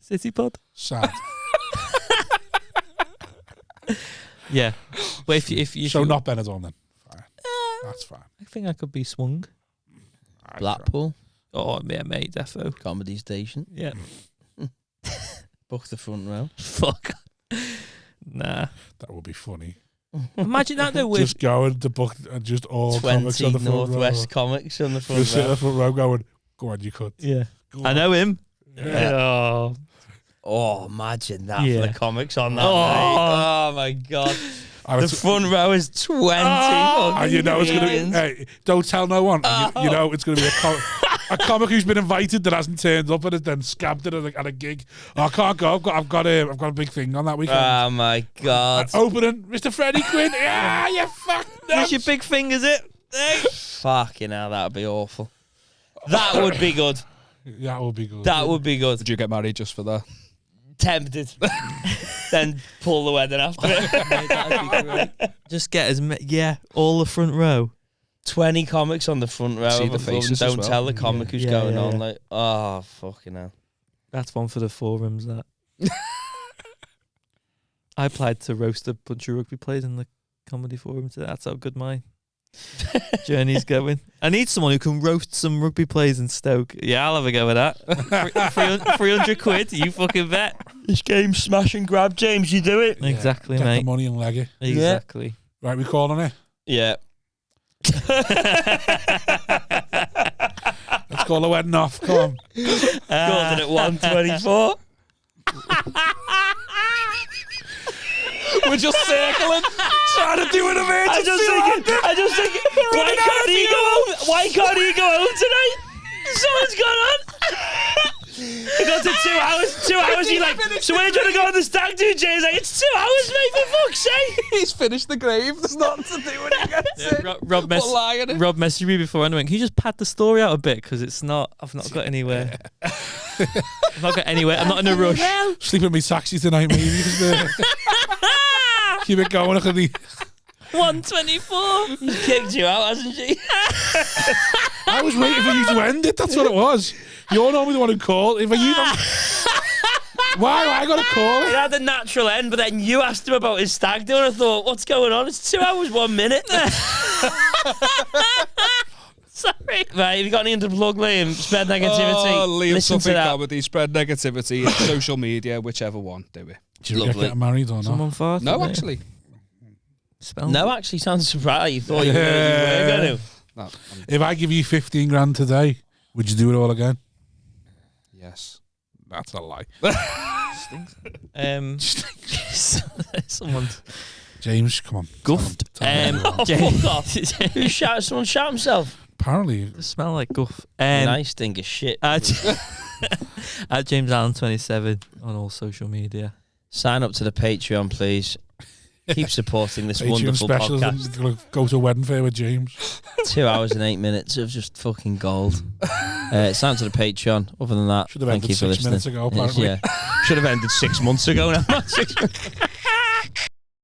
S4: City pod.
S1: Sad.
S4: Yeah. But if you
S1: so not Benidorm then. Fine. That's fine.
S4: I think I could be swung.
S6: Blackpool.
S4: Oh yeah, mate, defo.
S6: Comedy Station.
S4: Yeah.
S6: Book the front row.
S4: Fuck. Nah.
S1: That would be funny.
S4: Imagine that though.
S1: Just going to book and just all
S6: 20
S1: comics on the front
S6: Northwest
S1: row.
S6: comics on the front
S1: Just sit
S6: row.
S1: in the front row going, go on, you could.
S4: Yeah.
S1: Go
S4: I know him.
S1: Yeah.
S6: Oh, imagine that
S4: Yeah.
S6: for the comics on that
S4: Oh.
S6: night. Oh my God.
S1: And
S6: The
S1: it's-
S6: front row is 20.
S1: and you know it's going to be,
S6: comedians.
S1: hey, don't tell no one. And you know it's going to be a comic who's been invited that hasn't turned up and has then scabbed it at a gig. Oh, I can't go. I've got a big thing on that weekend.
S6: Oh my God.
S1: Opening, Mr. Freddie Quinn. Yeah, you fucked up.
S4: Who's your big thing, is it?
S6: Fucking hell, that would be awful. That would be good.
S1: That would be good.
S6: That would be good.
S5: Did you get married just for that?
S6: Tempted. Then pull the wedding after it.
S4: Mate, that'd be great. Just get all the front row.
S6: 20 comics on the front row.
S5: See the
S6: of everyone.
S5: faces as
S6: Don't
S5: well.
S6: tell the comic who's
S4: Yeah,
S6: going
S4: yeah,
S6: on.
S4: yeah.
S6: Like, oh, fucking hell.
S4: That's one for the forums. That I applied to roast a bunch of rugby players in the comedy forum today. That's how good my journey's going. I need someone who can roast some rugby players in Stoke. Yeah, I'll have a go with that. 300 quid, you fucking bet.
S2: This game's smash and grab, James. You do it.
S1: Yeah,
S4: Exactly,
S1: get
S4: mate.
S1: the money and leg it.
S4: Exactly.
S1: Right, we calling it.
S6: Yeah.
S1: Let's call the wedding off. Come on.
S6: Called it at 124.
S5: We're just circling, trying to do an emergency.
S2: I just think, why can't he go home tonight? Something's gone on. got to 2 hours. 2 hours. You're like, so where are you trying to go on the stag do, Jay's like, it's 2 hours, mate, for fuck's sake.
S5: He's finished the grave. There's nothing to do when he gets it.
S4: Rob messaged me before and went, can you just pad the story out a bit? Because I've not got anywhere. I've not got anywhere. I'm not in a rush.
S1: Sleep in my taxi tonight, maybe. Keep it going.
S4: 124.
S2: She's kicked you out, hasn't she?
S1: I was waiting for you to end it. That's what it was. You're normally the one who called. If you don't... Why I got to call
S2: It
S1: it?
S2: had a natural end, but then you asked him about his stag do, and I thought, what's going on? It's 2 hours, 1 minute.
S4: Sorry.
S2: Right, have you got anything to plug, Liam? Spread negativity.
S5: Oh, Liam
S2: Listen to
S5: Tuffy
S2: that.
S5: comedy, spread negativity, social media, whichever one, do it.
S1: Do you
S2: Lovely.
S1: get married or not?
S4: Someone farted.
S5: No, actually.
S2: No, actually, sounds surprised. You thought you were going to.
S5: No,
S1: If I give you 15 grand today, would you do it all again?
S5: yes.
S1: That's a lie.
S4: Someone
S1: James, come on.
S4: guffed.
S2: Oh, fuck off. Who shot? Someone shot himself.
S1: Apparently.
S4: They smell like guff.
S2: Nice stink of shit.
S4: At James Allen 27 on all social media.
S2: Sign up to the Patreon, please. Keep supporting this
S1: Patreon
S2: wonderful
S1: specials
S2: podcast.
S1: and go to a wedding fair with James.
S2: 2 hours and 8 minutes of just fucking gold. Sign up to the Patreon. Other than that,
S1: Should have
S2: thank
S1: ended
S2: you for
S1: 6
S2: listening.
S1: minutes ago, apparently.
S2: Yeah. Should have ended 6 months ago now.